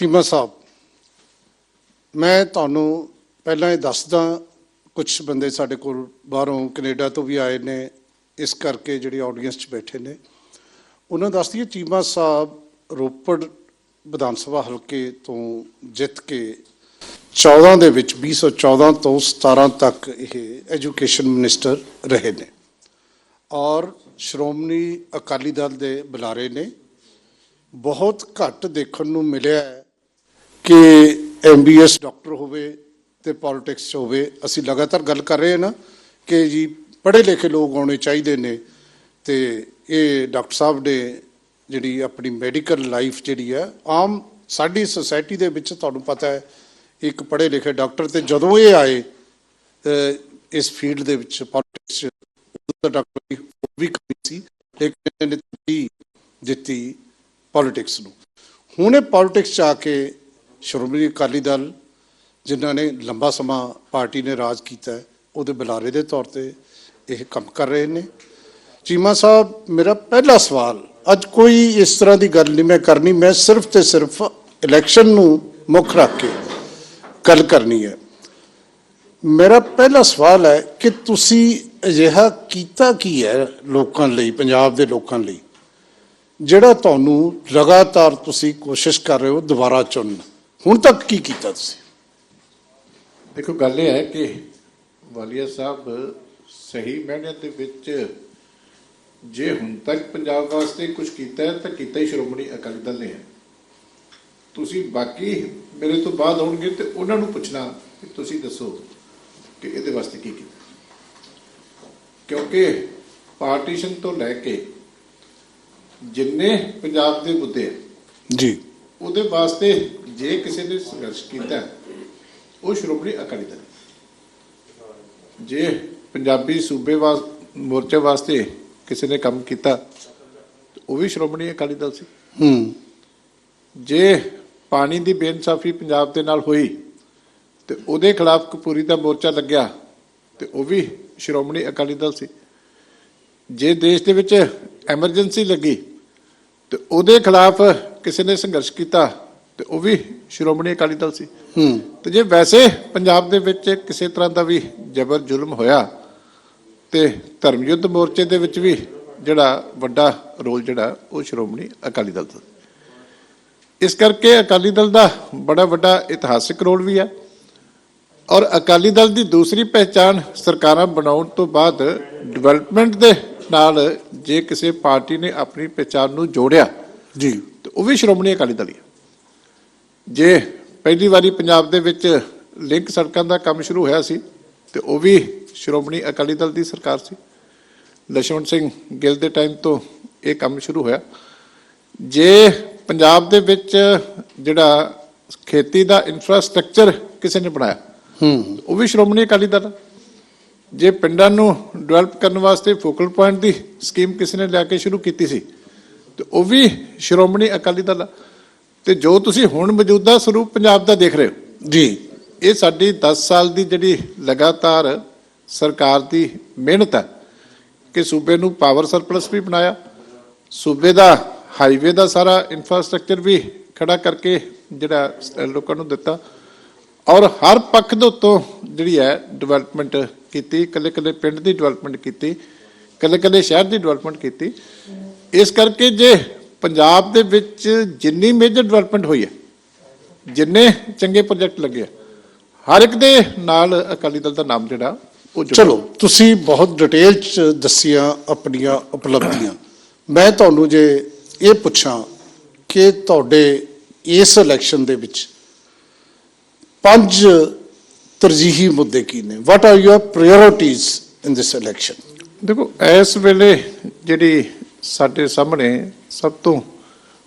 ਚੀਮਾ ਸਾਹਿਬ, ਮੈਂ ਤੁਹਾਨੂੰ ਪਹਿਲਾਂ ਇਹ ਦੱਸਦਾ, ਕੁਝ ਬੰਦੇ ਸਾਡੇ ਕੋਲ ਬਾਹਰੋਂ ਕੈਨੇਡਾ ਤੋਂ ਵੀ ਆਏ ਨੇ, ਇਸ ਕਰਕੇ ਜਿਹੜੀ ਆਡੀਅנס 'ਚ ਬੈਠੇ ਨੇ ਉਹਨਾਂ ਦੱਸਦੀ ਹੈ। ਚੀਮਾ ਸਾਹਿਬ ਰੋਪੜ ਵਿਧਾਨ ਸਭਾ ਹਲਕੇ ਤੋਂ ਜਿੱਤ ਕੇ 14 ਦੇ ਵਿੱਚ 2014 ਤੋਂ 17 ਤੱਕ ਇਹ ਐਜੂਕੇਸ਼ਨ ਮਿਨਿਸਟਰ ਰਹੇ ਨੇ ਔਰ ਸ਼੍ਰੋਮਣੀ ਅਕਾਲੀ ਦਲ ਦੇ ਬੁਲਾਰੇ ਨੇ। ਬਹੁਤ ਘੱਟ ਦੇਖਣ ਨੂੰ ਮਿਲਿਆ ਕਿ MBS ਡਾਕਟਰ ਹੋਵੇ ਤੇ ਪੋਲਿਟਿਕਸ 'ਚ ਹੋਵੇ। ਅਸੀਂ ਲਗਾਤਾਰ ਗੱਲ ਕਰ ਰਹੇ ਹਾਂ ਨਾ ਕਿ ਜੀ ਪੜ੍ਹੇ ਲਿਖੇ ਲੋਕ ਆਉਣੇ ਚਾਹੀਦੇ ਨੇ, ਤੇ ਇਹ ਡਾਕਟਰ ਸਾਹਿਬ ਨੇ ਜਿਹੜੀ ਆਪਣੀ ਮੈਡੀਕਲ ਲਾਈਫ ਜਿਹੜੀ ਹੈ ਆਮ ਸਾਡੀ ਸੁਸਾਇਟੀ ਦੇ ਵਿੱਚ ਤੁਹਾਨੂੰ ਪਤਾ ਹੈ ਇੱਕ ਪੜ੍ਹੇ ਲਿਖੇ ਡਾਕਟਰ, ਤੇ ਜਦੋਂ ਇਹ ਆਏ ਇਸ ਫੀਲਡ ਦੇ ਵਿੱਚ ਪੋਲਿਟਿਕਸ 'ਚ ਡਾਕਟਰ ਦੀ ਵੀ ਕਮੀ ਸੀ, ਲੇਕਿਨ ਇਹਨੇ ਦਿੱਤੀ ਪੋਲਿਟਿਕਸ ਨੂੰ। ਹੁਣ ਇਹ ਪੋਲਿਟਿਕਸ 'ਚ ਆ ਕੇ ਸ਼੍ਰੋਮਣੀ ਅਕਾਲੀ ਦਲ ਜਿਨ੍ਹਾਂ ਨੇ ਲੰਬਾ ਸਮਾਂ ਪਾਰਟੀ ਨੇ ਰਾਜ ਕੀਤਾ ਹੈ ਉਹਦੇ ਬੁਲਾਰੇ ਦੇ ਤੌਰ ਤੇ ਇਹ ਕੰਮ ਕਰ ਰਹੇ ਨੇ। ਚੀਮਾ ਸਾਹਿਬ, ਮੇਰਾ ਪਹਿਲਾ ਸਵਾਲ, ਅੱਜ ਕੋਈ ਇਸ ਤਰ੍ਹਾਂ ਦੀ ਗੱਲ ਨਹੀਂ ਮੈਂ ਕਰਨੀ, ਮੈਂ ਸਿਰਫ ਤੇ ਸਿਰਫ ਇਲੈਕਸ਼ਨ ਨੂੰ ਮੁੱਖ ਰੱਖ ਕੇ ਗੱਲ ਕਰਨੀ ਹੈ। ਮੇਰਾ ਪਹਿਲਾ ਸਵਾਲ ਹੈ ਕਿ ਤੁਸੀਂ ਅਜਿਹਾ ਕੀਤਾ ਕੀ ਹੈ ਲੋਕਾਂ ਲਈ, ਪੰਜਾਬ ਦੇ ਲੋਕਾਂ ਲਈ, ਜਿਹੜਾ ਤੁਹਾਨੂੰ ਲਗਾਤਾਰ ਤੁਸੀਂ ਕੋਸ਼ਿਸ਼ ਕਰ ਰਹੇ ਹੋ ਦੁਬਾਰਾ ਚੁਣਨ? ਹੁਣ ਤੱਕ ਕੀ ਕੀਤਾ ਤੁਸੀਂ? ਦੇਖੋ, ਗੱਲ ਇਹ ਹੈ ਕਿ ਵਾਲੀਆ ਸਾਹਿਬ ਸਹੀ ਮਾਇਨਿਆਂ ਦੇ ਵਿੱਚ ਜੇ ਹੁਣ ਤੱਕ ਪੰਜਾਬ ਵਾਸਤੇ ਕੁਝ ਕੀਤਾ ਹੈ ਤਾਂ ਕੀਤਾ ਹੀ ਸ਼੍ਰੋਮਣੀ ਅਕਾਲੀ ਦਲ ਨੇ ਹੈ। ਤੁਸੀਂ ਬਾਕੀ ਮੇਰੇ ਤੋਂ ਬਾਅਦ ਹੋਣਗੇ ਤੇ ਉਹਨਾਂ ਨੂੰ ਪੁੱਛਣਾ ਕਿ ਤੁਸੀਂ ਦੱਸੋ ਕਿ ਇਹਦੇ ਵਾਸਤੇ ਕੀ ਕੀਤਾ, ਕਿਉਂਕਿ ਪਾਰਟੀਸ਼ਨ ਤੋਂ ਲੈ ਕੇ ਜਿੰਨੇ ਪੰਜਾਬ ਦੇ ਮੁੱਦੇ ਜੀ ਉਹਦੇ ਵਾਸਤੇ ਜੇ ਕਿਸੇ ਨੇ ਸੰਘਰਸ਼ ਕੀਤਾ ਉਹ ਸ਼੍ਰੋਮਣੀ ਅਕਾਲੀ ਦਲ। ਜੇ ਪੰਜਾਬੀ ਸੂਬੇ ਮੋਰਚੇ ਵਾਸਤੇ ਕਿਸੇ ਨੇ ਕੰਮ ਕੀਤਾ ਉਹ ਵੀ ਸ਼੍ਰੋਮਣੀ ਅਕਾਲੀ ਦਲ ਸੀ। ਜੇ ਪਾਣੀ ਦੀ ਬੇਇਨਸਾਫੀ ਪੰਜਾਬ ਦੇ ਨਾਲ ਹੋਈ ਤੇ ਉਹਦੇ ਖਿਲਾਫ ਕਪੂਰੀ ਦਾ ਮੋਰਚਾ ਲੱਗਿਆ ਤੇ ਉਹ ਵੀ ਸ਼੍ਰੋਮਣੀ ਅਕਾਲੀ ਦਲ ਸੀ। ਜੇ ਦੇਸ਼ ਦੇ ਵਿੱਚ ਐਮਰਜੈਂਸੀ ਲੱਗੀ ਤੇ ਉਹਦੇ ਖਿਲਾਫ ਕਿਸੇ ਨੇ ਸੰਘਰਸ਼ ਕੀਤਾ ਤੇ ਉਹ ਵੀ ਸ਼੍ਰੋਮਣੀ ਅਕਾਲੀ ਦਲ ਸੀ। ਤੇ ਜੇ ਵੈਸੇ ਪੰਜਾਬ ਦੇ ਵਿੱਚ ਕਿਸੇ ਤਰ੍ਹਾਂ ਦਾ ਵੀ ਜ਼ਬਰ ਜ਼ੁਲਮ ਹੋਇਆ ਤੇ ਧਰਮ ਯੁੱਧ ਮੋਰਚੇ ਦੇ ਵਿੱਚ ਵੀ ਜਿਹੜਾ ਵੱਡਾ ਰੋਲ ਜਿਹੜਾ ਉਹ ਸ਼੍ਰੋਮਣੀ ਅਕਾਲੀ ਦਲ ਦਾ। ਇਸ ਕਰਕੇ ਅਕਾਲੀ ਦਲ ਦਾ ਬੜਾ ਵੱਡਾ ਇਤਿਹਾਸਿਕ ਰੋਲ ਵੀ ਹੈ ਔਰ ਅਕਾਲੀ ਦਲ ਦੀ ਦੂਸਰੀ ਪਹਿਚਾਣ ਸਰਕਾਰਾਂ ਬਣਾਉਣ ਤੋਂ ਬਾਅਦ ਡਿਵੈਲਪਮੈਂਟ ਦੇ ਨਾਲ ਜੇ ਕਿਸੇ ਪਾਰਟੀ ਨੇ ਆਪਣੀ ਪਹਿਚਾਣ ਨੂੰ ਜੋੜਿਆ ਜੀ ਤੇ ਉਹ ਵੀ ਸ਼੍ਰੋਮਣੀ ਅਕਾਲੀ ਦਲ ਹੀ ਹੈ। ਜੇ ਪਹਿਲੀ ਵਾਰੀ ਪੰਜਾਬ ਦੇ ਵਿੱਚ ਲਿੰਕ ਸੜਕਾਂ ਦਾ ਕੰਮ ਸ਼ੁਰੂ ਹੋਇਆ ਸੀ ਤੇ ਉਹ ਵੀ ਸ਼੍ਰੋਮਣੀ ਅਕਾਲੀ ਦਲ ਦੀ ਸਰਕਾਰ ਸੀ। ਲਛਮਣ ਸਿੰਘ ਗਿੱਲ ਦੇ ਟਾਈਮ ਤੋਂ ਇਹ ਕੰਮ ਸ਼ੁਰੂ ਹੋਇਆ। ਜੇ ਪੰਜਾਬ ਦੇ ਵਿੱਚ ਜਿਹੜਾ ਖੇਤੀ ਦਾ ਇਨਫਰਾਸਟ੍ਰਕਚਰ ਕਿਸੇ ਨੇ ਬਣਾਇਆ ਉਹ ਵੀ ਸ਼੍ਰੋਮਣੀ ਅਕਾਲੀ ਦਲ। ਜੇ ਪਿੰਡਾਂ ਨੂੰ ਡਿਵੈਲਪ ਕਰਨ ਵਾਸਤੇ ਫੋਕਲ ਪੁਆਇੰਟ ਦੀ ਸਕੀਮ ਕਿਸੇ ਨੇ ਲਿਆ ਕੇ ਸ਼ੁਰੂ ਕੀਤੀ ਸੀ ਤੇ ਉਹ ਵੀ ਸ਼੍ਰੋਮਣੀ ਅਕਾਲੀ ਦਲ। ਤੇ ਜੋ ਤੁਸੀਂ ਹੁਣ ਮੌਜੂਦਾ ਸਰੂਪ ਪੰਜਾਬ ਦਾ ਦੇਖ ਰਹੇ ਹੋ ਜੀ, ਇਹ ਸਾਡੀ 10 ਸਾਲ ਦੀ ਜਿਹੜੀ ਲਗਾਤਾਰ ਸਰਕਾਰ ਦੀ ਮਿਹਨਤ ਹੈ ਕਿ ਸੂਬੇ ਨੂੰ ਪਾਵਰ ਸਰਪਲਸ ਵੀ ਬਣਾਇਆ, ਸੂਬੇ ਦਾ ਹਾਈਵੇ ਦਾ ਸਾਰਾ ਇਨਫਰਾਸਟ੍ਰਕਚਰ ਵੀ ਖੜਾ ਕਰਕੇ ਜਿਹੜਾ ਲੋਕਾਂ ਨੂੰ ਦਿੱਤਾ ਔਰ ਹਰ ਪੱਖ ਦੇ ਉੱਤੋਂ ਜਿਹੜੀ ਹੈ ਡਿਵੈਲਪਮੈਂਟ ਕੀਤੀ, ਇਕੱਲੇ ਪਿੰਡ ਦੀ ਡਿਵੈਲਪਮੈਂਟ ਕੀਤੀ, ਇਕੱਲੇ ਸ਼ਹਿਰ ਦੀ ਡਿਵੈਲਪਮੈਂਟ ਕੀਤੀ। ਇਸ ਕਰਕੇ ਜੇ ਪੰਜਾਬ ਦੇ ਵਿੱਚ ਜਿੰਨੀ ਮੇਜਰ ਡਿਵੈਲਪਮੈਂਟ ਹੋਈ ਹੈ, ਜਿੰਨੇ ਚੰਗੇ ਪ੍ਰੋਜੈਕਟ ਲੱਗੇ, ਹਰ ਇੱਕ ਦੇ ਨਾਲ ਅਕਾਲੀ ਦਲ ਦਾ ਨਾਮ ਜਿਹੜਾ ਉਹ ਚਲੋ ਤੁਸੀਂ ਬਹੁਤ ਡਿਟੇਲ 'ਚ ਦੱਸੀਆਂ ਆਪਣੀਆਂ ਉਪਲਬਧੀਆਂ। ਮੈਂ ਤੁਹਾਨੂੰ ਜੇ ਇਹ ਪੁੱਛਾਂ ਕਿ ਤੁਹਾਡੇ ਇਸ ਇਲੈਕਸ਼ਨ ਦੇ ਵਿੱਚ 5 ਤਰਜੀਹੀ ਮੁੱਦੇ ਕੀ ਨੇ? What are your priorities in this election? ਦੇਖੋ, ਇਸ ਵੇਲੇ ਜਿਹੜੀ ਸਾਡੇ ਸਾਹਮਣੇ ਸਭ ਤੋਂ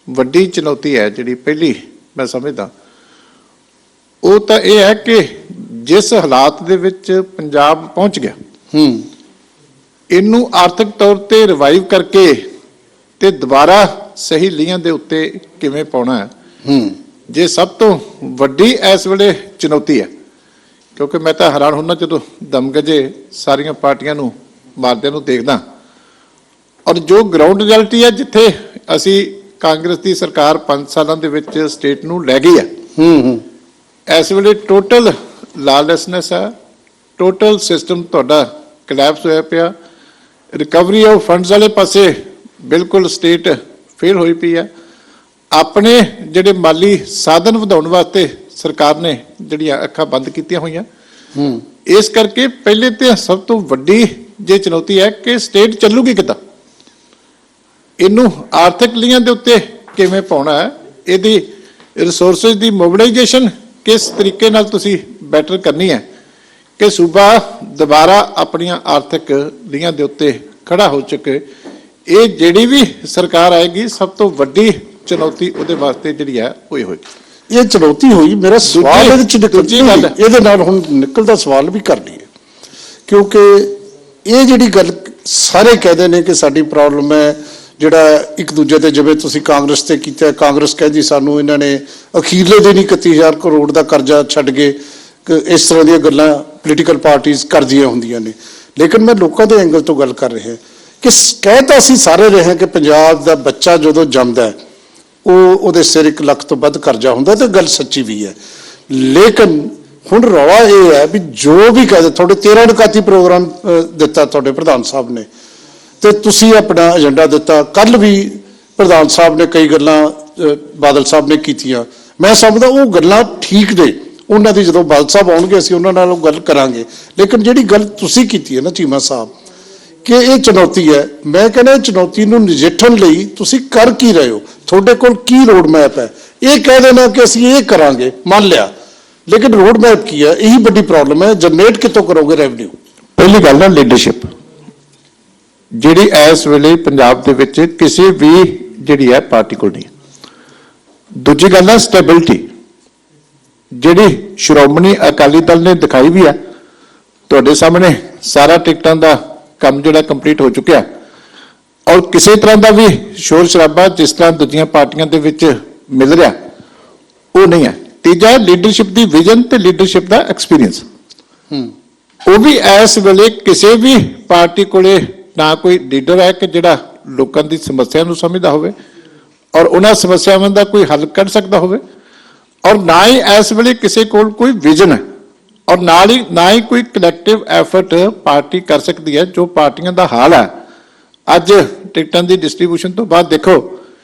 ਵੱਡੀ ਚੁਣੌਤੀ ਹੈ, ਜਿਹੜੀ ਪਹਿਲੀ ਮੈਂ ਸਮਝਦਾ, ਉਹ ਤਾਂ ਇਹ ਹੈ ਕਿ ਜਿਸ ਹਾਲਾਤ ਦੇ ਵਿੱਚ ਪੰਜਾਬ ਪਹੁੰਚ ਗਿਆ ਇਹਨੂੰ ਆਰਥਿਕ ਤੌਰ ਤੇ ਰਿਵਾਈਵ ਕਰਕੇ ਤੇ ਦੁਬਾਰਾ ਸਹੀ ਲੀਹਾਂ ਦੇ ਉੱਤੇ ਕਿਵੇਂ ਪਾਉਣਾ ਹੈ। ਜੇ ਸਭ ਤੋਂ ਵੱਡੀ ਇਸ ਵੇਲੇ ਚੁਣੌਤੀ ਹੈ, ਕਿਉਂਕਿ ਮੈਂ ਤਾਂ ਹੈਰਾਨ ਹੁੰਦਾ ਜਦੋਂ ਦਮਗਜੇ ਸਾਰੀਆਂ ਪਾਰਟੀਆਂ ਨੂੰ ਮਾਰਦਿਆਂ ਨੂੰ ਦੇਖਦਾ ਔਰ ਜੋ ਗਰਾਊਂਡ ਰਿਐਲਿਟੀ ਹੈ, ਜਿੱਥੇ ਅਸੀਂ ਕਾਂਗਰਸ ਦੀ ਸਰਕਾਰ 5 ਸਾਲਾਂ ਦੇ ਵਿੱਚ ਸਟੇਟ ਨੂੰ ਲੈ ਗਈ ਹੈ। ਹੂੰ ਇਸ ਵੇਲੇ ਟੋਟਲ ਲਾਲੈਸਨੈਸ ਹੈ, ਟੋਟਲ ਸਿਸਟਮ ਤੁਹਾਡਾ ਕਲੈਪਸ ਹੋਇਆ ਪਿਆ। ਰਿਕਵਰੀ ਆਫ ਫੰਡਸ ਵਾਲੇ ਪਾਸੇ ਬਿਲਕੁਲ ਸਟੇਟ ਫੇਲ ਹੋਈ ਪਈ ਹੈ। ਆਪਣੇ ਜਿਹੜੇ ਮਾਲੀ ਸਾਧਨ ਵਧਾਉਣ ਵਾਸਤੇ ਸਰਕਾਰ ਨੇ ਜਿਹੜੀਆਂ ਅੱਖਾਂ ਬੰਦ ਕੀਤੀਆਂ ਹੋਈਆਂ। ਹੂੰ ਇਸ ਕਰਕੇ ਪਹਿਲੇ ਤੇ ਸਭ ਤੋਂ ਵੱਡੀ ਜੇ ਚੁਣੌਤੀ ਹੈ ਕਿ ਸਟੇਟ ਚੱਲੂਗੀ ਕਿੱਦਾਂ, ਇਹਨੂੰ ਆਰਥਿਕ ਲੀਹਾਂ ਦੇ ਉੱਤੇ ਕਿਵੇਂ ਪਾਉਣਾ ਹੈ, ਇਹਦੀ ਰਿਸੋਰਸਿਸ ਦੀ ਮੋਬਿਲਾਈਜੇਸ਼ਨ ਕਿਸ ਤਰੀਕੇ ਨਾਲ ਤੁਸੀਂ ਬੈਟਰ ਕਰਨੀ ਹੈ ਕਿ ਸੂਬਾ ਦੁਬਾਰਾ ਆਪਣੀਆਂ ਆਰਥਿਕ ਲੀਹਾਂ ਦੇ ਉੱਤੇ ਖੜਾ ਹੋ ਚੁੱਕੇ। ਇਹ ਜਿਹੜੀ ਵੀ ਸਰਕਾਰ ਆਏਗੀ ਸਭ ਤੋਂ ਵੱਡੀ ਚੁਣੌਤੀ ਉਹਦੇ ਵਾਸਤੇ ਜਿਹੜੀ ਹੈ ਉਹ ਹੀ ਹੋਏਗੀ। ਇਹ ਚੁਣੌਤੀ ਹੋਈ। ਮੇਰਾ ਸਵਾਲ ਇਹਦੇ ਚ ਦੂਜੀ ਗੱਲ ਇਹਦੇ ਨਾਲ ਹੁਣ ਨਿਕਲਦਾ ਸਵਾਲ ਵੀ ਕਰ ਲਈਏ, ਕਿਉਂਕਿ ਇਹ ਜਿਹੜੀ ਗੱਲ ਸਾਰੇ ਕਹਿੰਦੇ ਨੇ ਕਿ ਸਾਡੀ ਪ੍ਰੋਬਲਮ ਹੈ ਜਿਹੜਾ ਇੱਕ ਦੂਜੇ ਤੇ, ਜਿਵੇਂ ਤੁਸੀਂ ਕਾਂਗਰਸ ਤੇ ਕੀਤਾ, ਕਾਂਗਰਸ ਕਹਿੰਦੀ ਸਾਨੂੰ ਇਹਨਾਂ ਨੇ ਅਖੀਰਲੇ ਦਿਨ ਹੀ 31,000 ਕਰੋੜ ਦਾ ਕਰਜ਼ਾ ਛੱਡ ਗਏ। ਇਸ ਤਰ੍ਹਾਂ ਦੀਆਂ ਗੱਲਾਂ ਪੋਲੀਟੀਕਲ ਪਾਰਟੀਆਂ ਕਰਦੀਆਂ ਹੁੰਦੀਆਂ ਨੇ। ਲੇਕਿਨ ਮੈਂ ਲੋਕਾਂ ਦੇ ਐਂਗਲ ਤੋਂ ਗੱਲ ਕਰ ਰਿਹਾ ਕਿ ਕਹਿ ਤਾਂ ਅਸੀਂ ਸਾਰੇ ਰਹੇ ਹਾਂ ਕਿ ਪੰਜਾਬ ਦਾ ਬੱਚਾ ਜਦੋਂ ਜੰਮਦਾ ਹੈ ਉਹਦੇ ਸਿਰ 1 ਲੱਖ ਤੋਂ ਵੱਧ ਕਰਜ਼ਾ ਹੁੰਦਾ, ਤੇ ਗੱਲ ਸੱਚੀ ਵੀ ਹੈ। ਲੇਕਿਨ ਹੁਣ ਰੌਲਾ ਇਹ ਹੈ ਵੀ ਜੋ ਵੀ ਕਹਦੇ, ਤੁਹਾਡੇ 13 ਨਿਕਾਤੀ ਪ੍ਰੋਗਰਾਮ ਦਿੱਤਾ ਤੁਹਾਡੇ ਪ੍ਰਧਾਨ ਸਾਹਿਬ ਨੇ, ਤੇ ਤੁਸੀਂ ਆਪਣਾ ਏਜੰਡਾ ਦਿੱਤਾ। ਕੱਲ ਵੀ ਪ੍ਰਧਾਨ ਸਾਹਿਬ ਨੇ ਕਈ ਗੱਲਾਂ ਬਾਦਲ ਸਾਹਿਬ ਨੇ ਕੀਤੀਆਂ। ਮੈਂ ਸਮਝਦਾ ਉਹ ਗੱਲਾਂ ਠੀਕ ਨੇ, ਉਹਨਾਂ ਦੀ ਜਦੋਂ ਬਾਦਲ ਸਾਹਿਬ ਆਉਣਗੇ ਅਸੀਂ ਉਹਨਾਂ ਨਾਲ ਗੱਲ ਕਰਾਂਗੇ। ਲੇਕਿਨ ਜਿਹੜੀ ਗੱਲ ਤੁਸੀਂ ਕੀਤੀ ਹੈ ਨਾ ਚੀਮਾ ਸਾਹਿਬ, ਕਿ ਇਹ ਚੁਣੌਤੀ ਹੈ, ਮੈਂ ਕਹਿੰਦਾ ਚੁਣੌਤੀ ਨੂੰ ਨਜਿੱਠਣ ਲਈ ਤੁਸੀਂ ਕਰ ਕੀ ਰਹੇ ਹੋ, ਤੁਹਾਡੇ ਕੋਲ ਕੀ ਰੋਡ ਮੈਪ ਹੈ? ਇਹ ਕਹਿ ਦੇਣਾ ਕਿ ਅਸੀਂ ਇਹ ਕਰਾਂਗੇ, ਮੰਨ ਲਿਆ, ਲੇਕਿਨ ਰੋਡ ਮੈਪ ਕੀ ਹੈ? ਇਹੀ ਵੱਡੀ ਪ੍ਰੋਬਲਮ ਹੈ। ਜਨਰੇਟ ਕਿੱਥੋਂ ਕਰੋਗੇ ਰੈਵਨਿਊ? ਪਹਿਲੀ ਗੱਲ ਹੈ ਲੀਡਰਸ਼ਿਪ, ਜਿਹੜੀ ਇਸ ਵੇਲੇ ਪੰਜਾਬ ਦੇ ਵਿੱਚ ਕਿਸੇ ਵੀ ਜਿਹੜੀ ਹੈ ਪਾਰਟੀ ਕੋਲ ਨਹੀਂ। ਦੂਜੀ ਗੱਲ ਹੈ ਸਟੈਬਿਲਿਟੀ, ਜਿਹੜੀ ਸ਼੍ਰੋਮਣੀ ਅਕਾਲੀ ਦਲ ਨੇ ਦਿਖਾਈ ਵੀ ਹੈ। ਤੁਹਾਡੇ ਸਾਹਮਣੇ ਸਾਰਾ ਟਿਕਟਾਂ ਦਾ ਕੰਮ ਜਿਹੜਾ ਕੰਪਲੀਟ ਹੋ ਚੁੱਕਿਆ, ਔਰ ਕਿਸੇ ਤਰ੍ਹਾਂ ਦਾ ਵੀ ਸ਼ੋਰ ਸ਼ਰਾਬਾ ਜਿਸ ਤਰ੍ਹਾਂ ਦੂਜੀਆਂ ਪਾਰਟੀਆਂ ਦੇ ਵਿੱਚ ਮਿਲ ਰਿਹਾ ਉਹ ਨਹੀਂ ਹੈ। ਤੀਜਾ ਲੀਡਰਸ਼ਿਪ ਦੀ ਵਿਜ਼ਨ ਤੇ ਲੀਡਰਸ਼ਿਪ ਦਾ ਐਕਸਪੀਰੀਅੰਸ, ਉਹ ਵੀ ਇਸ ਵੇਲੇ ਕਿਸੇ ਵੀ ਪਾਰਟੀ ਕੋਲੇ ਨਾ ਕੋਈ ਲੀਡਰ ਹੈ ਕਿ ਜਿਹੜਾ ਲੋਕਾਂ ਦੀ ਸਮੱਸਿਆ ਨੂੰ ਸਮਝਦਾ ਹੋਵੇ ਔਰ ਉਹਨਾਂ ਸਮੱਸਿਆਵਾਂ ਦਾ ਕੋਈ ਹੱਲ ਕੱਢ ਸਕਦਾ ਹੋਵੇ, ਔਰ ਨਾ ਹੀ ਇਸ ਵੇਲੇ ਕਿਸੇ ਕੋਲ ਕੋਈ ਵਿਜ਼ਨ ਹੈ, ਔਰ ਨਾ ਹੀ ਕੋਈ ਕਲੈਕਟਿਵ ਐਫਰਟ ਪਾਰਟੀ ਕਰ ਸਕਦੀ ਹੈ। ਜੋ ਪਾਰਟੀਆਂ ਦਾ ਹਾਲ ਹੈ ਅੱਜ ਟਿਕਟਾਂ ਦੀ ਡਿਸਟ੍ਰੀਬਿਊਸ਼ਨ ਤੋਂ ਬਾਅਦ, ਦੇਖੋ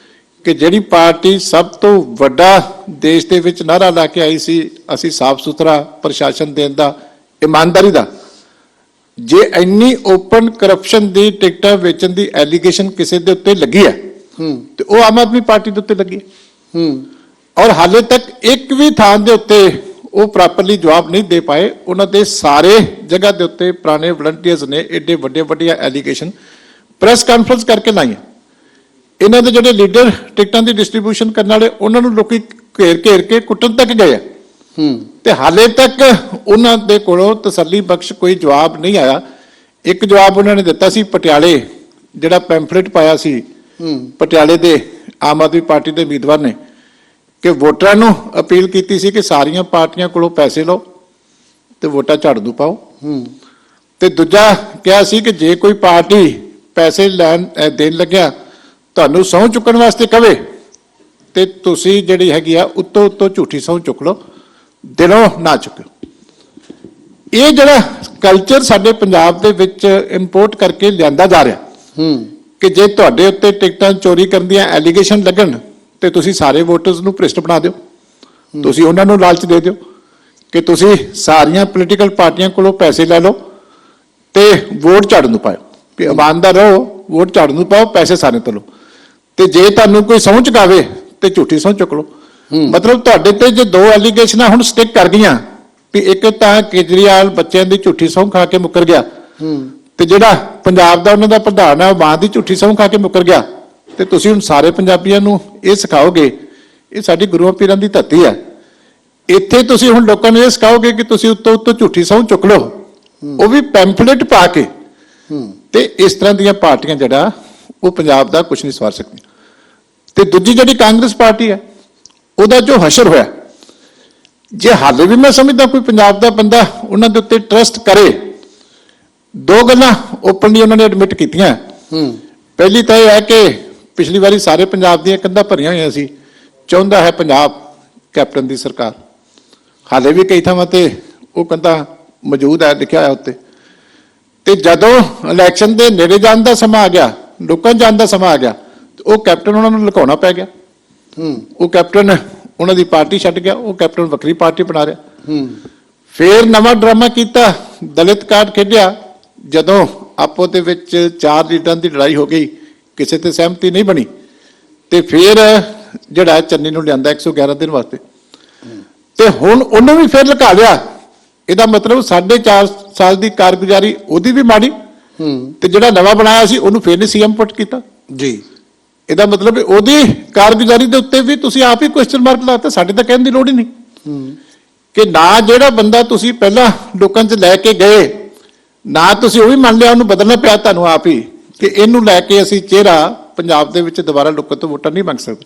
ਕਿ ਜਿਹੜੀ ਪਾਰਟੀ ਸਭ ਤੋਂ ਵੱਡਾ ਦੇਸ਼ ਦੇ ਵਿੱਚ ਨਾਅਰਾ ਲਾ ਕੇ ਆਈ ਸੀ ਅਸੀਂ ਸਾਫ਼ ਸੁਥਰਾ ਪ੍ਰਸ਼ਾਸਨ ਦੇਣ ਦਾ, ਇਮਾਨਦਾਰੀ ਦਾ, ਜੇ ਇੰਨੀ ਓਪਨ ਕਰਪਸ਼ਨ ਦੀ ਟਿਕਟਾਂ ਵੇਚਣ ਦੀ ਐਲੀਗੇਸ਼ਨ ਕਿਸੇ ਦੇ ਉੱਤੇ ਲੱਗੀ ਹੈ ਤੇ ਉਹ ਆਮ ਆਦਮੀ ਪਾਰਟੀ ਦੇ ਉੱਤੇ ਲੱਗੀ ਹੈ। ਔਰ ਹਾਲੇ ਤੱਕ ਇੱਕ ਵੀ ਥਾਂ ਦੇ ਉੱਤੇ ਉਹ ਪ੍ਰੋਪਰਲੀ ਜਵਾਬ ਨਹੀਂ ਦੇ ਪਾਏ। ਉਹਨਾਂ ਦੇ ਸਾਰੇ ਜਗ੍ਹਾ ਦੇ ਉੱਤੇ ਪੁਰਾਣੇ ਵਲੰਟੀਅਰਸ ਨੇ ਏਡੇ ਵੱਡੀਆਂ ਐਲੀਗੇਸ਼ਨ ਪ੍ਰੈਸ ਕਾਨਫਰੰਸ ਕਰਕੇ ਲਾਈਆਂ। ਇਹਨਾਂ ਦੇ ਜਿਹੜੇ ਲੀਡਰ ਟਿਕਟਾਂ ਦੀ ਡਿਸਟ੍ਰੀਬਿਊਸ਼ਨ ਕਰਨ ਵਾਲੇ, ਉਹਨਾਂ ਨੂੰ ਲੋਕੀ ਘੇਰ ਕੇ ਕੁੱਟਣ ਤੱਕ ਗਏ ਆ, ਤੇ ਹਾਲੇ ਤੱਕ ਉਹਨਾਂ ਦੇ ਕੋਲੋਂ ਤਸੱਲੀ ਬਖਸ਼ ਕੋਈ ਜਵਾਬ ਨਹੀਂ ਆਇਆ। ਇੱਕ ਜਵਾਬ ਉਹਨਾਂ ਨੇ ਦਿੱਤਾ ਸੀ ਪਟਿਆਲੇ, ਜਿਹੜਾ ਪੈਂਫਲੇਟ ਪਾਇਆ ਸੀ ਪਟਿਆਲੇ ਦੇ ਆਮ ਆਦਮੀ ਪਾਰਟੀ ਦੇ ਉਮੀਦਵਾਰ ਨੇ, ਕਿ ਵੋਟਰਾਂ ਨੂੰ ਅਪੀਲ ਕੀਤੀ ਸੀ ਕਿ ਸਾਰੀਆਂ ਪਾਰਟੀਆਂ ਕੋਲੋਂ ਪੈਸੇ ਲਓ ਤੇ ਵੋਟਾਂ ਝਾੜੂ ਪਾਓ। ਤੇ ਦੂਜਾ ਕਿਹਾ ਸੀ ਕਿ ਜੇ ਕੋਈ ਪਾਰਟੀ ਪੈਸੇ ਦੇਣ ਲੱਗਿਆ ਤੁਹਾਨੂੰ ਸਹੁੰ ਚੁੱਕਣ ਵਾਸਤੇ ਕਵੇ ਤੇ ਤੁਸੀਂ ਜਿਹੜੀ ਹੈਗੀ ਆ ਉੱਤੋਂ ਝੂਠੀ ਸਹੁੰ ਚੁੱਕ ਲਓ, ਦਿਲੋਂ ਨਾ ਚੁੱਕਿਓ। ਇਹ ਜਿਹੜਾ ਕਲਚਰ ਸਾਡੇ ਪੰਜਾਬ ਦੇ ਵਿੱਚ ਇੰਪੋਰਟ ਕਰਕੇ ਲਿਆਂਦਾ ਜਾ ਰਿਹਾ ਕਿ ਜੇ ਤੁਹਾਡੇ ਉੱਤੇ ਟਿਕਟਾਂ ਚੋਰੀ ਕਰਨ ਦੀਆਂ ਐਲੀਗੇਸ਼ਨ ਲੱਗਣ ਤੇ ਤੁਸੀਂ ਸਾਰੇ ਵੋਟਰਸ ਨੂੰ ਭ੍ਰਿਸ਼ਟ ਬਣਾ ਦਿਓ, ਤੁਸੀਂ ਉਹਨਾਂ ਨੂੰ ਲਾਲਚ ਦੇ ਦਿਓ ਕਿ ਤੁਸੀਂ ਸਾਰੀਆਂ ਪੋਲੀਟੀਕਲ ਪਾਰਟੀਆਂ ਕੋਲੋਂ ਪੈਸੇ ਲੈ ਲਓ ਤੇ ਵੋਟ ਝਾੜੂ ਨੂੰ ਪਾਓ, ਕਿ ਇਮਾਨਦਾਰ ਰਹੋ, ਵੋਟ ਝਾੜੂ ਨੂੰ ਪਾਓ, ਪੈਸੇ ਸਾਰੇ ਤੋਂ ਲਓ, ਤੇ ਜੇ ਤੁਹਾਨੂੰ ਕੋਈ ਸਹੁੰ ਚੁਕਾਵੇ ਤੇ ਝੂਠੀ ਸਹੁੰ ਚੁੱਕ ਲਓ। ਮਤਲਬ ਤੁਹਾਡੇ ਤੇ ਜੇ 2 ਐਲੀਗੇਸ਼ਨਾਂ ਹੁਣ ਸਟਿਕ ਕਰ ਗਈਆਂ, ਵੀ ਇੱਕ ਤਾਂ ਕੇਜਰੀਵਾਲ ਬੱਚਿਆਂ ਦੀ ਝੂਠੀ ਸਹੁੰ ਖਾ ਕੇ ਮੁੱਕਰ ਗਿਆ, ਤੇ ਜਿਹੜਾ ਪੰਜਾਬ ਦਾ ਉਹਨਾਂ ਦਾ ਪ੍ਰਧਾਨ ਹੈ ਉਹ ਮਾਂ ਦੀ ਝੂਠੀ ਸਹੁੰ ਖਾ ਕੇ ਮੁੱਕਰ ਗਿਆ, ਤੇ ਤੁਸੀਂ ਹੁਣ ਸਾਰੇ ਪੰਜਾਬੀਆਂ ਨੂੰ ਇਹ ਸਿਖਾਓਗੇ, ਇਹ ਸਾਡੀ ਗੁਰੂਆਂ ਪੀਰਾਂ ਦੀ ਧਰਤੀ ਹੈ, ਇੱਥੇ ਤੁਸੀਂ ਹੁਣ ਲੋਕਾਂ ਨੂੰ ਇਹ ਸਿਖਾਓਗੇ ਕਿ ਤੁਸੀਂ ਉੱਤੋਂ ਝੂਠੀ ਸਹੁੰ ਚੁੱਕ ਲਓ, ਉਹ ਵੀ ਪੈਂਫਲੇਟ ਪਾ ਕੇ। ਤੇ ਇਸ ਤਰ੍ਹਾਂ ਦੀਆਂ ਪਾਰਟੀਆਂ ਜਿਹੜਾ ਉਹ ਪੰਜਾਬ ਦਾ ਕੁਝ ਨਹੀਂ ਸਵਾਰ ਸਕਦੀਆਂ। ਤੇ ਦੂਜੀ ਜਿਹੜੀ ਕਾਂਗਰਸ ਪਾਰਟੀ ਹੈ ਉਹਦਾ ਜੋ ਹਸ਼ਰ ਹੋਇਆ, ਜੇ ਹਾਲੇ ਵੀ ਮੈਂ ਸਮਝਦਾ ਕੋਈ ਪੰਜਾਬ ਦਾ ਬੰਦਾ ਉਹਨਾਂ ਦੇ ਉੱਤੇ ਟਰਸਟ ਕਰੇ, 2 ਗੱਲਾਂ ਓਪਨਲੀ ਉਹਨਾਂ ਨੇ ਐਡਮਿਟ ਕੀਤੀਆਂ। ਪਹਿਲੀ ਤਾਂ ਇਹ ਹੈ ਕਿ ਪਿਛਲੀ ਵਾਰੀ ਸਾਰੇ ਪੰਜਾਬ ਦੀਆਂ ਕੰਧਾਂ ਭਰੀਆਂ ਹੋਈਆਂ ਸੀ, ਚਾਹੁੰਦਾ ਹੈ ਪੰਜਾਬ ਕੈਪਟਨ ਦੀ ਸਰਕਾਰ। ਹਾਲੇ ਵੀ ਕਈ ਥਾਵਾਂ ਤੇ ਉਹ ਕੰਧਾਂ ਮੌਜੂਦ ਹੈ, ਲਿਖਿਆ ਹੋਇਆ ਉੱਤੇ। ਤੇ ਜਦੋਂ ਇਲੈਕਸ਼ਨ ਦੇ ਨੇੜੇ ਜਾਣ ਦਾ ਸਮਾਂ ਆ ਗਿਆ, ਲੋਕਾਂ ਜਾਣ ਦਾ ਸਮਾਂ ਆ ਗਿਆ, ਤੇ ਉਹ ਕੈਪਟਨ ਉਹਨਾਂ ਨੂੰ ਲੁਕਾਉਣਾ ਪੈ ਗਿਆ। ਉਹ ਕੈਪਟਨ ਉਹਨਾਂ ਦੀ ਪਾਰਟੀ ਛੱਡ ਗਿਆ, ਉਹ ਕੈਪਟਨ ਵੱਖਰੀ ਪਾਰਟੀ ਬਣਾ ਰਿਹਾ। ਫੇਰ ਨਵਾਂ ਡਰਾਮਾ ਕੀਤਾ, ਦਲਿਤ ਕਾਰਡ ਖੇਡਿਆ। ਜਦੋਂ ਆਪੋ ਦੇ ਵਿੱਚ 4 ਲੀਡਰਾਂ ਦੀ ਲੜਾਈ ਹੋ ਗਈ, ਕਿਸੇ ਤੇ ਸਹਿਮਤੀ ਨਹੀਂ ਬਣੀ, ਤੇ ਫਿਰ ਜਿਹੜਾ ਚੰਨੀ ਨੂੰ ਲਿਆਂਦਾ 111 ਦਿਨ ਵਾਸਤੇ, ਤੇ ਹੁਣ ਉਹਨੂੰ ਵੀ ਫਿਰ ਲੁਕਾ ਲਿਆ। ਇਹਦਾ ਮਤਲਬ 4.5 ਸਾਲ ਦੀ ਕਾਰਗੁਜ਼ਾਰੀ ਉਹਦੀ ਵੀ ਮਾੜੀ, ਤੇ ਜਿਹੜਾ ਨਵਾਂ ਬਣਾਇਆ ਸੀ ਉਹਨੂੰ ਫਿਰ ਨਹੀਂ ਸੀਐਮ ਪੁੱਟ ਕੀਤਾ ਜੀ। ਇਹਦਾ ਮਤਲਬ ਉਹਦੀ ਕਾਰਗੁਜ਼ਾਰੀ ਦੇ ਉੱਤੇ ਵੀ ਤੁਸੀਂ ਆਪ ਹੀ ਕੁਐਸਚਨ ਮਾਰਕ ਲਾਤਾ। ਸਾਡੇ ਤਾਂ ਕਹਿਣ ਦੀ ਲੋੜ ਹੀ ਨਹੀਂ ਕਿ ਨਾ ਜਿਹੜਾ ਬੰਦਾ ਤੁਸੀਂ ਪਹਿਲਾਂ ਲੋਕਾਂ 'ਚ ਲੈ ਕੇ ਗਏ, ਨਾ ਤੁਸੀਂ ਉਹ ਵੀ ਮੰਨ ਲਿਆ, ਉਹਨੂੰ ਬਦਲਣਾ ਪਿਆ ਤੁਹਾਨੂੰ ਆਪ ਹੀ ਕਿ ਇਹਨੂੰ ਲੈ ਕੇ ਅਸੀਂ ਚਿਹਰਾ ਪੰਜਾਬ ਦੇ ਵਿੱਚ ਦੁਬਾਰਾ ਲੋਕਾਂ ਤੋਂ ਵੋਟਾਂ ਨਹੀਂ ਮੰਗ ਸਕਦੇ।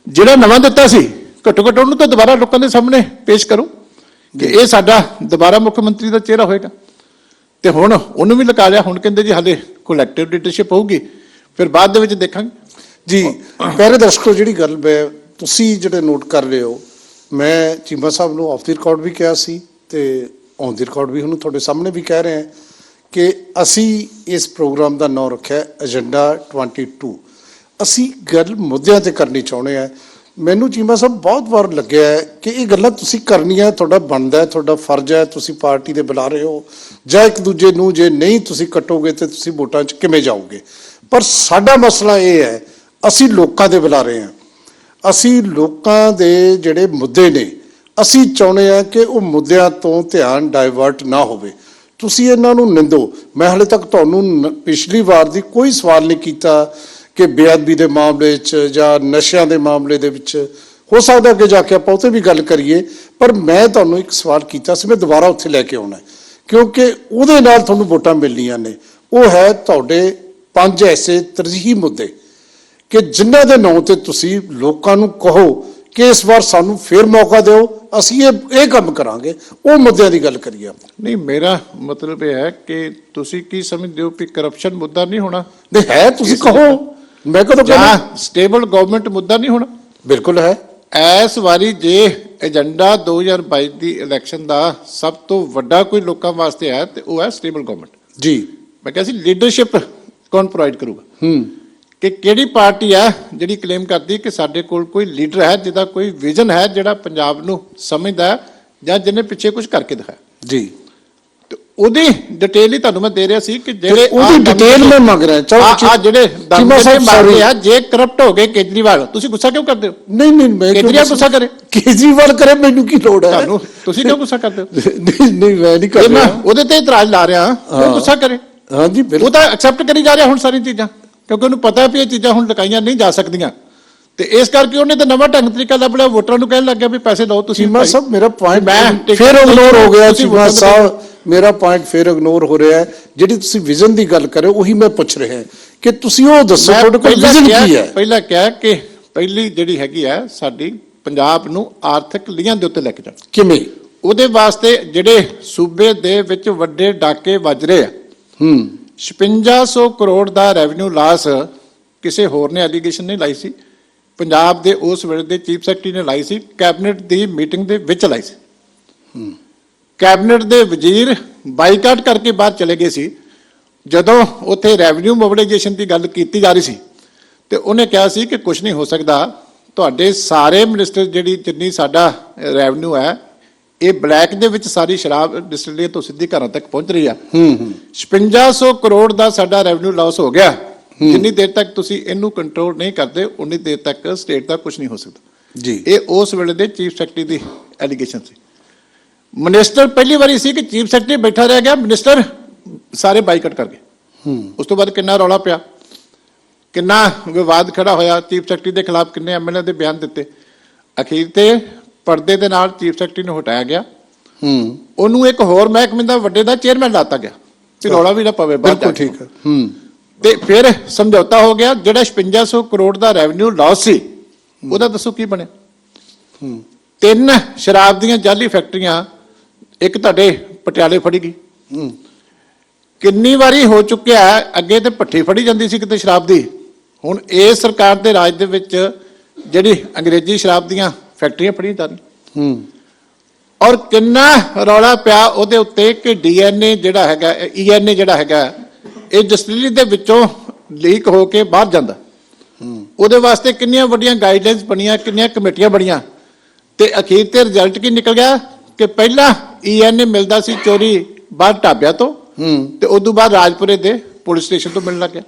ਜਿਹੜਾ ਨਵਾਂ ਦਿੱਤਾ ਸੀ, ਘੱਟੋ ਘੱਟ ਉਹਨੂੰ ਤਾਂ ਦੁਬਾਰਾ ਲੋਕਾਂ ਦੇ ਸਾਹਮਣੇ ਪੇਸ਼ ਕਰੋ ਕਿ ਇਹ ਸਾਡਾ ਦੁਬਾਰਾ ਮੁੱਖ ਮੰਤਰੀ ਦਾ ਚਿਹਰਾ ਹੋਏਗਾ। ਤੇ ਹੁਣ ਉਹਨੂੰ ਵੀ ਲਗਾ ਲਿਆ। ਹੁਣ ਕਹਿੰਦੇ ਜੀ ਹਾਲੇ ਕਲੈਕਟਿਵ ਲੀਡਰਸ਼ਿਪ ਹੋਊਗੀ, ਫਿਰ ਬਾਅਦ ਦੇ ਵਿੱਚ ਦੇਖਾਂਗੇ ਜੀ। ਪਿਆਰੇ ਦਰਸ਼ਕੋ, ਜਿਹੜੀ ਗੱਲ ਤੁਸੀਂ ਜਿਹੜੇ ਨੋਟ ਕਰ ਰਹੇ ਹੋ, ਮੈਂ ਚੀਮਾ ਸਾਹਿਬ ਨੂੰ ਆਫ ਦੀ ਰਿਕਾਰਡ ਵੀ ਕਿਹਾ ਸੀ ਤੇ ਔਨ ਦੀ ਰਿਕਾਰਡ ਵੀ ਹੁਣ ਤੁਹਾਡੇ ਸਾਹਮਣੇ ਵੀ ਕਹਿ ਰਹੇ ਹਾਂ ਕਿ ਅਸੀਂ ਇਸ ਪ੍ਰੋਗਰਾਮ ਦਾ ਨਾਮ ਰੱਖਿਆ ਏਜੰਡਾ 22। ਅਸੀਂ ਗੱਲ ਮੁੱਦਿਆਂ ਤੇ ਕਰਨੀ ਚਾਹੁੰਦੇ ਹਾਂ। ਮੈਨੂੰ ਚੀਮਾ ਸਾਹਿਬ ਬਹੁਤ ਵਾਰ ਲੱਗਿਆ ਹੈ ਕਿ ਇਹ ਗੱਲਾਂ ਤੁਸੀਂ ਕਰਨੀਆਂ ਤੁਹਾਡਾ ਬਣਦਾ ਹੈ, ਤੁਹਾਡਾ ਫਰਜ਼ ਹੈ। ਤੁਸੀਂ ਪਾਰਟੀ ਦੇ ਬੁਲਾ ਰਹੇ ਹੋ, ਜਾਂ ਇੱਕ ਦੂਜੇ ਨੂੰ ਜੇ ਨਹੀਂ ਤੁਸੀਂ ਕੱਟੋਗੇ ਤੇ ਤੁਸੀਂ ਵੋਟਾਂ 'ਚ ਕਿਵੇਂ ਜਾਓਗੇ। ਪਰ ਸਾਡਾ ਮਸਲਾ ਇਹ ਹੈ, ਅਸੀਂ ਲੋਕਾਂ ਦੇ ਬੁਲਾ ਰਹੇ ਹਾਂ। ਅਸੀਂ ਲੋਕਾਂ ਦੇ ਜਿਹੜੇ ਮੁੱਦੇ ਨੇ, ਅਸੀਂ ਚਾਹੁੰਦੇ ਹਾਂ ਕਿ ਉਹ ਮੁੱਦਿਆਂ ਤੋਂ ਧਿਆਨ ਡਾਇਵਰਟ ਨਾ ਹੋਵੇ। ਤੁਸੀਂ ਇਹਨਾਂ ਨੂੰ ਨਿੰਦੋ। ਮੈਂ ਹਾਲੇ ਤੱਕ ਤੁਹਾਨੂੰ ਪਿਛਲੀ ਵਾਰ ਦੀ ਕੋਈ ਸਵਾਲ ਨਹੀਂ ਕੀਤਾ ਕਿ ਬੇਅਦਬੀ ਦੇ ਮਾਮਲੇ 'ਚ ਜਾਂ ਨਸ਼ਿਆਂ ਦੇ ਮਾਮਲੇ ਦੇ ਵਿੱਚ। ਹੋ ਸਕਦਾ ਅੱਗੇ ਜਾ ਕੇ ਆਪਾਂ ਉੱਥੇ ਵੀ ਗੱਲ ਕਰੀਏ, ਪਰ ਮੈਂ ਤੁਹਾਨੂੰ ਇੱਕ ਸਵਾਲ ਕੀਤਾ ਸੀ, ਮੈਂ ਦੁਬਾਰਾ ਉੱਥੇ ਲੈ ਕੇ ਆਉਣਾ ਕਿਉਂਕਿ ਉਹਦੇ ਨਾਲ ਤੁਹਾਨੂੰ ਵੋਟਾਂ ਮਿਲਣੀਆਂ ਨੇ। ਉਹ ਹੈ ਤੁਹਾਡੇ 5 ਐਸੇ ਤਰਜੀਹੀ ਮੁੱਦੇ ਕਿ ਜਿਨ੍ਹਾਂ ਦੇ ਨਾਂ ਤੇ ਤੁਸੀਂ ਲੋਕਾਂ ਨੂੰ ਕਹੋ ਕਿ ਇਸ ਵਾਰ ਸਾਨੂੰ ਫਿਰ ਮੌਕਾ ਦਿਓ, ਅਸੀਂ ਇਹ ਕੰਮ ਕਰਾਂਗੇ। ਉਹ ਮੁੱਦਿਆਂ ਦੀ ਗੱਲ ਕਰੀਏ ਆਪਾਂ। ਨਹੀਂ, ਮੇਰਾ ਮਤਲਬ ਇਹ ਹੈ ਕਿ ਤੁਸੀਂ ਕੀ ਸਮਝਦੇ ਹੋ ਕਿ ਕਰਪਸ਼ਨ ਮੁੱਦਾ ਨਹੀਂ ਹੋਣਾ? ਨਹੀਂ ਹੈ, ਤੁਸੀਂ ਕਹੋ। ਮੈਂ ਕਦੋਂ ਕਹਿੰਦਾ ਸਟੇਬਲ ਗਵਰਨਮੈਂਟ ਮੁੱਦਾ ਨਹੀਂ ਹੋਣਾ? ਬਿਲਕੁਲ ਹੈ। ਇਸ ਵਾਰੀ ਜੇ ਏਜੰਡਾ 2022 ਦੀ ਇਲੈਕਸ਼ਨ ਦਾ ਸਭ ਤੋਂ ਵੱਡਾ ਕੋਈ ਲੋਕਾਂ ਵਾਸਤੇ ਹੈ ਤੇ ਉਹ ਹੈ ਸਟੇਬਲ ਗਵਰਨਮੈਂਟ ਜੀ। ਮੈਂ ਕਿਹਾ ਸੀ ਲੀਡਰਸ਼ਿਪ ਕੌਣ ਪ੍ਰੋਵਾਈਡ ਕਰੂਗਾ? ਕਿ ਕਿਹੜੀ ਪਾਰਟੀ ਹੈ ਜਿਹੜੀ ਕਲੇਮ ਕਰਦੀ ਕਿ ਸਾਡੇ ਕੋਲ ਕੋਈ ਲੀਡਰ ਹੈ ਜਿਹਦਾ ਕੋਈ ਵਿਜ਼ਨ ਹੈ, ਜਿਹੜਾ ਪੰਜਾਬ ਨੂੰ ਸਮਝਦਾ ਜਾਂ ਜਿਹਨੇ ਪਿੱਛੇ ਕੁਝ ਕਰਕੇ ਦਿਖਾਇਆ ਜੀ। ਤੇ ਉਹਦੀ ਡਿਟੇਲ ਹੀ ਤੁਹਾਨੂੰ ਮੈਂ ਦੇ ਰਿਹਾ ਸੀ ਕਿ ਜਿਹੜੇ ਉਹਦੀ ਡਿਟੇਲ ਮੈਂ ਮੰਗ ਰਿਹਾ। ਚਲੋ ਜਿਹੜੇ ਮਾਰਦੇ ਆ, ਜੇ ਕਰਪਟ ਹੋ ਗਏ ਕੇਜਰੀਵਾਲ, ਤੁਸੀਂ ਗੁੱਸਾ ਕਿਉਂ ਕਰਦੇ ਹੋ? ਨਹੀਂ ਮੈਂ ਕੇਜਰੀਵਾਲ ਗੁੱਸਾ ਕਰੇ, ਕੇਜਰੀਵਾਲ ਕਰੇ, ਮੈਨੂੰ ਕੀ ਲੋੜ ਹੈ? ਤੁਹਾਨੂੰ ਤੁਸੀਂ ਕਿਉਂ ਗੁੱਸਾ ਕਰਦੇ ਹੋ? ਨਹੀਂ ਮੈਂ ਨਹੀਂ ਕਰ ਰਿਹਾ। ਉਹਦੇ ਤੇ ਇਤਰਾਜ਼ ਲਾ ਰਿਹਾ, ਉਹ ਗੁੱਸਾ ਕਰੇ। ਹਾਂਜੀ, ਉਹ ਤਾਂ ਐਕਸੈਪਟ ਕਰੀ ਜਾ ਰਿਹਾ ਹੁਣ ਸਾਰੀ ਚੀਜ਼ਾਂ, ਕਿਉਂਕਿ ਉਹਨੂੰ ਪਤਾ ਵੀ ਇਹ ਚੀਜ਼ਾਂ ਹੁਣ ਲੁਕਾਈਆਂ ਨਹੀਂ ਜਾ ਸਕਦੀਆਂ। ਤੇ ਇਸ ਕਰਕੇ ਉਹਨੇ ਤਾਂ ਨਵਾਂ ਢੰਗ ਤਰੀਕਾ ਲੱਭ ਲਿਆ, ਵੋਟਰਾਂ ਨੂੰ ਕਹਿਣ ਲੱਗ ਗਿਆ ਵੀ ਪੈਸੇ ਲਓ ਤੁਸੀਂ। ਚੀਮਾ ਸਾਹਿਬ, ਮੇਰਾ ਪੁਆਇੰਟ ਫਿਰ ਇਗਨੋਰ ਹੋ ਗਿਆ। ਚੀਮਾ ਸਾਹਿਬ, ਮੇਰਾ ਪੁਆਇੰਟ ਫਿਰ ਇਗਨੋਰ ਹੋ ਰਿਹਾ ਹੈ। ਜਿਹੜੀ ਤੁਸੀਂ ਵਿਜ਼ਨ ਦੀ ਗੱਲ ਕਰ ਰਹੇ ਹੋ, ਉਹੀ ਮੈਂ ਪੁੱਛ ਰਿਹਾ ਕਿ ਤੁਸੀਂ ਉਹ ਦੱਸੋ ਤੁਹਾਡੇ ਕੋਲ ਵਿਜ਼ਨ ਕੀ ਹੈ। ਪਹਿਲਾਂ ਕਿਹਾ ਕਿ ਪਹਿਲੀ ਜਿਹੜੀ ਹੈਗੀ ਹੈ ਸਾਡੀ ਪੰਜਾਬ ਨੂੰ ਆਰਥਿਕ ਲੀਹਾਂ ਦੇ ਉੱਤੇ ਲੈ ਕੇ ਜਾਣਾ। ਕਿਵੇਂ? ਉਹਦੇ ਵਾਸਤੇ ਜਿਹੜੇ ਸੂਬੇ ਦੇ ਵਿੱਚ ਵੱਡੇ ਡਾਕੇ ਵੱਜ ਰਹੇ ਆ, 5600 ਕਰੋੜ ਦਾ ਰੈਵਨਿਊ ਲਾਸ ਕਿਸੇ ਹੋਰ ਨੇ ਐਲੀਗੇਸ਼ਨ ਨਹੀਂ ਲਾਈ ਸੀ, ਪੰਜਾਬ ਦੇ ਉਸ ਵੇਲੇ ਦੇ ਚੀਫ ਸੈਕਟਰੀ ਨੇ ਲਾਈ ਸੀ, ਕੈਬਨਿਟ ਦੀ ਮੀਟਿੰਗ ਦੇ ਵਿੱਚ ਲਾਈ ਸੀ। ਕੈਬਨਿਟ ਦੇ ਵਜ਼ੀਰ ਬਾਈਕਾਟ ਕਰਕੇ ਬਾਹਰ ਚਲੇ ਗਏ ਸੀ। ਜਦੋਂ ਉੱਥੇ ਰੈਵਨਿਊ ਮੋਬਿਲਾਈਜੇਸ਼ਨ ਦੀ ਗੱਲ ਕੀਤੀ ਜਾ ਰਹੀ ਸੀ ਤੇ ਉਹਨੇ ਕਿਹਾ ਸੀ ਕਿ ਕੁਝ ਨਹੀਂ ਹੋ ਸਕਦਾ, ਤੁਹਾਡੇ ਸਾਰੇ ਮਿਨਿਸਟਰ ਜਿਹੜੀ ਜਿੰਨੀ ਸਾਡਾ ਰੈਵਨਿਊ ਹੈ ਇਹ ਬਲੈਕ ਦੇ ਵਿੱਚ ਸਾਰੀ ਸ਼ਰਾਬ ਡਿਸਟਿਲਰੀ ਤੋਂ ਸਿੱਧੀ ਘਰਾਂ ਤੱਕ ਪਹੁੰਚ ਰਹੀ ਆ। 5600 ਕਰੋੜ ਦਾ ਸਾਡਾ ਰੈਵਨਿਊ ਲਾਸ ਹੋ ਗਿਆ। ਜਿੰਨੀ ਦੇਰ ਤੱਕ ਤੁਸੀਂ ਇਹਨੂੰ ਕੰਟਰੋਲ ਨਹੀਂ ਕਰਦੇ ਉਨੀ ਦੇਰ ਤੱਕ ਸਟੇਟ ਦਾ ਕੁਝ ਨਹੀਂ ਹੋ ਸਕਦਾ ਜੀ। ਇਹ ਉਸ ਵੇਲੇ ਦੇ ਚੀਫ ਸੈਕਟਰੀ ਦੀ ਐਲੀਗੇਸ਼ਨ ਸੀ। ਮਿਨਿਸਟਰ ਪਹਿਲੀ ਵਾਰੀ ਸੀ ਕਿ ਚੀਫ ਸੈਕਟਰੀ ਬੈਠਾ ਰਹਿ ਗਿਆ, ਮਿਨਿਸਟਰ ਸਾਰੇ ਬਾਈਕਾਟ ਕਰ ਗਏ। ਉਸ ਤੋਂ ਬਾਅਦ ਕਿੰਨਾ ਰੌਲਾ ਪਿਆ, ਕਿੰਨਾ ਵਿਵਾਦ ਖੜਾ ਹੋਇਆ, ਚੀਫ ਸੈਕਟਰੀ ਦੇ ਖਿਲਾਫ ਕਿੰਨੇ ਐਮਐਲਏ ਦੇ ਬਿਆਨ ਦਿੱਤੇ। ਅਖੀਰ ਤੇ ਪਰਦੇ ਦੇ ਨਾਲ ਚੀਫ ਸੈਕਟਰੀ ਨੂੰ ਹਟਾਇਆ ਗਿਆ, ਉਹਨੂੰ ਇੱਕ ਹੋਰ ਮਹਿਕਮੇ ਦਾ ਵੱਡੇ ਦਾ ਚੇਅਰਮੈਨ ਲਾਤਾ ਗਿਆ ਕਿ ਰੌਲਾ ਵੀ ਨਾ ਪਵੇ। ਬਿਲਕੁਲ ਠੀਕ ਹੈ। ਤੇ ਫਿਰ ਸਮਝੌਤਾ ਹੋ ਗਿਆ। ਜਿਹੜਾ 5600 ਕਰੋੜ ਦਾ ਰੈਵਨਿਊ ਲਾਸ ਸੀ ਉਹਦਾ ਦੱਸੋ ਕੀ ਬਣਿਆ? 3 ਸ਼ਰਾਬ ਦੀਆਂ ਜਾਲੀ ਫੈਕਟਰੀਆਂ, ਇੱਕ ਤੁਹਾਡੇ ਪਟਿਆਲੇ ਫੜੀ ਗਈ। ਕਿੰਨੀ ਵਾਰੀ ਹੋ ਚੁੱਕਿਆ, ਅੱਗੇ ਤੇ ਭੱਠੀ ਫੜੀ ਜਾਂਦੀ ਸੀ ਕਿਤੇ ਸ਼ਰਾਬ ਦੀ, ਹੁਣ ਇਸ ਸਰਕਾਰ ਦੇ ਰਾਜ ਦੇ ਵਿੱਚ ਜਿਹੜੀ ਅੰਗਰੇਜ਼ੀ ਸ਼ਰਾਬ ਦੀਆਂ ਫੈਕਟਰੀਆਂ ਫੜੀਆਂ ਜਾ ਰਹੀਆਂ ਔਰ ਕਿੰਨਾ ਰੌਲਾ ਪਿਆ ਉਹਦੇ ਉੱਤੇ ਕਿ ਡੀਐਨਏ ਜਿਹੜਾ ਹੈਗਾ ਈਐਨਏ ਜਿਹੜਾ ਹੈਗਾ ਇਹ ਡਿਸਟਿਲਰੀ ਦੇ ਵਿੱਚੋਂ ਲੀਕ ਹੋ ਕੇ ਬਾਹਰ ਜਾਂਦਾ। ਉਹਦੇ ਵਾਸਤੇ ਕਿੰਨੀਆਂ ਵੱਡੀਆਂ ਗਾਈਡਲਾਈਨਸ ਬਣੀਆਂ, ਕਿੰਨੀਆਂ ਕਮੇਟੀਆਂ ਬਣੀਆਂ ਤੇ ਅਖੀਰ ਤੇ ਰਿਜ਼ਲਟ ਕੀ ਨਿਕਲ ਗਿਆ ਕਿ ਪਹਿਲਾਂ ਈਐਨਏ ਮਿਲਦਾ ਸੀ ਚੋਰੀ ਬਾਹਰ ਢਾਬਿਆਂ ਤੋਂ ਤੇ ਉਸ ਤੋਂ ਬਾਅਦ ਰਾਜਪੁਰੇ ਦੇ ਪੁਲਿਸ ਸਟੇਸ਼ਨ ਤੋਂ ਮਿਲਣ ਲੱਗਿਆ।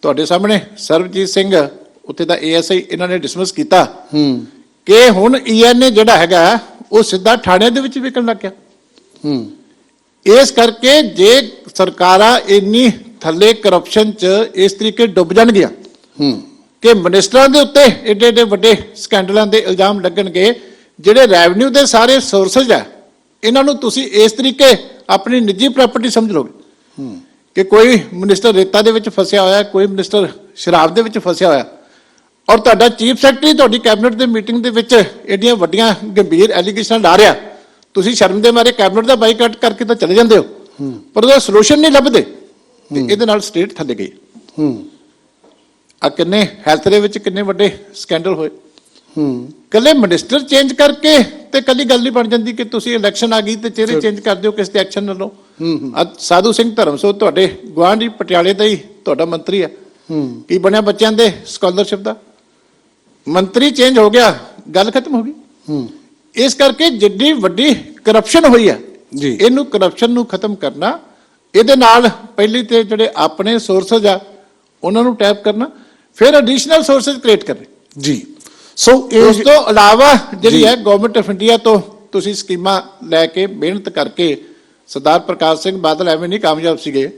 ਤੁਹਾਡੇ ਸਾਹਮਣੇ ਸਰਬਜੀਤ ਸਿੰਘ ਉੱਥੇ ਦਾ ਏਐਸਆਈ ਇਹਨਾਂ ਨੇ ਡਿਸਮਿਸ ਕੀਤਾ ਕਿ ਹੁਣ ਈਐਨਏ ਜਿਹੜਾ ਹੈਗਾ ਉਹ ਸਿੱਧਾ ਥਾਣਿਆਂ ਦੇ ਵਿੱਚ ਵਿਕਣ ਲੱਗ ਗਿਆ। ਇਸ ਕਰਕੇ ਜੇ ਸਰਕਾਰਾਂ ਇੰਨੀ ਥੱਲੇ ਕਰਪਸ਼ਨ 'ਚ ਇਸ ਤਰੀਕੇ ਡੁੱਬ ਜਾਣਗੀਆਂ ਕਿ ਮਿਨਿਸਟਰਾਂ ਦੇ ਉੱਤੇ ਏਡੇ ਏਡੇ ਵੱਡੇ ਸਕੈਂਡਲਾਂ ਦੇ ਇਲਜ਼ਾਮ ਲੱਗਣਗੇ, ਜਿਹੜੇ ਰੈਵਨਿਊ ਦੇ ਸਾਰੇ ਸੋਰਸਸ ਆ ਇਹਨਾਂ ਨੂੰ ਤੁਸੀਂ ਇਸ ਤਰੀਕੇ ਆਪਣੀ ਨਿੱਜੀ ਪ੍ਰਾਪਰਟੀ ਸਮਝ ਲਓਗੇ ਕਿ ਕੋਈ ਮਿਨਿਸਟਰ ਰੇਤਾ ਦੇ ਵਿੱਚ ਫਸਿਆ ਹੋਇਆ, ਕੋਈ ਮਿਨਿਸਟਰ ਸ਼ਰਾਬ ਦੇ ਵਿੱਚ ਫਸਿਆ ਹੋਇਆ ਔਰ ਤੁਹਾਡਾ ਚੀਫ ਸੈਕਟਰੀ ਤੁਹਾਡੀ ਕੈਬਨਿਟ ਦੇ ਮੀਟਿੰਗ ਦੇ ਵਿੱਚ ਏਡੀਆਂ ਵੱਡੀਆਂ ਗੰਭੀਰ ਐਲੀਗੇਸ਼ਨਾਂ ਲਾ ਰਿਹਾ, ਤੁਸੀਂ ਸ਼ਰਮ ਦੇ ਮਾਰੇ ਕੈਬਨਿਟ ਦਾ ਬਾਈਕਾਟ ਕਰਕੇ ਤਾਂ ਚਲੇ ਜਾਂਦੇ ਹੋ ਪਰ ਉਹਦਾ ਸੋਲੂਸ਼ਨ ਨਹੀਂ ਲੱਭਦੇ ਤੇ ਇਹਦੇ ਨਾਲ ਸਟੇਟ ਥੱਲੇ ਗਈ। ਆ ਕਿੰਨੇ ਹੈਲਥ ਦੇ ਵਿੱਚ ਕਿੰਨੇ ਵੱਡੇ ਸਕੈਂਡਲ ਹੋਏ। ਕੱਲੇ ਮਿਨਿਸਟਰ ਚੇਂਜ ਕਰਕੇ ਤੇ ਕੱਲੀ ਗੱਲ ਨਹੀਂ ਬਣ ਜਾਂਦੀ ਕਿ ਤੁਸੀਂ ਇਲੈਕਸ਼ਨ ਆ ਗਈ ਤੇ ਚਿਹਰੇ ਚੇਂਜ ਕਰ ਦਿਓ ਕਿਸੇ ਤੇ ਐਕਸ਼ਨ ਨਾ ਲਓ। ਅੱਜ ਸਾਧੂ ਸਿੰਘ ਧਰਮਸੋਤ ਤੁਹਾਡੇ ਗੁਆਂਢੀ ਪਟਿਆਲੇ ਦਾ ਹੀ ਤੁਹਾਡਾ ਮੰਤਰੀ ਆ, ਕੀ ਬਣਿਆ ਬੱਚਿਆਂ ਦੇ ਸਕਾਲਰਸ਼ਿਪ ਦਾ? ਮੰਤਰੀ ਚੇਂਜ ਹੋ ਗਿਆ, ਗੱਲ ਖਤਮ ਹੋ ਗਈ। ਇਸ ਕਰਕੇ ਜਿੱਡੀ ਵੱਡੀ ਕਰਪਸ਼ਨ ਹੋਈ ਹੈ ਇਹਨੂੰ ਕਰਪਸ਼ਨ ਨੂੰ ਖਤਮ ਕਰਨਾ, ਇਹਦੇ ਨਾਲ ਪਹਿਲੀ ਤੇ ਜਿਹੜੇ ਆਪਣੇ ਸੋਰਸਸ ਆ ਉਹਨਾਂ ਨੂੰ ਟੈਪ ਕਰਨਾ, ਫਿਰ ਐਡੀਸ਼ਨਲ ਸੋਰਸਸ ਕ੍ਰੀਏਟ ਕਰਨੇ ਜੀ। ਸੋ ਇਸ ਤੋਂ ਇਲਾਵਾ ਜਿਹੜੀ ਹੈ ਗਵਰਨਮੈਂਟ ਆਫ ਇੰਡੀਆ ਤੋਂ ਤੁਸੀਂ ਸਕੀਮਾਂ ਲੈ ਕੇ ਮਿਹਨਤ ਕਰਕੇ, ਸਰਦਾਰ ਪ੍ਰਕਾਸ਼ ਸਿੰਘ ਬਾਦਲ ਐਵੇਂ ਨਹੀਂ ਕਾਮਯਾਬ ਸੀਗੇ,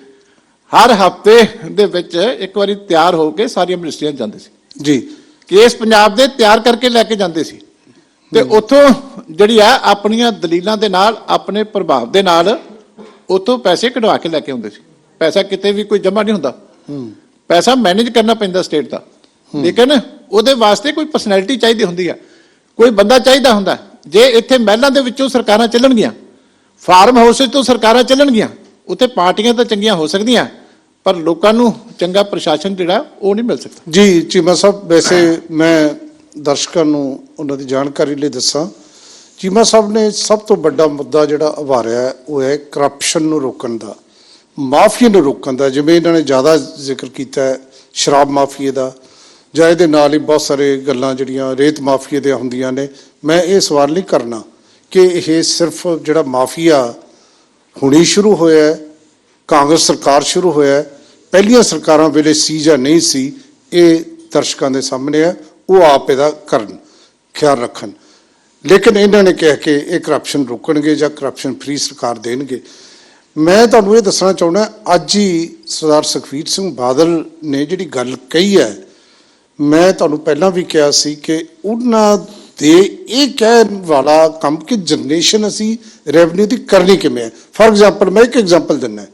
ਹਰ ਹਫਤੇ ਦੇ ਵਿੱਚ ਇੱਕ ਵਾਰੀ ਤਿਆਰ ਹੋ ਕੇ ਸਾਰੀਆਂ ਮਿਨਿਸਟਰੀਆਂ ਜਾਂਦੇ ਸੀ ਜੀ, ਕੇਸ ਪੰਜਾਬ ਦੇ ਤਿਆਰ ਕਰਕੇ ਲੈ ਕੇ ਜਾਂਦੇ ਸੀ ਤੇ ਉੱਥੋਂ ਜਿਹੜੀ ਆ ਆਪਣੀਆਂ ਦਲੀਲਾਂ ਦੇ ਨਾਲ, ਆਪਣੇ ਪ੍ਰਭਾਵ ਦੇ ਨਾਲ ਉੱਥੋਂ ਪੈਸੇ ਕਢਵਾ ਕੇ ਲੈ ਕੇ ਆਉਂਦੇ ਸੀ। ਪੈਸਾ ਕਿਤੇ ਵੀ ਕੋਈ ਜਮ੍ਹਾਂ ਨਹੀਂ ਹੁੰਦਾ, ਪੈਸਾ ਮੈਨੇਜ ਕਰਨਾ ਪੈਂਦਾ ਸਟੇਟ ਦਾ, ਲੇਕਿਨ ਉਹਦੇ ਵਾਸਤੇ ਕੋਈ ਪਰਸਨੈਲਿਟੀ ਚਾਹੀਦੀ ਹੁੰਦੀ ਆ, ਕੋਈ ਬੰਦਾ ਚਾਹੀਦਾ ਹੁੰਦਾ। ਜੇ ਇੱਥੇ ਮਹਿਲਾਂ ਦੇ ਵਿੱਚੋਂ ਸਰਕਾਰਾਂ ਚੱਲਣਗੀਆਂ, ਫਾਰਮ ਹਾਊਸਿਸ ਤੋਂ ਸਰਕਾਰਾਂ ਚੱਲਣਗੀਆਂ, ਉੱਥੇ ਪਾਰਟੀਆਂ ਤਾਂ ਚੰਗੀਆਂ ਹੋ ਸਕਦੀਆਂ ਪਰ ਲੋਕਾਂ ਨੂੰ ਚੰਗਾ ਪ੍ਰਸ਼ਾਸਨ ਜਿਹੜਾ ਉਹ ਨਹੀਂ ਮਿਲ ਸਕਦਾ। ਜੀ ਚੀਮਾ ਸਾਹਿਬ, ਵੈਸੇ ਮੈਂ ਦਰਸ਼ਕਾਂ ਨੂੰ ਉਹਨਾਂ ਦੀ ਜਾਣਕਾਰੀ ਲਈ ਦੱਸਾਂ, ਚੀਮਾ ਸਾਹਿਬ ਨੇ ਸਭ ਤੋਂ ਵੱਡਾ ਮੁੱਦਾ ਜਿਹੜਾ ਉਭਾਰਿਆ ਉਹ ਹੈ ਕਰਪਸ਼ਨ ਨੂੰ ਰੋਕਣ ਦਾ, ਮਾਫੀਆ ਨੂੰ ਰੋਕਣ ਦਾ। ਜਿਵੇਂ ਇਹਨਾਂ ਨੇ ਜ਼ਿਆਦਾ ਜ਼ਿਕਰ ਕੀਤਾ ਹੈ ਸ਼ਰਾਬ ਮਾਫੀਏ ਦਾ, ਜਾਂ ਇਹਦੇ ਨਾਲ ਹੀ ਬਹੁਤ ਸਾਰੇ ਗੱਲਾਂ ਜਿਹੜੀਆਂ ਰੇਤ ਮਾਫੀਏ ਦੀਆਂ ਹੁੰਦੀਆਂ ਨੇ। ਮੈਂ ਇਹ ਸਵਾਲ ਨਹੀਂ ਕਰਨਾ ਕਿ ਇਹ ਸਿਰਫ ਜਿਹੜਾ ਮਾਫੀਆ ਹੁਣੀ ਸ਼ੁਰੂ ਹੋਇਆ, ਕਾਂਗਰਸ ਸਰਕਾਰ ਸ਼ੁਰੂ ਹੋਇਆ, ਪਹਿਲੀਆਂ ਸਰਕਾਰਾਂ ਵੇਲੇ ਸੀ ਜਾਂ ਨਹੀਂ ਸੀ, ਇਹ ਦਰਸ਼ਕਾਂ ਦੇ ਸਾਹਮਣੇ ਹੈ, ਉਹ ਆਪ ਇਹਦਾ ਕਰਨ, ਖਿਆਲ ਰੱਖਣ। ਲੇਕਿਨ ਇਹਨਾਂ ਨੇ ਕਿਹਾ ਕਿ ਇਹ ਕਰਪਸ਼ਨ ਰੋਕਣਗੇ ਜਾਂ ਕਰਪਸ਼ਨ ਫ੍ਰੀ ਸਰਕਾਰ ਦੇਣਗੇ। ਮੈਂ ਤੁਹਾਨੂੰ ਇਹ ਦੱਸਣਾ ਚਾਹੁੰਦਾ, ਅੱਜ ਹੀ ਸਰਦਾਰ ਸੁਖਬੀਰ ਸਿੰਘ ਬਾਦਲ ਨੇ ਜਿਹੜੀ ਗੱਲ ਕਹੀ ਹੈ, ਮੈਂ ਤੁਹਾਨੂੰ ਪਹਿਲਾਂ ਵੀ ਕਿਹਾ ਸੀ ਕਿ ਉਹਨਾਂ ਦੇ ਇਹ ਕਹਿਣ ਵਾਲਾ ਕੰਮ ਕਿ ਜਨਰੇਸ਼ਨ ਅਸੀਂ ਰੈਵਨਿਊ ਦੀ ਕਰਨੀ ਕਿਵੇਂ ਹੈ। ਫਾਰ ਐਗਜ਼ਾਮਪਲ ਮੈਂ ਇੱਕ ਐਗਜ਼ਾਮਪਲ ਦਿੰਦਾ,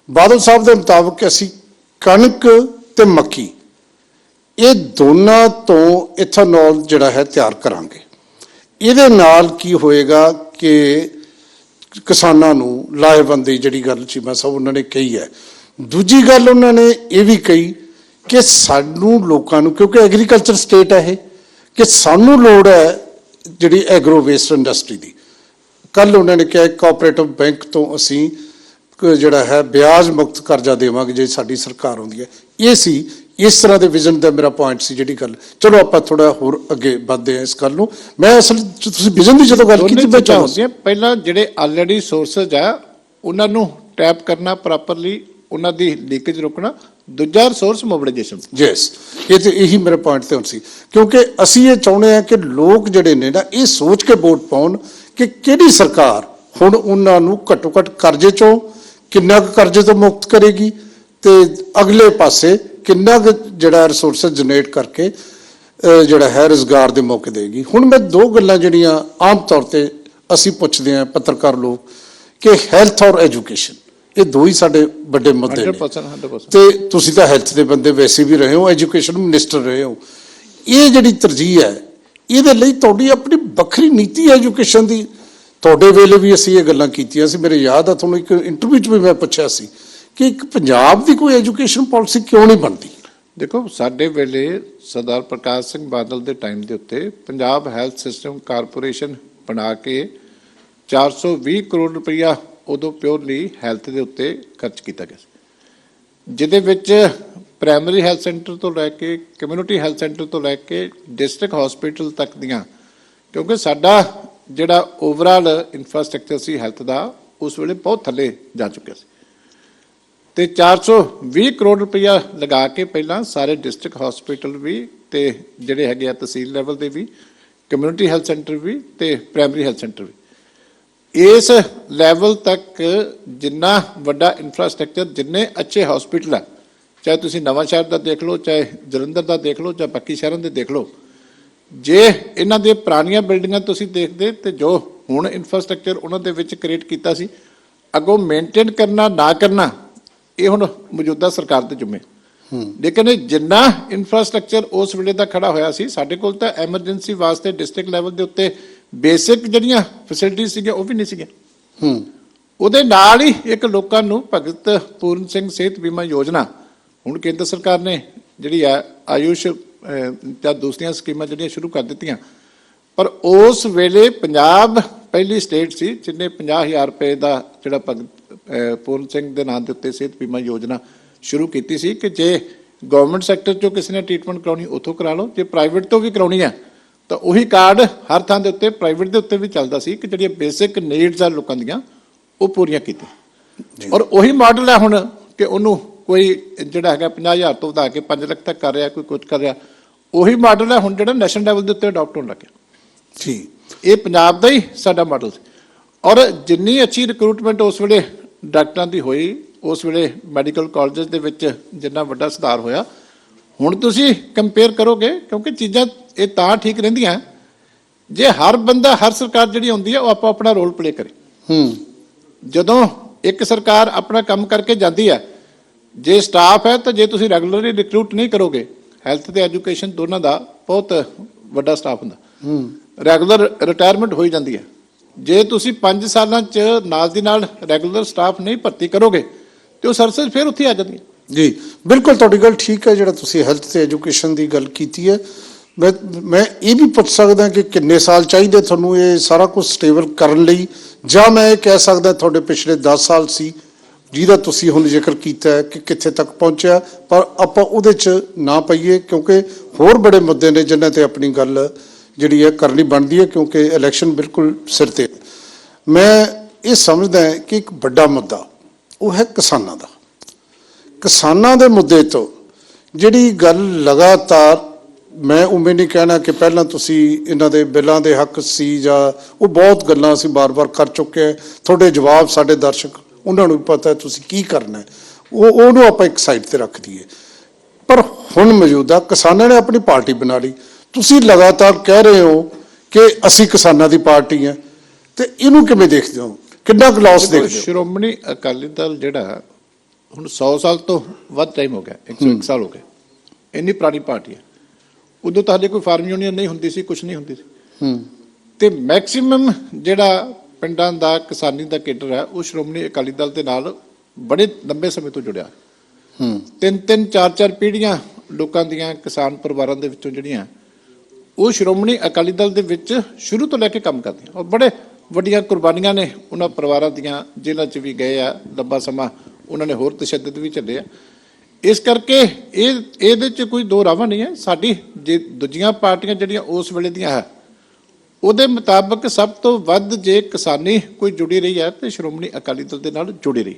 ਬਾਦਲ ਸਾਹਿਬ ਦੇ ਮੁਤਾਬਕ ਅਸੀਂ ਕਣਕ ਤੇ ਮੱਕੀ ਇਹ ਦੋਨਾਂ ਤੋਂ ਇਥਨੋਲ ਜਿਹੜਾ ਹੈ ਤਿਆਰ ਕਰਾਂਗੇ। ਇਹਦੇ ਨਾਲ ਕੀ ਹੋਏਗਾ ਕਿ ਕਿਸਾਨਾਂ ਨੂੰ ਲਾਹੇਵੰਦੀ ਜਿਹੜੀ ਗੱਲ ਚੀਮਾ ਸਾਹਿਬ ਉਹਨਾਂ ਨੇ ਕਹੀ ਹੈ। ਦੂਜੀ ਗੱਲ ਉਹਨਾਂ ਨੇ ਇਹ ਵੀ ਕਹੀ ਕਿ ਸਾਨੂੰ ਲੋਕਾਂ ਨੂੰ, ਕਿਉਂਕਿ ਐਗਰੀਕਲਚਰ ਸਟੇਟ ਹੈ ਇਹ, ਕਿ ਸਾਨੂੰ ਲੋੜ ਹੈ ਜਿਹੜੀ ਐਗਰੋ ਵੇਸਟ ਇੰਡਸਟਰੀ ਦੀ। ਕੱਲ ਉਹਨਾਂ ਨੇ ਕਿਹਾ ਕੋਆਪਰੇਟਿਵ ਬੈਂਕ ਤੋਂ ਅਸੀਂ ਜਿਹੜਾ ਹੈ ਵਿਆਜ ਮੁਕਤ ਕਰਜ਼ਾ ਦੇਵਾਂਗੇ ਜੇ ਸਾਡੀ ਸਰਕਾਰ ਆਉਂਦੀ ਹੈ। ਇਹ ਸੀ ਇਸ ਤਰ੍ਹਾਂ ਦੇ ਵਿਜ਼ਨ ਦਾ ਮੇਰਾ ਪੁਆਇੰਟ ਸੀ ਜਿਹੜੀ ਗੱਲ। ਚਲੋ ਆਪਾਂ ਥੋੜਾ ਹੋਰ ਅੱਗੇ ਵਧਦੇ ਹਾਂ ਇਸ ਗੱਲ ਨੂੰ। ਮੈਂ ਅਸਲ ਤੁਸੀਂ ਵਿਜ਼ਨ ਦੀ ਜਦੋਂ ਗੱਲ ਕੀਤੀ, ਮੈਂ ਪਹਿਲਾਂ ਜਿਹੜੇ ਆਲਰੇਡੀ ਸੋਰਸਸ ਆ ਉਹਨਾਂ ਨੂੰ ਟੈਪ ਕਰਨਾ ਪ੍ਰੋਪਰਲੀ, ਉਹਨਾਂ ਦੀ ਲੀਕੇਜ ਰੋਕਣਾ, ਦੂਜਾ ਰਿਸੋਰਸ ਮੋਬਿਲਾਈਜੇਸ਼ਨ। ਯੈਸ, ਇਹ ਤੇ ਇਹੀ ਮੇਰੇ ਪੁਆਇੰਟ ਤੇ ਹੁਣ ਸੀ, ਕਿਉਂਕਿ ਅਸੀਂ ਇਹ ਚਾਹੁੰਦੇ ਹਾਂ ਕਿ ਲੋਕ ਜਿਹੜੇ ਨੇ ਨਾ ਇਹ ਸੋਚ ਕੇ ਵੋਟ ਪਾਉਣ ਕਿ ਕਿਹੜੀ ਸਰਕਾਰ ਹੁਣ ਉਹਨਾਂ ਨੂੰ ਘੱਟੋ ਘੱਟ ਕਰਜ਼ੇ ਚੋਂ ਕਿੰਨਾ ਕੁ ਕਰਜ਼ੇ ਤੋਂ ਮੁਕਤ ਕਰੇਗੀ ਤੇ ਅਗਲੇ ਪਾਸੇ ਕਿੰਨਾ ਕੁ ਜਿਹੜਾ ਰਿਸੋਰਸ ਜਨਰੇਟ ਕਰਕੇ ਜਿਹੜਾ ਹੈ ਰੁਜ਼ਗਾਰ ਦੇ ਮੌਕੇ ਦੇਗੀ। ਹੁਣ ਮੈਂ ਦੋ ਗੱਲਾਂ ਜਿਹੜੀਆਂ ਆਮ ਤੌਰ ਤੇ ਅਸੀਂ ਪੁੱਛਦੇ ਹਾਂ ਪੱਤਰਕਾਰ ਲੋਕ ਕਿ ਹੈਲਥ ਔਰ ਐਜੂਕੇਸ਼ਨ, ਇਹ ਦੋ ਹੀ ਸਾਡੇ ਵੱਡੇ ਮੁੱਦੇ ਨੇ। 100% ਤੇ ਤੁਸੀਂ ਤਾਂ ਹੈਲਥ ਦੇ ਬੰਦੇ ਵੈਸੇ ਵੀ ਰਹੇ ਹੋ, ਐਜੂਕੇਸ਼ਨ ਮਿਨਿਸਟਰ ਰਹੇ ਹੋ। ਇਹ ਜਿਹੜੀ ਤਰਜੀਹ ਹੈ ਇਹਦੇ ਲਈ ਤੁਹਾਡੀ ਆਪਣੀ ਵੱਖਰੀ ਨੀਤੀ ਹੈ ਐਜੂਕੇਸ਼ਨ ਦੀ। ਤੁਹਾਡੇ ਵੇਲੇ ਵੀ ਅਸੀਂ ਇਹ ਗੱਲਾਂ ਕੀਤੀਆਂ ਸੀ। ਮੇਰੇ ਯਾਦ ਆ ਤੁਹਾਨੂੰ ਇੱਕ ਇੰਟਰਵਿਊ 'ਚ ਵੀ ਮੈਂ ਪੁੱਛਿਆ ਸੀ ਕਿ ਇੱਕ ਪੰਜਾਬ ਦੀ ਕੋਈ ਐਜੂਕੇਸ਼ਨ ਪਾਲਿਸੀ ਕਿਉਂ ਨਹੀਂ ਬਣਦੀ। ਦੇਖੋ, ਸਾਡੇ ਵੇਲੇ ਸਰਦਾਰ ਪ੍ਰਕਾਸ਼ ਸਿੰਘ ਬਾਦਲ ਦੇ ਟਾਈਮ ਦੇ ਉੱਤੇ ਪੰਜਾਬ ਹੈਲਥ ਸਿਸਟਮ ਕਾਰਪੋਰੇਸ਼ਨ ਬਣਾ ਕੇ 420 ਕਰੋੜ ਰੁਪਈਆ ਉਦੋਂ ਪਿਓਰਲੀ ਹੈਲਥ ਦੇ ਉੱਤੇ ਖਰਚ ਕੀਤਾ ਗਿਆ ਸੀ, ਜਿਹਦੇ ਵਿੱਚ ਪ੍ਰਾਇਮਰੀ ਹੈਲਥ ਸੈਂਟਰ ਤੋਂ ਲੈ ਕੇ ਕਮਿਊਨਿਟੀ ਹੈਲਥ ਸੈਂਟਰ ਤੋਂ ਲੈ ਕੇ ਡਿਸਟ੍ਰਿਕਟ ਹਸਪੀਟਲ ਤੱਕ ਦੀਆਂ, ਕਿਉਂਕਿ ਸਾਡਾ ਜਿਹੜਾ ਓਵਰਆਲ ਇਨਫਰਾਸਟ੍ਰਕਚਰ ਸੀ ਹੈਲਥ ਦਾ ਉਸ ਵੇਲੇ ਬਹੁਤ ਥੱਲੇ ਜਾ ਚੁੱਕਿਆ ਸੀ, ਤੇ 420 ਕਰੋੜ ਰੁਪਈਆ ਲਗਾ ਕੇ ਪਹਿਲਾਂ ਸਾਰੇ ਡਿਸਟ੍ਰਿਕਟ ਹਸਪੀਟਲ ਵੀ ਤੇ ਜਿਹੜੇ ਹੈਗੇ ਆ ਤਹਿਸੀਲ ਲੈਵਲ ਦੇ ਵੀ, ਕਮਿਊਨਿਟੀ ਹੈਲਥ ਸੈਂਟਰ ਵੀ ਤੇ ਪ੍ਰਾਇਮਰੀ ਹੈਲਥ ਸੈਂਟਰ ਵੀ, ਇਸ ਲੈਵਲ ਤੱਕ ਜਿੰਨਾ ਵੱਡਾ ਇਨਫਰਾਸਟ੍ਰਕਚਰ, ਜਿੰਨੇ ਅੱਛੇ ਹਸਪੀਟਲ ਆ, ਚਾਹੇ ਤੁਸੀਂ ਨਵਾਂ ਸ਼ਹਿਰ ਦਾ ਦੇਖ ਲਓ, ਚਾਹੇ ਜਲੰਧਰ ਦਾ ਦੇਖ ਲਓ, ਚਾਹੇ ਬਾਕੀ ਸ਼ਹਿਰਾਂ ਦੇ ਦੇਖ ਲਓ, ਜੇ ਇਹਨਾਂ ਦੀਆਂ ਪੁਰਾਣੀਆਂ ਬਿਲਡਿੰਗਾਂ ਤੁਸੀਂ ਦੇਖਦੇ ਤੇ ਜੋ ਹੁਣ ਇਨਫਰਾਸਟ੍ਰਕਚਰ ਉਹਨਾਂ ਦੇ ਵਿੱਚ ਕ੍ਰੀਏਟ ਕੀਤਾ ਸੀ, ਅੱਗੋਂ ਮੇਨਟੇਨ ਕਰਨਾ ਨਾ ਕਰਨਾ ਇਹ ਹੁਣ ਮੌਜੂਦਾ ਸਰਕਾਰ ਦੇ ਜ਼ਿੰਮੇ। ਲੇਕਿਨ ਜਿੰਨਾ ਇਨਫਰਾਸਟ੍ਰਕਚਰ ਉਸ ਵੇਲੇ ਦਾ ਖੜਾ ਹੋਇਆ ਸੀ, ਸਾਡੇ ਕੋਲ ਤਾਂ ਐਮਰਜੈਂਸੀ ਵਾਸਤੇ ਡਿਸਟ੍ਰਿਕਟ ਲੈਵਲ ਦੇ ਉੱਤੇ ਬੇਸਿਕ ਜਿਹੜੀਆਂ ਫੈਸਿਲਿਟੀਆਂ ਸੀਗੀਆਂ ਉਹ ਵੀ ਨਹੀਂ ਸੀਗੀਆਂ। ਉਹਦੇ ਨਾਲ ਹੀ ਇੱਕ ਲੋਕਾਂ ਨੂੰ ਭਗਤ ਪੂਰਨ ਸਿੰਘ ਸਿਹਤ ਬੀਮਾ ਯੋਜਨਾ, ਹੁਣ ਕੇਂਦਰ ਸਰਕਾਰ ਨੇ ਜਿਹੜੀ ਆ ਆਯੁਸ਼ ਜਾਂ ਦੂਸਰੀਆਂ ਸਕੀਮਾਂ ਜਿਹੜੀਆਂ ਸ਼ੁਰੂ ਕਰ ਦਿੱਤੀਆਂ, ਪਰ ਉਸ ਵੇਲੇ ਪੰਜਾਬ ਪਹਿਲੀ ਸਟੇਟ ਸੀ ਜਿਹਨੇ 50,000 ਰੁਪਏ ਦਾ ਜਿਹੜਾ ਭਗਤ ਪੂਰਨ ਸਿੰਘ ਦੇ ਨਾਂ ਦੇ ਉੱਤੇ ਸਿਹਤ ਬੀਮਾ ਯੋਜਨਾ ਸ਼ੁਰੂ ਕੀਤੀ ਸੀ ਕਿ ਜੇ ਗਵਰਨਮੈਂਟ ਸੈਕਟਰ 'ਚੋਂ ਕਿਸੇ ਨੇ ਟ੍ਰੀਟਮੈਂਟ ਕਰਾਉਣੀ ਉੱਥੋਂ ਕਰਾ ਲਓ, ਜੇ ਪ੍ਰਾਈਵੇਟ ਤੋਂ ਵੀ ਕਰਾਉਣੀ ਆ ਤਾਂ ਉਹੀ ਕਾਰਡ ਹਰ ਥਾਂ ਦੇ ਉੱਤੇ ਪ੍ਰਾਈਵੇਟ ਦੇ ਉੱਤੇ ਵੀ ਚੱਲਦਾ ਸੀ ਕਿ ਜਿਹੜੀਆਂ ਬੇਸਿਕ ਨੀਡਸ ਆ ਲੋਕਾਂ ਦੀਆਂ ਉਹ ਪੂਰੀਆਂ ਕੀਤੀਆਂ। ਔਰ ਉਹੀ ਮਾਡਲ ਹੈ ਹੁਣ ਕਿ ਉਹਨੂੰ ਕੋਈ ਜਿਹੜਾ ਹੈਗਾ 50,000 ਤੋਂ ਵਧਾ ਕੇ 5 ਲੱਖ ਤੱਕ ਕਰ ਰਿਹਾ, ਕੋਈ ਕੁਝ ਕਰ ਰਿਹਾ, ਉਹੀ ਮਾਡਲ ਹੈ ਹੁਣ ਜਿਹੜਾ ਨੈਸ਼ਨਲ ਲੈਵਲ ਦੇ ਉੱਤੇ ਅਡਾਪਟ ਹੋਣ ਲੱਗਿਆ। ਜੀ, ਇਹ ਪੰਜਾਬ ਦਾ ਹੀ ਸਾਡਾ ਮਾਡਲ ਸੀ। ਔਰ ਜਿੰਨੀ ਅੱਛੀ ਰਿਕਰੂਟਮੈਂਟ ਉਸ ਵੇਲੇ ਡਾਕਟਰਾਂ ਦੀ ਹੋਈ, ਉਸ ਵੇਲੇ ਮੈਡੀਕਲ ਕਾਲਜਸ ਦੇ ਵਿੱਚ ਜਿੰਨਾ ਵੱਡਾ ਸੁਧਾਰ ਹੋਇਆ, ਹੁਣ ਤੁਸੀਂ ਕੰਪੇਅਰ ਕਰੋਗੇ, ਕਿਉਂਕਿ ਚੀਜ਼ਾਂ ਇਹ ਤਾਂ ਠੀਕ ਰਹਿੰਦੀਆਂ ਜੇ ਹਰ ਬੰਦਾ, ਹਰ ਸਰਕਾਰ ਜਿਹੜੀ ਆਉਂਦੀ ਹੈ ਉਹ ਆਪਣਾ ਰੋਲ ਪਲੇ ਕਰੇ। ਜਦੋਂ ਇੱਕ ਸਰਕਾਰ ਆਪਣਾ ਕੰਮ ਕਰਕੇ ਜਾਂਦੀ ਹੈ, ਜੇ ਸਟਾਫ ਹੈ ਤਾਂ ਜੇ ਤੁਸੀਂ ਰੈਗੂਲਰਲੀ ਰਿਕਰੂਟ ਨਹੀਂ ਕਰੋਗੇ, ਹੈਲਥ ਤੇ ਐਜੂਕੇਸ਼ਨ ਦੋਨਾਂ ਦਾ ਬਹੁਤ ਵੱਡਾ ਸਟਾਫ ਹੁੰਦਾ, ਰੈਗੂਲਰ ਰਿਟਾਇਰਮੈਂਟ ਹੋਈ ਜਾਂਦੀ ਹੈ। ਜੇ ਤੁਸੀਂ 5 ਸਾਲਾਂ 'ਚ ਨਾਲ ਦੀ ਨਾਲ ਰੈਗੂਲਰ ਸਟਾਫ ਨਹੀਂ ਭਰਤੀ ਕਰੋਗੇ ਤੇ ਉਹ ਸਰਵਿਸ ਫਿਰ ਉੱਥੇ ਆ ਜਾਂਦੀਆਂ। ਜੀ ਬਿਲਕੁਲ, ਤੁਹਾਡੀ ਗੱਲ ਠੀਕ ਹੈ। ਜਿਹੜਾ ਤੁਸੀਂ ਹੈਲਥ ਤੇ ਐਜੂਕੇਸ਼ਨ ਦੀ ਗੱਲ ਕੀਤੀ ਹੈ, ਮੈਂ ਇਹ ਵੀ ਪੁੱਛ ਸਕਦਾ ਕਿ ਕਿੰਨੇ ਸਾਲ ਚਾਹੀਦੇ ਤੁਹਾਨੂੰ ਇਹ ਸਾਰਾ ਕੁਝ ਸਟੇਬਲ ਕਰਨ ਲਈ, ਜਾਂ ਮੈਂ ਇਹ ਕਹਿ ਸਕਦਾ ਤੁਹਾਡੇ ਪਿਛਲੇ 10 ਸਾਲ ਸੀ ਜਿਹਦਾ ਤੁਸੀਂ ਹੁਣ ਜ਼ਿਕਰ ਕੀਤਾ ਕਿ ਕਿੱਥੇ ਤੱਕ ਪਹੁੰਚਿਆ, ਪਰ ਆਪਾਂ ਉਹਦੇ 'ਚ ਨਾ ਪਈਏ ਕਿਉਂਕਿ ਹੋਰ ਬੜੇ ਮੁੱਦੇ ਨੇ ਜਿਨ੍ਹਾਂ ਤੇ ਆਪਣੀ ਗੱਲ ਜਿਹੜੀ ਹੈ ਕਰਨੀ ਬਣਦੀ ਹੈ, ਕਿਉਂਕਿ ਇਲੈਕਸ਼ਨ ਬਿਲਕੁਲ ਸਿਰ 'ਤੇ। ਮੈਂ ਇਹ ਸਮਝਦਾ ਕਿ ਇੱਕ ਵੱਡਾ ਮੁੱਦਾ ਉਹ ਹੈ ਕਿਸਾਨਾਂ ਦਾ। ਕਿਸਾਨਾਂ ਦੇ ਮੁੱਦੇ ਤੋਂ ਜਿਹੜੀ ਗੱਲ ਲਗਾਤਾਰ, ਮੈਂ ਉਵੇਂ ਨਹੀਂ ਕਹਿਣਾ ਕਿ ਪਹਿਲਾਂ ਤੁਸੀਂ ਇਹਨਾਂ ਦੇ ਬਿੱਲਾਂ ਦੇ ਹੱਕ ਸੀ ਜਾਂ ਉਹ ਬਹੁਤ ਗੱਲਾਂ ਅਸੀਂ ਵਾਰ-ਵਾਰ ਕਰ ਚੁੱਕੇ ਹਾਂ, ਤੁਹਾਡੇ ਜਵਾਬ ਸਾਡੇ ਦਰਸ਼ਕ ਉਹਨਾਂ ਨੂੰ ਵੀ ਪਤਾ ਤੁਸੀਂ ਕੀ ਕਰਨਾ ਹੈ, ਉਹਨੂੰ ਆਪਾਂ ਇੱਕ ਸਾਈਡ ਤੇ ਰੱਖ ਦਈਏ। ਪਰ ਹੁਣ ਮੌਜੂਦਾ ਕਿਸਾਨਾਂ ਨੇ ਆਪਣੀ ਪਾਰਟੀ ਬਣਾ ਲਈ, ਤੁਸੀਂ ਲਗਾਤਾਰ ਕਹਿ ਰਹੇ ਹੋ ਕਿ ਅਸੀਂ ਕਿਸਾਨਾਂ ਦੀ ਪਾਰਟੀ ਹਾਂ, ਤੇ ਇਹਨੂੰ ਕਿਵੇਂ ਦੇਖਦੇ ਹੋ, ਕਿੰਨਾ ਕੁ ਲਾਸ ਦੇਖਦੇ ਹੋ? ਸ਼੍ਰੋਮਣੀ ਅਕਾਲੀ ਦਲ ਜਿਹੜਾ ਹੁਣ 100 ਸਾਲ ਤੋਂ ਵੱਧ ਟਾਈਮ ਹੋ ਗਿਆ, 101 ਸਾਲ ਹੋ ਗਏ, ਇੰਨੀ ਪੁਰਾਣੀ ਪਾਰਟੀ ਹੈ। ਉਦੋਂ ਤਾਂ ਹਲੇ ਕੋਈ ਫਾਰਮ ਯੂਨੀਅਨ ਨਹੀਂ ਹੁੰਦੀ ਸੀ, ਕੁਛ ਨਹੀਂ ਹੁੰਦੀ ਸੀ, ਤੇ ਮੈਕਸਿਮਮ ਜਿਹੜਾ ਪਿੰਡਾਂ ਦਾ ਕਿਸਾਨੀ ਦਾ ਕੇਡਰ ਹੈ ਉਹ ਸ਼੍ਰੋਮਣੀ ਅਕਾਲੀ ਦਲ ਦੇ ਨਾਲ ਬੜੇ ਲੰਬੇ ਸਮੇਂ ਤੋਂ ਜੁੜਿਆ। 3-3, 4-4 ਪੀੜ੍ਹੀਆਂ ਲੋਕਾਂ ਦੀਆਂ, ਕਿਸਾਨ ਪਰਿਵਾਰਾਂ ਦੇ ਵਿੱਚੋਂ ਜਿਹੜੀਆਂ ਉਹ ਸ਼੍ਰੋਮਣੀ ਅਕਾਲੀ ਦਲ ਦੇ ਵਿੱਚ ਸ਼ੁਰੂ ਤੋਂ ਲੈ ਕੇ ਕੰਮ ਕਰਦੀਆਂ, ਔਰ ਬੜੇ ਵੱਡੀਆਂ ਕੁਰਬਾਨੀਆਂ ਨੇ ਉਹਨਾਂ ਪਰਿਵਾਰਾਂ ਦੀਆਂ, ਜੇਲ੍ਹਾਂ 'ਚ ਵੀ ਗਏ ਆ ਲੰਬਾ ਸਮਾਂ, ਉਹਨਾਂ ਨੇ ਹੋਰ ਤਸ਼ੱਦਦ ਵੀ ਝੱਲੇ ਆ। ਇਸ ਕਰਕੇ ਇਹਦੇ 'ਚ ਕੋਈ ਦੋ ਰਾਵਾਂ ਨਹੀਂ ਹੈ। ਸਾਡੀ ਜੇ ਦੂਜੀਆਂ ਪਾਰਟੀਆਂ ਜਿਹੜੀਆਂ ਉਸ ਵੇਲੇ ਦੀਆਂ ਹੈ ਉਹਦੇ ਮੁਤਾਬਕ ਸਭ ਤੋਂ ਵੱਧ ਜੇ ਕਿਸਾਨੀ ਕੋਈ ਜੁੜੀ ਰਹੀ ਹੈ ਤੇ ਸ਼੍ਰੋਮਣੀ ਅਕਾਲੀ ਦਲ ਦੇ ਨਾਲ ਜੁੜੀ ਰਹੀ।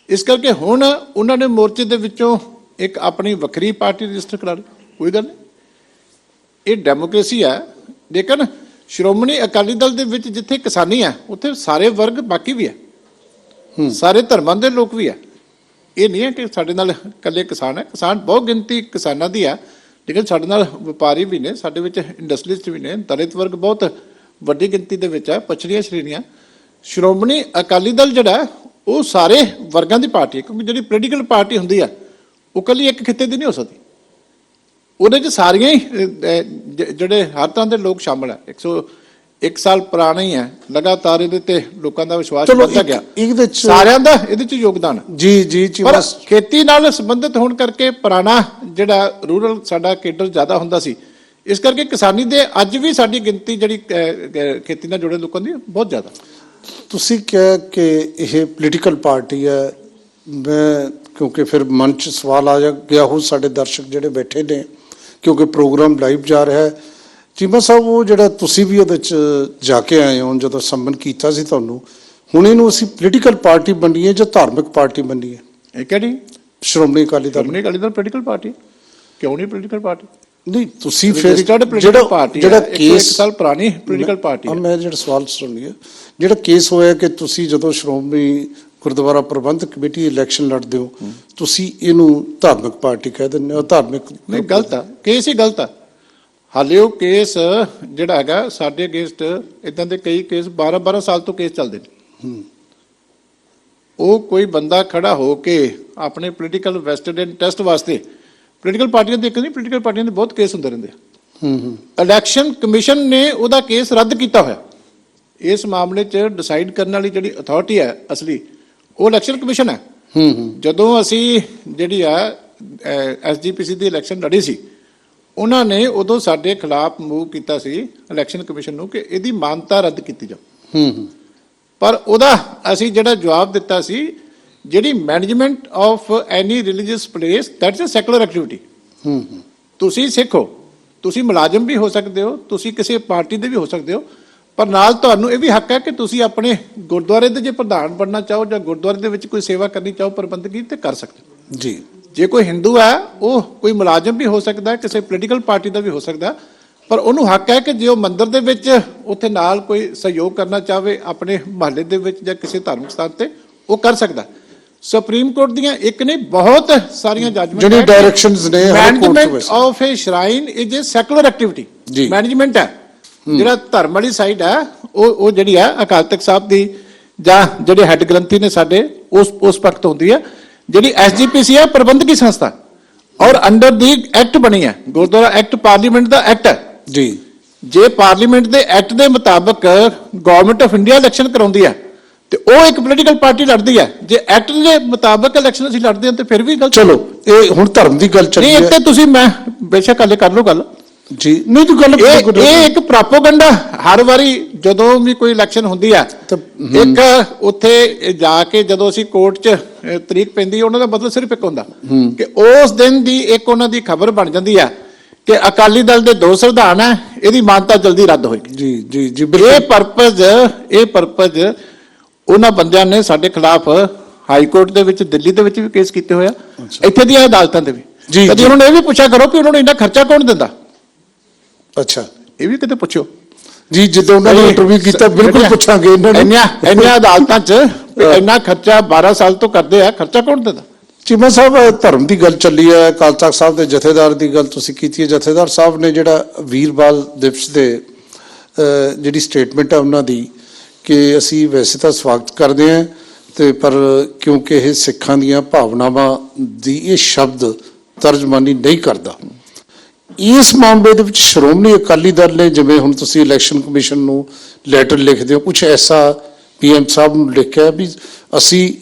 ਇਸ ਕਰਕੇ ਹੁਣ ਉਹਨਾਂ ਨੇ ਮੋਰਚੇ ਦੇ ਵਿੱਚੋਂ ਇੱਕ ਆਪਣੀ ਵੱਖਰੀ ਪਾਰਟੀ ਰਜਿਸਟਰ ਕਰਾ ਲਈ, ਕੋਈ ਗੱਲ ਨਹੀਂ, ਇਹ ਡੈਮੋਕ੍ਰੇਸੀ ਹੈ। ਲੇਕਿਨ ਸ਼੍ਰੋਮਣੀ ਅਕਾਲੀ ਦਲ ਦੇ ਵਿੱਚ ਜਿੱਥੇ ਕਿਸਾਨੀ ਹੈ ਉੱਥੇ ਸਾਰੇ ਵਰਗ ਬਾਕੀ ਵੀ ਹੈ, ਸਾਰੇ ਧਰਮਾਂ ਦੇ ਲੋਕ ਵੀ ਹੈ। ਇਹ ਨਹੀਂ ਹੈ ਕਿ ਸਾਡੇ ਨਾਲ ਇਕੱਲੇ ਕਿਸਾਨ ਹੈ, ਕਿਸਾਨ ਬਹੁਤ ਗਿਣਤੀ ਕਿਸਾਨਾਂ ਦੀ ਹੈ, ਲੇਕਿਨ ਸਾਡੇ ਨਾਲ ਵਪਾਰੀ ਵੀ ਨੇ, ਸਾਡੇ ਵਿੱਚ ਇੰਡਸਟਰੀਸਟ ਵੀ ਨੇ, ਦਲਿਤ ਵਰਗ ਬਹੁਤ ਵੱਡੀ ਗਿਣਤੀ ਦੇ ਵਿੱਚ ਹੈ, ਪਛੜੀਆਂ ਸ਼੍ਰੇਣੀਆਂ। ਸ਼੍ਰੋਮਣੀ ਅਕਾਲੀ ਦਲ ਜਿਹੜਾ ਉਹ ਸਾਰੇ ਵਰਗਾਂ ਦੀ ਪਾਰਟੀ ਹੈ, ਕਿਉਂਕਿ ਜਿਹੜੀ ਪੋਲੀਟੀਕਲ ਪਾਰਟੀ ਹੁੰਦੀ ਹੈ ਉਹ ਇਕੱਲੀ ਇੱਕ ਖਿੱਤੇ ਦੀ ਨਹੀਂ ਹੋ ਸਕਦੀ, ਉਹਦੇ 'ਚ ਸਾਰੀਆਂ ਹੀ ਜਿਹੜੇ ਹਰ ਤਰ੍ਹਾਂ ਦੇ ਲੋਕ ਸ਼ਾਮਲ ਹੈ। 1 ਸਾਲ ਪੁਰਾਣਾ ਹੀ ਹੈ, ਲਗਾਤਾਰ ਇਹਦੇ ਤੇ ਲੋਕਾਂ ਦਾ ਵਿਸ਼ਵਾਸ ਚਲੋ ਵੱਧਦਾ ਗਿਆ। ਇਹਦੇ ਚ ਸਾਰਿਆਂ ਦਾ ਇਹਦੇ ਚ ਯੋਗਦਾਨ ਹੈ। ਜੀ ਜੀ ਚੀਮਾ ਪਰ ਖੇਤੀ ਨਾਲ ਸੰਬੰਧਿਤ ਹੋਣ ਕਰਕੇ ਪੁਰਾਣਾ ਜਿਹੜਾ ਰੂਰਲ ਸਾਡਾ ਕੇਡਰ ਜ਼ਿਆਦਾ ਹੁੰਦਾ ਸੀ, ਇਸ ਕਰਕੇ ਕਿਸਾਨੀ ਦੇ ਅੱਜ ਵੀ ਸਾਡੀ ਗਿਣਤੀ ਜਿਹੜੀ ਖੇਤੀ ਨਾਲ ਜੁੜੇ ਲੋਕਾਂ ਦੀ ਬਹੁਤ ਜ਼ਿਆਦਾ। ਤੁਸੀਂ ਕਿਹਾ ਕਿ ਇਹ ਪੋਲੀਟੀਕਲ ਪਾਰਟੀ ਹੈ, ਮੈਂ ਕਿਉਂਕਿ ਫਿਰ ਮਨ 'ਚ ਸਵਾਲ ਆ ਗਿਆ ਹੋ ਸਾਡੇ ਦਰਸ਼ਕ ਜਿਹੜੇ ਬੈਠੇ ਨੇ, ਕਿਉਂਕਿ ਪ੍ਰੋਗਰਾਮ ਲਾਈਵ ਜਾ ਰਿਹਾ ਹੈ। ਚੀਮਾ ਸਾਹਿਬ, ਉਹ ਜਿਹੜਾ ਤੁਸੀਂ ਵੀ ਉਹਦੇ 'ਚ ਜਾ ਕੇ ਆਏ ਹੋ ਜਦੋਂ ਸੰਬੰਧ ਕੀਤਾ ਸੀ ਤੁਹਾਨੂੰ, ਹੁਣ ਇਹਨੂੰ ਅਸੀਂ ਪੋਲੀਟੀਕਲ ਪਾਰਟੀ ਬਣੀਏ ਜਾਂ ਧਾਰਮਿਕ ਪਾਰਟੀ ਬਣੀਏ? ਇਹ ਕਿਹੜੀ? ਸ਼੍ਰੋਮਣੀ ਅਕਾਲੀ ਦਲ। ਸ਼੍ਰੋਮਣੀ ਅਕਾਲੀ ਦਲ ਪੋਲੀਟੀਕਲ ਪਾਰਟੀ ਕਿਉਂ ਨਹੀਂ? ਪੋਲੀਟੀਕਲ ਪਾਰਟੀ ਨਹੀਂ, ਤੁਸੀਂ ਫਿਰ ਜਿਹੜਾ ਪਾਰਟੀ ਜਿਹੜਾ 1 ਕੇਸ ਸਾਲ ਪੁਰਾਣੀ ਪੋਲੀਟੀਕਲ ਪਾਰਟੀ ਹੈ। ਮੈਂ ਜਿਹੜਾ ਸਵਾਲ ਸੁਣੀ ਹੈ, ਜਿਹੜਾ ਕੇਸ ਹੋਇਆ ਕਿ ਤੁਸੀਂ ਜਦੋਂ ਸ਼੍ਰੋਮਣੀ ਗੁਰਦੁਆਰਾ ਪ੍ਰਬੰਧਕ ਕਮੇਟੀ ਇਲੈਕਸ਼ਨ ਲੜਦੇ ਹੋ, ਤੁਸੀਂ ਇਹਨੂੰ ਧਾਰਮਿਕ ਪਾਰਟੀ ਕਹਿ ਦਿੰਦੇ ਹੋ। ਧਾਰਮਿਕ ਨਹੀਂ, ਗਲਤ ਆ, ਕੇਸ ਹੀ ਗਲਤ ਆ। ਹਾਲੇ ਉਹ ਕੇਸ ਜਿਹੜਾ ਹੈਗਾ ਸਾਡੇ ਅਗੇਂਸਟ ਇਦਾਂ ਦੇ ਕਈ ਕੇਸ 12 ਸਾਲ ਤੋਂ ਕੇਸ ਚੱਲਦੇ ਨੇ। ਉਹ ਕੋਈ ਬੰਦਾ ਖੜਾ ਹੋ ਕੇ ਆਪਣੇ ਪੋਲੀਟੀਕਲ ਵੈਸਟਡ ਇੰਟਰਸਟ ਵਾਸਤੇ, ਪੋਲੀਟੀਕਲ ਪਾਰਟੀਆਂ ਦੇ ਇੱਕ ਨਹੀਂ, ਪੋਲੀਟੀਕਲ ਪਾਰਟੀਆਂ ਦੇ ਬਹੁਤ ਕੇਸ ਹੁੰਦੇ ਰਹਿੰਦੇ ਆ। ਇਲੈਕਸ਼ਨ ਕਮਿਸ਼ਨ ਨੇ ਉਹਦਾ ਕੇਸ ਰੱਦ ਕੀਤਾ ਹੋਇਆ। ਇਸ ਮਾਮਲੇ 'ਚ ਡਿਸਾਈਡ ਕਰਨ ਵਾਲੀ ਜਿਹੜੀ ਅਥਾਰਟੀ ਹੈ ਅਸਲੀ, ਉਹ ਇਲੈਕਸ਼ਨ ਕਮਿਸ਼ਨ ਹੈ। ਜਦੋਂ ਅਸੀਂ ਜਿਹੜੀ ਆ SGPC ਦੀ ਇਲੈਕਸ਼ਨ ਲੜੀ ਸੀ, ਉਹਨਾਂ ਨੇ ਉਦੋਂ ਸਾਡੇ ਖਿਲਾਫ ਮੂਵ ਕੀਤਾ ਸੀ ਇਲੈਕਸ਼ਨ ਕਮਿਸ਼ਨ ਨੂੰ ਕਿ ਇਹਦੀ ਮਾਨਤਾ ਰੱਦ ਕੀਤੀ ਜਾਵੇ। ਪਰ ਉਹਦਾ ਅਸੀਂ ਜਿਹੜਾ ਜਵਾਬ ਦਿੱਤਾ ਸੀ, ਜਿਹੜੀ management of any religious place that's a secular activity. ਤੁਸੀਂ ਸਿੱਖ ਹੋ, ਤੁਸੀਂ ਮੁਲਾਜ਼ਮ ਵੀ ਹੋ ਸਕਦੇ ਹੋ, ਤੁਸੀਂ ਕਿਸੇ ਪਾਰਟੀ ਦੇ ਵੀ ਹੋ ਸਕਦੇ ਹੋ, ਪਰ ਨਾਲ ਤੁਹਾਨੂੰ ਇਹ ਵੀ ਹੱਕ ਹੈ ਕਿ ਤੁਸੀਂ ਆਪਣੇ ਗੁਰਦੁਆਰੇ ਦੇ ਜੇ ਪ੍ਰਧਾਨ ਬਣਨਾ ਚਾਹੋ ਜਾਂ ਗੁਰਦੁਆਰੇ ਦੇ ਵਿੱਚ ਕੋਈ ਸੇਵਾ ਕਰਨੀ ਚਾਹੋ ਪ੍ਰਬੰਧਕੀ, ਤੇ ਕਰ ਸਕਦੇ ਹੋ ਜੀ। ਜੇ ਕੋਈ ਹਿੰਦੂ ਹੈ, ਉਹ ਕੋਈ ਮੁਲਾਜ਼ਮ ਵੀ ਹੋ ਸਕਦਾ, ਕਿਸੇ ਪੋਲੀਟੀਕਲ ਪਾਰਟੀ ਦਾ ਵੀ ਹੋ ਸਕਦਾ, ਪਰ ਉਹਨੂੰ ਹੱਕ ਹੈ ਕਿ ਜੇ ਉਹ ਮੰਦਿਰ ਦੇ ਵਿੱਚ ਉੱਥੇ ਨਾਲ ਕੋਈ ਸਹਿਯੋਗ ਕਰਨਾ ਚਾਹਵੇ ਆਪਣੇ ਮਹੱਲੇ ਦੇ ਵਿੱਚ ਜਾਂ ਕਿਸੇ ਧਾਰਮਿਕ ਸਥਾਨ ਤੇ, ਉਹ ਕਰ ਸਕਦਾ। ਸੁਪਰੀਮ ਕੋਰਟ ਦੀਆਂ ਇੱਕ ਨਹੀਂ ਬਹੁਤ ਸਾਰੀਆਂ ਜੱਜਮੈਂਟ ਜਿਹੜੀ ਡਾਇਰੈਕਸ਼ਨਸ ਨੇ management of a shrine is a secular activity. Management ਹੈ ਜਿਹੜਾ ਧਰਮ ਵਾਲੀ ਸਾਈਡ ਹੈ, ਉਹ ਜਿਹੜੀ ਹੈ ਅਕਾਲ ਤਖਤ ਸਾਹਿਬ ਦੀ ਜਾਂ ਜਿਹੜੇ ਹੈੱਡ ਗ੍ਰੰਥੀ ਨੇ ਸਾਡੇ, ਉਸ ਪੱਖ ਤੋਂ ਹੁੰਦੀ ਹੈ। ਜਿਹੜੀ SGPC ਹੈ ਪ੍ਰਬੰਧਕੀ ਸੰਸਥਾ, ਔਰ ਅੰਡਰ ਦੀ ਐਕਟ ਬਣੀ ਹੈ, ਗੁਰਦੁਆਰਾ ਐਕਟ ਪਾਰਲੀਮੈਂਟ ਦਾ ਐਕਟ ਹੈ ਜੀ। ਜੇ ਪਾਰਲੀਮੈਂਟ ਦੇ ਐਕਟ ਦੇ ਮੁਤਾਬਕ ਗਵਰਨਮੈਂਟ ਆਫ ਇੰਡੀਆ ਇਲੈਕਸ਼ਨ ਕਰਾਉਂਦੀ ਹੈ ਤੇ ਉਹ ਇੱਕ ਪੋਲੀਟੀਕਲ ਪਾਰਟੀ ਲੜਦੀ ਹੈ। ਜੇ ਐਕਟ ਦੇ ਮੁਤਾਬਕ ਇਲੈਕਸ਼ਨ ਅਸੀਂ ਲੜਦੇ ਹਾਂ ਤੇ ਫਿਰ ਵੀ ਗਲਤ। ਚਲੋ, ਇਹ ਹੁਣ ਧਰਮ ਦੀ ਗੱਲ ਚੱਲੀ ਹੈ। ਨਹੀਂ, ਇੱਥੇ ਤੁਸੀਂ ਮੈਂ ਬੇਸ਼ੱਕ ਹਾਲੇ ਕਰ ਲਓ ਗੱਲ ਜੀ। ਨਹੀਂ ਤੂੰ ਗੱਲ, ਇਹ ਇੱਕ ਪ੍ਰੋਪਗੈਂਡਾ ਹਰ ਵਾਰੀ ਜਦੋਂ ਵੀ ਕੋਈ ਇਲੈਕਸ਼ਨ ਹੁੰਦੀ ਹੈ, ਇੱਕ ਉੱਥੇ ਜਾ ਕੇ ਜਦੋਂ ਅਸੀਂ ਕੋਰਟ 'ਚ ਤਰੀਕ ਪੈਂਦੀ ਹੈ, ਉਹਨਾਂ ਦਾ ਮਤਲਬ ਸਿਰਫ ਇੱਕ ਹੁੰਦਾ ਕਿ ਉਸ ਦਿਨ ਦੀ ਇੱਕ ਉਹਨਾਂ ਦੀ ਖਬਰ ਬਣ ਜਾਂਦੀ ਹੈ ਕਿ ਅਕਾਲੀ ਦਲ ਦੇ 2 ਸੰਵਿਧਾਨ ਹੈ, ਇਹਦੀ ਮਾਨਤਾ ਜਲਦੀ ਰੱਦ ਹੋਏਗੀ। ਜੀ ਜੀ ਜੀ। ਇਹ ਪਰਪਸ ਉਹਨਾਂ ਬੰਦਿਆਂ ਨੇ ਸਾਡੇ ਖਿਲਾਫ ਹਾਈ ਕੋਰਟ ਦੇ ਵਿੱਚ, ਦਿੱਲੀ ਦੇ ਵਿੱਚ ਵੀ ਕੇਸ ਕੀਤੇ ਹੋਇਆ, ਇੱਥੇ ਦੀਆਂ ਅਦਾਲਤਾਂ ਦੇ ਵੀ। ਕਦੀ ਉਹਨਾਂ ਨੂੰ ਇਹ ਵੀ ਪੁੱਛਿਆ ਕਰੋ ਕਿ ਉਹਨਾਂ ਨੂੰ ਇੰਨਾ ਖਰਚਾ ਕੌਣ ਦਿੰਦਾ। ਅੱਛਾ, ਇਹ ਵੀ ਕਿਤੇ ਪੁੱਛੋ ਜੀ। ਜਦੋਂ ਉਹਨਾਂ ਨੇ ਇੰਟਰਵਿਊ ਕੀਤਾ, ਬਿਲਕੁਲ ਪੁੱਛਾਂਗੇ ਇਹਨਾਂ ਨੂੰ। ਇੰਨੀਆਂ ਅਦਾਲਤਾਂ 'ਚ ਇੰਨਾ ਖਰਚਾ 12 ਸਾਲ ਤੋਂ ਕਰਦੇ ਆ, ਖਰਚਾ ਕੌਣ ਦਿੰਦਾ? ਚੀਮਾ ਸਾਹਿਬ, ਧਰਮ ਦੀ ਗੱਲ ਚੱਲੀ ਹੈ, ਅਕਾਲ ਤਖਤ ਸਾਹਿਬ ਦੇ ਜਥੇਦਾਰ ਦੀ ਗੱਲ ਤੁਸੀਂ ਕੀਤੀ ਹੈ। ਜਥੇਦਾਰ ਸਾਹਿਬ ਨੇ ਜਿਹੜਾ ਵੀਰਬਾਲ ਦਿਵਸ ਦੇ ਜਿਹੜੀ ਸਟੇਟਮੈਂਟ ਹੈ ਉਹਨਾਂ ਦੀ, ਕਿ ਅਸੀਂ ਵੈਸੇ ਤਾਂ ਸਵਾਗਤ ਕਰਦੇ ਹਾਂ, ਤੇ ਪਰ ਕਿਉਂਕਿ ਇਹ ਸਿੱਖਾਂ ਦੀਆਂ ਭਾਵਨਾਵਾਂ ਦੀ ਇਹ ਸ਼ਬਦ ਤਰਜਮਾਨੀ ਨਹੀਂ ਕਰਦਾ। ਇਸ ਮਾਮਲੇ ਦੇ ਵਿੱਚ ਸ਼੍ਰੋਮਣੀ ਅਕਾਲੀ ਦਲ ਨੇ, ਜਿਵੇਂ ਹੁਣ ਤੁਸੀਂ ਇਲੈਕਸ਼ਨ ਕਮਿਸ਼ਨ ਨੂੰ ਲੈਟਰ ਲਿਖਦੇ ਹੋ, ਕੁਝ ਐਸਾ PM ਸਾਹਿਬ ਨੂੰ ਲਿਖਿਆ ਵੀ ਅਸੀਂ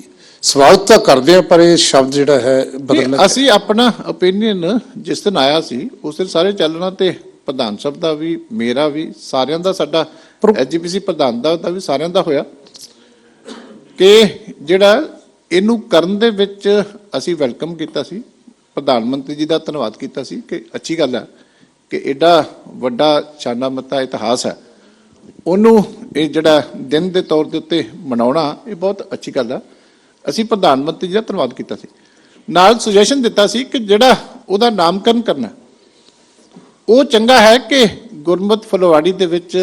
ਸਵਾਗਤ ਤਾਂ ਕਰਦੇ ਹਾਂ, ਪਰ ਇਹ ਸ਼ਬਦ ਜਿਹੜਾ ਹੈ ਬਦਲਣਾ। ਅਸੀਂ ਆਪਣਾ ਓਪੀਨੀਅਨ ਜਿਸ ਦਿਨ ਆਇਆ ਸੀ ਉਸ ਦਿਨ ਸਾਰੇ ਚੱਲਣਾ, ਤੇ ਪ੍ਰਧਾਨ ਸਾਹਿਬ ਦਾ ਵੀ, ਮੇਰਾ ਵੀ, ਸਾਰਿਆਂ ਦਾ, ਸਾਡਾ SGPC ਪ੍ਰਧਾਨ ਦਾ ਵੀ ਸਾਰਿਆਂ ਦਾ ਹੋਇਆ ਕਿ ਜਿਹੜਾ ਇਹਨੂੰ ਕਰਨ ਦੇ ਵਿੱਚ ਅਸੀਂ ਵੈਲਕਮ ਕੀਤਾ ਸੀ। ਪ੍ਰਧਾਨ ਮੰਤਰੀ ਜੀ ਦਾ ਧੰਨਵਾਦ ਕੀਤਾ ਸੀ ਕਿ ਅੱਛੀ ਗੱਲ ਹੈ ਕਿ ਐਡਾ ਵੱਡਾ ਸ਼ਾਨਾ ਮੱਤਾ ਇਤਿਹਾਸ ਹੈ, ਉਹਨੂੰ ਇਹ ਜਿਹੜਾ ਦਿਨ ਦੇ ਤੌਰ ਦੇ ਉੱਤੇ ਮਨਾਉਣਾ, ਇਹ ਬਹੁਤ ਅੱਛੀ ਗੱਲ ਹੈ। ਅਸੀਂ ਪ੍ਰਧਾਨ ਮੰਤਰੀ ਜੀ ਦਾ ਧੰਨਵਾਦ ਕੀਤਾ ਸੀ, ਨਾਲ ਸੁਜੈਸ਼ਨ ਦਿੱਤਾ ਸੀ ਕਿ ਜਿਹੜਾ ਉਹਦਾ ਨਾਮਕਰਨ ਕਰਨਾ ਉਹ ਚੰਗਾ ਹੈ ਕਿ ਗੁਰਮਤਿ ਫੁਲਵਾੜੀ ਦੇ ਵਿੱਚ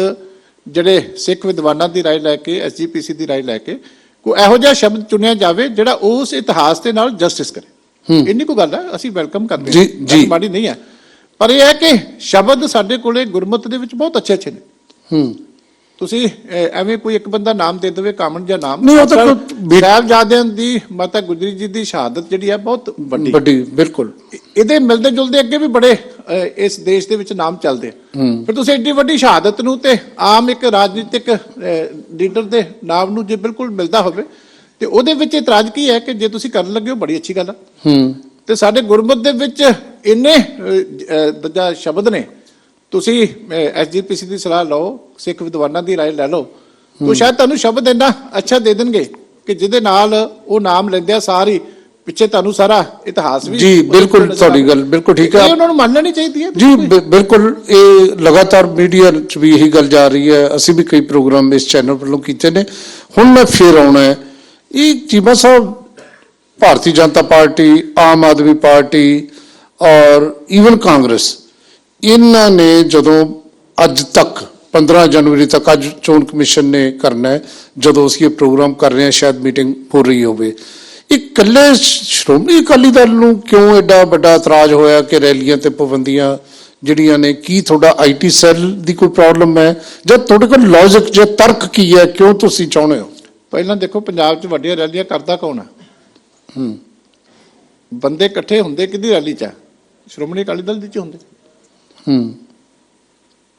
ਜਿਹੜੇ ਸਿੱਖ ਵਿਦਵਾਨਾਂ ਦੀ ਰਾਏ ਲੈ ਕੇ, SGPC ਦੀ ਰਾਏ ਲੈ ਕੇ ਕੋਈ ਇਹੋ ਜਿਹਾ ਸ਼ਬਦ ਚੁਣਿਆ ਜਾਵੇ ਜਿਹੜਾ ਉਸ ਇਤਿਹਾਸ ਦੇ ਨਾਲ ਜਸਟਿਸ ਕਰੇ। ਇੰਨੀ ਕੋਈ ਗੱਲ ਹੈ, ਅਸੀਂ ਵੈਲਕਮ ਕਰਦੇ ਹਾਂ, ਮਾੜੀ ਨਹੀਂ ਹੈ। ਪਰ ਇਹ ਹੈ ਕਿ ਸ਼ਬਦ ਸਾਡੇ ਕੋਲੇ ਗੁਰਮਤਿ ਦੇ ਵਿੱਚ ਬਹੁਤ ਅੱਛੇ ਅੱਛੇ ਨੇ। ਤੁਸੀਂ ਐਵੇਂ ਕੋਈ ਇੱਕ ਬੰਦਾ ਨਾਮ ਦੇ ਦੇਵੇ, ਕਾਮਨ ਜਿਹਾ ਨਾਮ ਨਹੀਂ। ਸਾਹਿਬਜ਼ਾਦਿਆਂ ਦੀ, ਮਾਤਾ ਗੁਜਰੀ ਜੀ ਦੀ ਸ਼ਹਾਦਤ ਜਿਹੜੀ ਹੈ ਬਹੁਤ ਵੱਡੀ, ਬਿਲਕੁਲ। ਇਹਦੇ ਮਿਲਦੇ ਜੁਲਦੇ ਅੱਗੇ ਵੀ ਬੜੇ ਇਸ ਦੇਸ਼ ਦੇ ਵਿੱਚ ਨਾਮ ਚੱਲਦੇ ਆ। ਫਿਰ ਤੁਸੀਂ ਐਡੀ ਵੱਡੀ ਸ਼ਹਾਦਤ ਨੂੰ ਤੇ ਆਮ ਇੱਕ ਰਾਜਨੀਤਿਕ ਲੀਡਰ ਦੇ ਨਾਮ ਨੂੰ ਜੇ ਬਿਲਕੁਲ ਮਿਲਦਾ ਹੋਵੇ ਤੇ ਉਹਦੇ ਵਿੱਚ ਇਤਰਾਜ਼ ਕੀ ਹੈ ਕਿ ਜੇ ਤੁਸੀਂ ਕਰਨ ਲੱਗੇ ਹੋ ਬੜੀ ਅੱਛੀ ਗੱਲ ਆ। ਤੇ ਸਾਡੇ ਗੁਰਮਤਿ ਦੇ ਵਿੱਚ ਇੰਨੇ ਦੂਜਾ ਸ਼ਬਦ ਨੇ, ਤੁਸੀਂ ਐਸਜੀਪੀਸੀ ਦੀ ਸਲਾਹ ਲਓ, ਸਿੱਖ ਵਿਦਵਾਨਾਂ ਦੀ ਰਾਏ ਲੈ ਲਓ, ਤਾਂ ਸ਼ਾਇਦ ਤੁਹਾਨੂੰ ਸ਼ਬਦ ਇੰਨਾ ਅੱਛਾ ਦੇ ਦੇਣਗੇ ਕਿ ਜਿਹਦੇ ਨਾਲ ਉਹ ਨਾਮ ਲੈਂਦੇ ਆ ਸਾਰੀ ਪਿੱਛੇ ਤੁਹਾਨੂੰ ਸਾਰਾ ਇਤਿਹਾਸ ਵੀ। ਜੀ ਬਿਲਕੁਲ, ਤੁਹਾਡੀ ਗੱਲ ਬਿਲਕੁਲ ਠੀਕ ਹੈ। ਉਹਨਾਂ ਨੂੰ ਮੰਨਣੀ ਚਾਹੀਦੀ ਹੈ ਜੀ ਬਿਲਕੁਲ। ਇਹ ਲਗਾਤਾਰ ਮੀਡੀਆ 'ਚ ਵੀ ਇਹੀ ਗੱਲ ਜਾ ਰਹੀ ਹੈ, ਅਸੀਂ ਵੀ ਕਈ ਪ੍ਰੋਗਰਾਮ ਇਸ ਚੈਨਲ ਵੱਲੋਂ ਕੀਤੇ ਨੇ। ਹੁਣ ਮੈਂ ਫੇਰ ਆਉਣਾ ਹੈ, ਇਹ ਚੀਮਾ ਸਾਹਿਬ ਭਾਰਤੀ ਜਨਤਾ ਪਾਰਟੀ, ਆਮ ਆਦਮੀ ਪਾਰਟੀ ਔਰ ਈਵਨ ਕਾਂਗਰਸ, ਇਹਨਾਂ ਨੇ ਜਦੋਂ ਅੱਜ ਤੱਕ 15 ਜਨਵਰੀ ਤੱਕ ਅੱਜ ਚੋਣ ਕਮਿਸ਼ਨ ਨੇ ਕਰਨਾ ਹੈ, ਜਦੋਂ ਅਸੀਂ ਇਹ ਪ੍ਰੋਗਰਾਮ ਕਰ ਰਹੇ ਹਾਂ ਸ਼ਾਇਦ ਮੀਟਿੰਗ ਹੋ ਰਹੀ ਹੋਵੇ, ਇਹ ਇਕੱਲੇ ਸ਼੍ਰੋਮਣੀ ਅਕਾਲੀ ਦਲ ਨੂੰ ਕਿਉਂ ਐਡਾ ਵੱਡਾ ਇਤਰਾਜ਼ ਹੋਇਆ ਕਿ ਰੈਲੀਆਂ ਤੇ ਪਾਬੰਦੀਆਂ ਜਿਹੜੀਆਂ ਨੇ, ਕੀ ਤੁਹਾਡਾ ਆਈਟੀ ਸੈੱਲ ਦੀ ਕੋਈ ਪ੍ਰੋਬਲਮ ਹੈ ਜਾਂ ਤੁਹਾਡੇ ਕੋਲ ਲੌਜਿਕ ਜਾਂ ਤਰਕ ਕੀ ਹੈ, ਕਿਉਂ ਤੁਸੀਂ ਚਾਹੁੰਦੇ ਹੋ? ਪਹਿਲਾਂ ਦੇਖੋ, ਪੰਜਾਬ 'ਚ ਵੱਡੀਆਂ ਰੈਲੀਆਂ ਕਰਦਾ ਕੌਣ ਆ? ਬੰਦੇ ਇਕੱਠੇ ਹੁੰਦੇ ਕਿਹਦੀ ਰੈਲੀ 'ਚ ਆ? ਸ਼੍ਰੋਮਣੀ ਅਕਾਲੀ ਦਲ ਦੀ 'ਚ ਹੁੰਦੇ।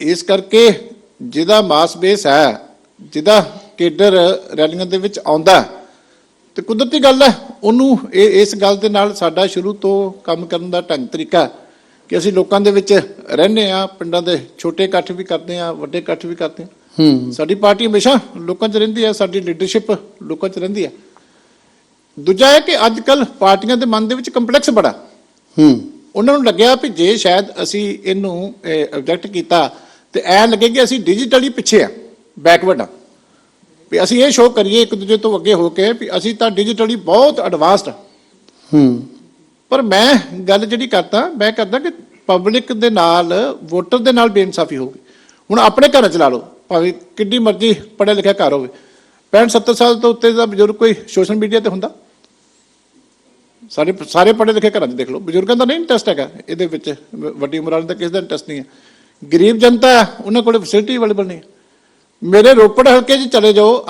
ਇਸ ਕਰਕੇ ਜਿਹਦਾ ਮਾਸ ਬੇਸ ਹੈ, ਜਿਹਦਾ ਕੇਡਰ ਰੈਲੀਆਂ ਦੇ ਵਿੱਚ ਆਉਂਦਾ, ਤੇ ਕੁਦਰਤੀ ਗੱਲ ਹੈ ਉਹਨੂੰ ਇਸ ਗੱਲ ਦੇ ਨਾਲ ਸਾਡਾ ਸ਼ੁਰੂ ਤੋਂ ਕੰਮ ਕਰਨ ਦਾ ਢੰਗ ਤਰੀਕਾ ਕਿ ਅਸੀਂ ਲੋਕਾਂ ਦੇ ਵਿੱਚ ਰਹਿੰਦੇ ਆ, ਪਿੰਡਾਂ ਦੇ ਛੋਟੇ ਇਕੱਠ ਵੀ ਕਰਦੇ ਆ, ਵੱਡੇ ਇਕੱਠ ਵੀ ਕਰਦੇ ਆ। ਸਾਡੀ ਪਾਰਟੀ ਹਮੇਸ਼ਾ ਲੋਕਾਂ 'ਚ ਰਹਿੰਦੀ ਆ, ਸਾਡੀ ਲੀਡਰਸ਼ਿਪ ਲੋਕਾਂ 'ਚ ਰਹਿੰਦੀ ਆ। ਦੂਜਾ ਹੈ ਕਿ ਅੱਜ ਕੱਲ ਪਾਰਟੀਆਂ ਦੇ ਮਨ ਦੇ ਵਿੱਚ ਕੰਪਲੈਕਸ ਬੜਾ। ਉਹਨਾਂ ਨੂੰ ਲੱਗਿਆ ਵੀ ਜੇ ਸ਼ਾਇਦ ਅਸੀਂ ਇਹਨੂੰ ਆਬਜੈਕਟ ਕੀਤਾ ਤੇ ਐ ਲੱਗੇ ਕਿ ਅਸੀਂ ਡਿਜੀਟਲੀ ਪਿੱਛੇ ਆ, ਬੈਕਵਰਡ ਆ, ਵੀ ਅਸੀਂ ਇਹ ਸ਼ੋਅ ਕਰੀਏ ਇੱਕ ਦੂਜੇ ਤੋਂ ਅੱਗੇ ਹੋ ਕੇ ਵੀ ਅਸੀਂ ਤਾਂ ਡਿਜੀਟਲੀ ਬਹੁਤ ਐਡਵਾਂਸਡ ਆ। ਪਰ ਮੈਂ ਗੱਲ ਜਿਹੜੀ ਕਰਦਾ, ਮੈਂ ਕਰਦਾ ਕਿ ਪਬਲਿਕ ਦੇ ਨਾਲ, ਵੋਟਰ ਦੇ ਨਾਲ ਬੇਇਨਸਾਫੀ ਹੋਊਗੀ। ਹੁਣ ਆਪਣੇ ਘਰਾਂ 'ਚ ਲਾ ਲਓ, ਭਾਵੇਂ ਕਿੰਨੀ ਮਰਜ਼ੀ ਪੜ੍ਹਿਆ ਲਿਖਿਆ ਘਰ ਹੋਵੇ, 65-70 ਸਾਲ ਤੋਂ ਉੱਤੇ ਦਾ ਬਜ਼ੁਰਗ ਕੋਈ ਸੋਸ਼ਲ ਮੀਡੀਆ ਤੇ ਹੁੰਦਾ? ਸਾਰੇ ਪੜ੍ਹੇ ਲਿਖੇ ਘਰਾਂ 'ਚ ਦੇਖ ਲਓ, ਬਜ਼ੁਰਗਾਂ ਦਾ ਨਹੀਂ ਇੰਟਰਸਟ ਹੈਗਾ ਇਹਦੇ ਵਿੱਚ, ਵੱਡੀ ਉਮਰ ਵਾਲਿਆਂ ਦਾ ਕਿਸੇ ਦਾ ਇੰਟਰਸਟ ਨਹੀਂ ਹੈ। ਗਰੀਬ ਜਨਤਾ ਉਹਨਾਂ ਕੋਲ ਫੈਸਿਲਿਟੀ ਅਵੇਲੇਬਲ ਨਹੀਂ। ਮੇਰੇ ਰੋਪੜ ਹਲਕੇ 'ਚ ਚਲੇ ਜਾਓ,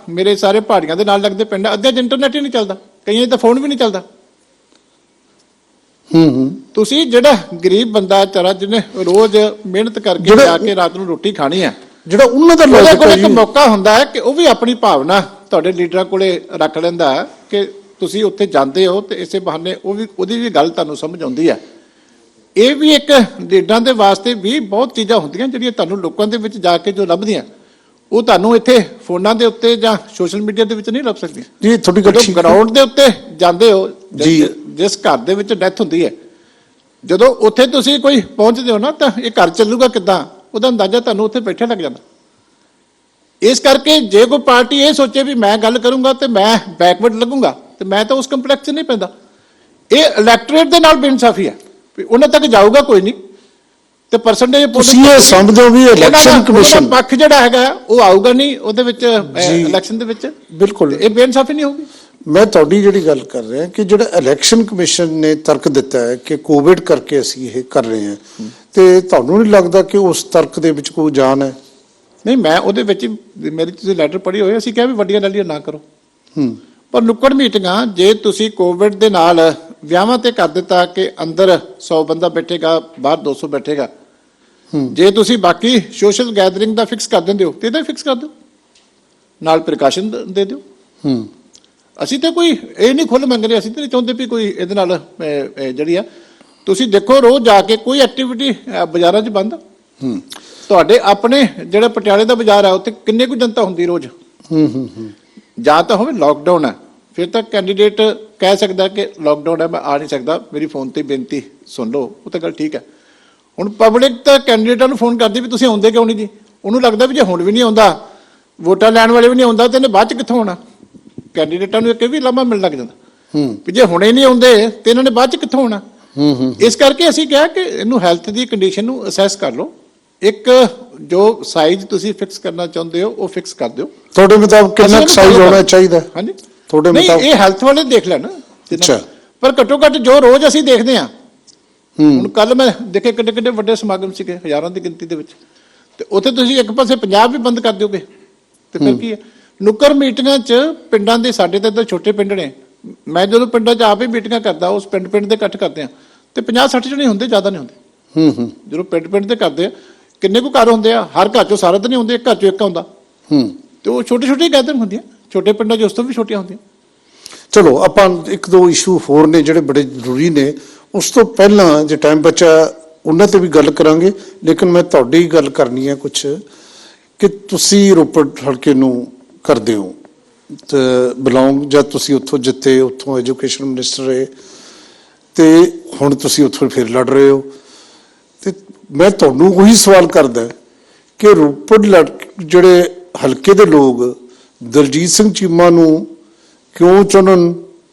ਮੇਰੇ ਸਾਰੇ ਪਹਾੜੀਆਂ ਦੇ ਨਾਲ ਲੱਗਦੇ ਪਿੰਡ, ਅੱਧੇ 'ਚ ਇੰਟਰਨੈਟ ਹੀ ਨਹੀਂ ਚੱਲਦਾ, ਕਈਆਂ 'ਚ ਤਾਂ ਫੋਨ ਵੀ ਨਹੀਂ ਚੱਲਦਾ। ਤੁਸੀਂ ਜਿਹੜਾ ਗਰੀਬ ਬੰਦਾ ਵਿਚਾਰਾ ਜਿਹਨੇ ਰੋਜ਼ ਮਿਹਨਤ ਕਰਕੇ ਜਾ ਕੇ ਰਾਤ ਨੂੰ ਰੋਟੀ ਖਾਣੀ ਹੈ, ਜਿਹੜਾ ਉਹਨਾਂ ਦਾ ਇੱਕ ਮੌਕਾ ਹੁੰਦਾ ਹੈ ਕਿ ਉਹ ਵੀ ਆਪਣੀ ਭਾਵਨਾ ਤੁਹਾਡੇ ਲੀਡਰਾਂ ਕੋਲੇ ਰੱਖ ਲੈਂਦਾ ਕਿ ਤੁਸੀਂ ਉੱਥੇ ਜਾਂਦੇ ਹੋ ਤੇ ਇਸੇ ਬਹਾਨੇ ਉਹਦੀ ਵੀ ਗੱਲ ਤੁਹਾਨੂੰ ਸਮਝ ਆਉਂਦੀ ਹੈ। ਇਹ ਵੀ ਇੱਕ ਲੀਡਰਾਂ ਦੇ ਵਾਸਤੇ ਵੀ ਬਹੁਤ ਚੀਜ਼ਾਂ ਹੁੰਦੀਆਂ ਜਿਹੜੀਆਂ ਤੁਹਾਨੂੰ ਲੋਕਾਂ ਦੇ ਵਿੱਚ ਜਾ ਕੇ ਜੋ ਲੱਭਦੀਆਂ, ਉਹ ਤੁਹਾਨੂੰ ਇੱਥੇ ਫੋਨਾਂ ਦੇ ਉੱਤੇ ਜਾਂ ਸੋਸ਼ਲ ਮੀਡੀਆ ਦੇ ਵਿੱਚ ਨਹੀਂ ਲੱਭ ਸਕਦੀਆਂ। ਜੀ ਤੁਹਾਡੀ ਗੱਲ ਠੀਕ ਹੈ। ਗਰਾਊਂਡ ਦੇ ਉੱਤੇ ਜਾਂਦੇ ਹੋ, ਜਿਸ ਘਰ ਦੇ ਵਿੱਚ ਡੈਥ ਹੁੰਦੀ ਹੈ, ਜਦੋਂ ਉੱਥੇ ਤੁਸੀਂ ਕੋਈ ਪਹੁੰਚਦੇ ਹੋ ਨਾ, ਤਾਂ ਇਹ ਘਰ ਚੱਲੂਗਾ ਕਿੱਦਾਂ, ਉਹਦਾ ਅੰਦਾਜ਼ਾ ਤੁਹਾਨੂੰ ਉੱਥੇ ਬੈਠੇ ਲੱਗ ਜਾਂਦਾ। ਇਸ ਕਰਕੇ ਜੇ ਕੋਈ ਪਾਰਟੀ ਇਹ ਸੋਚੇ ਵੀ ਮੈਂ ਗੱਲ ਕਰੂੰਗਾ ਤੇ ਮੈਂ ਬੈਕਵਰਡ ਲੱਗੂੰਗਾ, ਤੇ ਮੈਂ ਤਾਂ ਉਸ ਕੰਪਲੈਕਸ 'ਚ ਨਹੀਂ ਪੈਂਦਾ। ਇਹ ਇਲੈਕਟੋਰੇਟ ਦੇ ਨਾਲ ਬੇਇਨਸਾਫੀ ਹੈ, ਉਹਨਾਂ ਤੱਕ ਜਾਊਗਾ ਕੋਈ ਨਹੀਂ ਤੇ ਪਰਸੈਂਟੇਜ ਤੁਸੀਂ ਇਹ ਸਮਝਦੇ ਹੋ ਵੀ ਇਲੈਕਸ਼ਨ ਕਮਿਸ਼ਨ ਪੱਖ ਜਿਹੜਾ ਹੈਗਾ ਉਹ ਆਊਗਾ ਨਹੀਂ ਉਹਦੇ ਵਿੱਚ ਇਲੈਕਸ਼ਨ ਦੇ ਵਿੱਚ। ਬਿਲਕੁਲ ਇਹ ਬੇਇਨਸਾਫੀ ਨਹੀਂ ਹੋਊਗੀ। ਮੈਂ ਤੁਹਾਡੀ ਜਿਹੜੀ ਗੱਲ ਕਰ ਰਿਹਾ ਕਿ ਜਿਹੜਾ ਇਲੈਕਸ਼ਨ ਕਮਿਸ਼ਨ ਨੇ ਤਰਕ ਦਿੱਤਾ ਹੈ ਕਿ ਕੋਵਿਡ ਕਰਕੇ ਅਸੀਂ ਇਹ ਕਰ ਰਹੇ ਹਾਂ, ਤੇ ਤੁਹਾਨੂੰ ਨਹੀਂ ਲੱਗਦਾ ਕਿ ਉਸ ਤਰਕ ਦੇ ਵਿੱਚ ਕੋਈ ਜਾਨ ਹੈ? ਨਹੀਂ, ਮੈਂ ਉਹਦੇ ਵਿੱਚ ਮੇਰੀ ਤੁਸੀਂ ਲੈਟਰ ਪੜ੍ਹੀ ਹੋਈ, ਅਸੀਂ ਕਿਹਾ ਵੀ ਵੱਡੀਆਂ ਰੈਲੀਆਂ ਨਾ ਕਰੋ, ਪਰ ਨੁੱਕੜ ਮੀਟਿੰਗਾਂ ਜੇ ਤੁਸੀਂ ਕੋਵਿਡ ਦੇ ਨਾਲ ਵਿਆਹਾਂ ਤੇ ਕਰ ਦਿੱਤਾ ਕਿ ਅੰਦਰ 100 ਬੰਦਾ ਬੈਠੇਗਾ, ਬਾਹਰ 200 ਬੈਠੇਗਾ, ਜੇ ਤੁਸੀਂ ਬਾਕੀ ਸੋਸ਼ਲ ਗੈਦਰਿੰਗ ਦਾ ਫਿਕਸ ਕਰ ਦਿੰਦੇ ਹੋ ਤੇ ਇਹਦਾ ਫਿਕਸ ਕਰ ਦਿਓ, ਨਾਲ ਪ੍ਰੀਕਾਸ਼ਨ ਦੇ ਦਿਓ। ਅਸੀਂ ਤਾਂ ਕੋਈ ਇਹ ਨਹੀਂ ਖੁੱਲ੍ਹ ਮੰਗ ਰਹੇ, ਅਸੀਂ ਤਾਂ ਨਹੀਂ ਚਾਹੁੰਦੇ ਵੀ ਕੋਈ ਇਹਦੇ ਨਾਲ ਜਿਹੜੀ ਆ, ਤੁਸੀਂ ਦੇਖੋ ਰੋਜ਼ ਜਾ ਕੇ ਕੋਈ ਐਕਟੀਵਿਟੀ ਬਾਜ਼ਾਰਾਂ 'ਚ ਬੰਦ। ਤੁਹਾਡੇ ਆਪਣੇ ਜਿਹੜਾ ਪਟਿਆਲੇ ਦਾ ਬਾਜ਼ਾਰ ਆ ਉੱਥੇ ਕਿੰਨੇ ਕੁ ਜਨਤਾ ਹੁੰਦੀ ਰੋਜ਼? ਜਾਂ ਤਾਂ ਹੋਵੇ ਲਾਕਡਾਊਨ ਹੈ, ਫਿਰ ਤਾਂ ਕੈਂਡੀਡੇਟ ਕਹਿ ਸਕਦਾ ਕਿ ਲਾਕਡਾਊਨ ਹੈ, ਮੈਂ ਆ ਨਹੀਂ ਸਕਦਾ, ਮੇਰੀ ਫੋਨ ਤੇ ਬੇਨਤੀ ਸੁਣ ਲਓ, ਉਹ ਤਾਂ ਗੱਲ ਠੀਕ ਹੈ। ਹੁਣ ਪਬਲਿਕ ਤਾਂ ਕੈਂਡੀਡੇਟਾਂ ਨੂੰ ਫੋਨ ਕਰਦੀ ਵੀ ਤੁਸੀਂ ਆਉਂਦੇ ਕਿਉਂ ਨਹੀਂ ਜੀ? ਉਹਨੂੰ ਲੱਗਦਾ ਵੀ ਜੇ ਹੁਣ ਵੀ ਨਹੀਂ ਆਉਂਦਾ, ਵੋਟਾਂ ਲੈਣ ਵਾਲੇ ਵੀ ਨਹੀਂ ਆਉਂਦਾ, ਤੇ ਇਹਨੇ ਬਾਅਦ 'ਚ ਕਿੱਥੋਂ ਆਉਣਾ? ਕੈਂਡੀਡੇਟਾਂ ਨੂੰ ਇੱਕ ਵੀ ਲਾਮਾ ਮਿਲਣ ਲੱਗ ਜਾਂਦਾ ਵੀ ਜੇ ਹੁਣੇ ਨਹੀਂ ਆਉਂਦੇ ਤੇ ਇਹਨਾਂ ਨੇ ਬਾਅਦ 'ਚ ਕਿੱਥੋਂ ਆਉਣਾ। ਇਸ ਕਰਕੇ ਅਸੀਂ ਕਿਹਾ ਕਿ ਇਹਨੂੰ ਹੈਲਥ ਦੀ ਕੰਡੀਸ਼ਨ ਨੂੰ ਅਸੈਸ ਕਰ ਲਓ, ਇੱਕ ਜੋ ਸਾਈਜ਼ ਤੁਸੀਂ ਫਿਕਸ ਕਰਨਾ ਚਾਹੁੰਦੇ ਹੋ ਉਹ ਫਿਕਸ ਕਰ ਦਿਓ। ਤੁਹਾਡੇ ਮੁਤਾਬਕ ਕਿੰਨਾ ਸਾਈਜ਼ ਹੋਣਾ ਚਾਹੀਦਾ? ਹਾਂਜੀ, ਤੁਹਾਡੇ ਮੁਤਾਬਕ ਇਹ ਹੈਲਥ ਵਾਲੇ ਦੇਖ ਲੈਣ। ਅੱਛਾ, ਪਰ ਘੱਟੋ ਘੱਟ ਜੋ ਰੋਜ਼ ਅਸੀਂ ਦੇਖਦੇ ਹਾਂ, ਹੁਣ ਕੱਲ ਮੈਂ ਦੇਖੇ ਕਿੱਡੇ ਕਿੱਡੇ ਵੱਡੇ ਸਮਾਗਮ ਸੀਗੇ, ਹਜ਼ਾਰਾਂ ਦੀ ਗਿਣਤੀ ਦੇ ਵਿੱਚ, ਤੇ ਉੱਥੇ ਤੁਸੀਂ ਇੱਕ ਪਾਸੇ ਪੰਜਾਬ ਵੀ ਬੰਦ ਕਰ ਦਿਓਗੇ ਤੇ ਫਿਰ ਕੀ ਹੈ? ਨੁੱਕਰ ਮੀਟਿੰਗਾਂ 'ਚ ਪਿੰਡਾਂ ਦੇ, ਸਾਡੇ ਤਾਂ ਇੱਧਰ ਛੋਟੇ ਪਿੰਡ ਨੇ, ਮੈਂ ਜਦੋਂ ਪਿੰਡਾਂ 'ਚ ਆਪ ਹੀ ਮੀਟਿੰਗਾਂ ਕਰਦਾ, ਉਸ ਪਿੰਡ ਦੇ ਇਕੱਠ ਕਰਦੇ ਹਾਂ ਤੇ 50-60 ਜਣੇ ਹੁੰਦੇ, ਜ਼ਿਆਦਾ ਨਹੀਂ ਹੁੰਦੇ। ਜਦੋਂ ਪਿੰਡ ਤੇ ਕਰਦੇ ਆ, ਕਿੰਨੇ ਕੁ ਘਰ ਹੁੰਦੇ ਆ, ਹਰ ਘਰ ਚੋਂ ਸਾਰਾ ਤਾਂ ਨਹੀਂ ਹੁੰਦੇ, ਇੱਕ ਘਰ ਚੋਂ ਇੱਕ ਆਉਂਦਾ, ਤੇ ਉਹ ਛੋਟੇ ਛੋਟੇ ਗੈਦਰਿੰਗ ਹੁੰਦੀਆਂ, ਛੋਟੇ ਪਿੰਡਾਂ 'ਚ ਉਸ ਤੋਂ ਵੀ ਛੋਟੀਆਂ ਹੁੰਦੀਆਂ। ਚਲੋ ਆਪਾਂ ਇੱਕ ਦੋ ਇਸ਼ੂ ਹੋਰ ਨੇ ਜਿਹੜੇ ਬੜੇ ਜ਼ਰੂਰੀ ਨੇ, ਉਸ ਤੋਂ ਪਹਿਲਾਂ ਜੇ ਟਾਈਮ ਬਚਾ ਉਹਨਾਂ ਤੇ ਵੀ ਗੱਲ ਕਰਾਂਗੇ, ਲੇਕਿਨ ਮੈਂ ਤੁਹਾਡੀ ਗੱਲ ਕਰਨੀ ਹੈ ਕੁਛ, ਕਿ ਤੁਸੀਂ ਰੋਪੜ ਹਲਕੇ ਨੂੰ ਕਰਦੇ ਹੋ ਤੇ ਬਿਲੋਂਗ, ਜਦ ਤੁਸੀਂ ਉੱਥੋਂ ਜਿੱਤੇ, ਉੱਥੋਂ ਐਜੂਕੇਸ਼ਨ ਮਿਨਿਸਟਰ ਰਹੇ ਤੇ ਹੁਣ ਤੁਸੀਂ ਉੱਥੋਂ ਫਿਰ ਲੜ ਰਹੇ ਹੋ, ਤੇ ਮੈਂ ਤੁਹਾਨੂੰ ਉਹੀ ਸਵਾਲ ਕਰਦਾ ਕਿ ਰੋਪੜ ਜਿਹੜੇ ਹਲਕੇ ਦੇ ਲੋਕ ਦਲਜੀਤ ਸਿੰਘ ਚੀਮਾ ਨੂੰ ਕਿਉਂ ਚੁਣਨ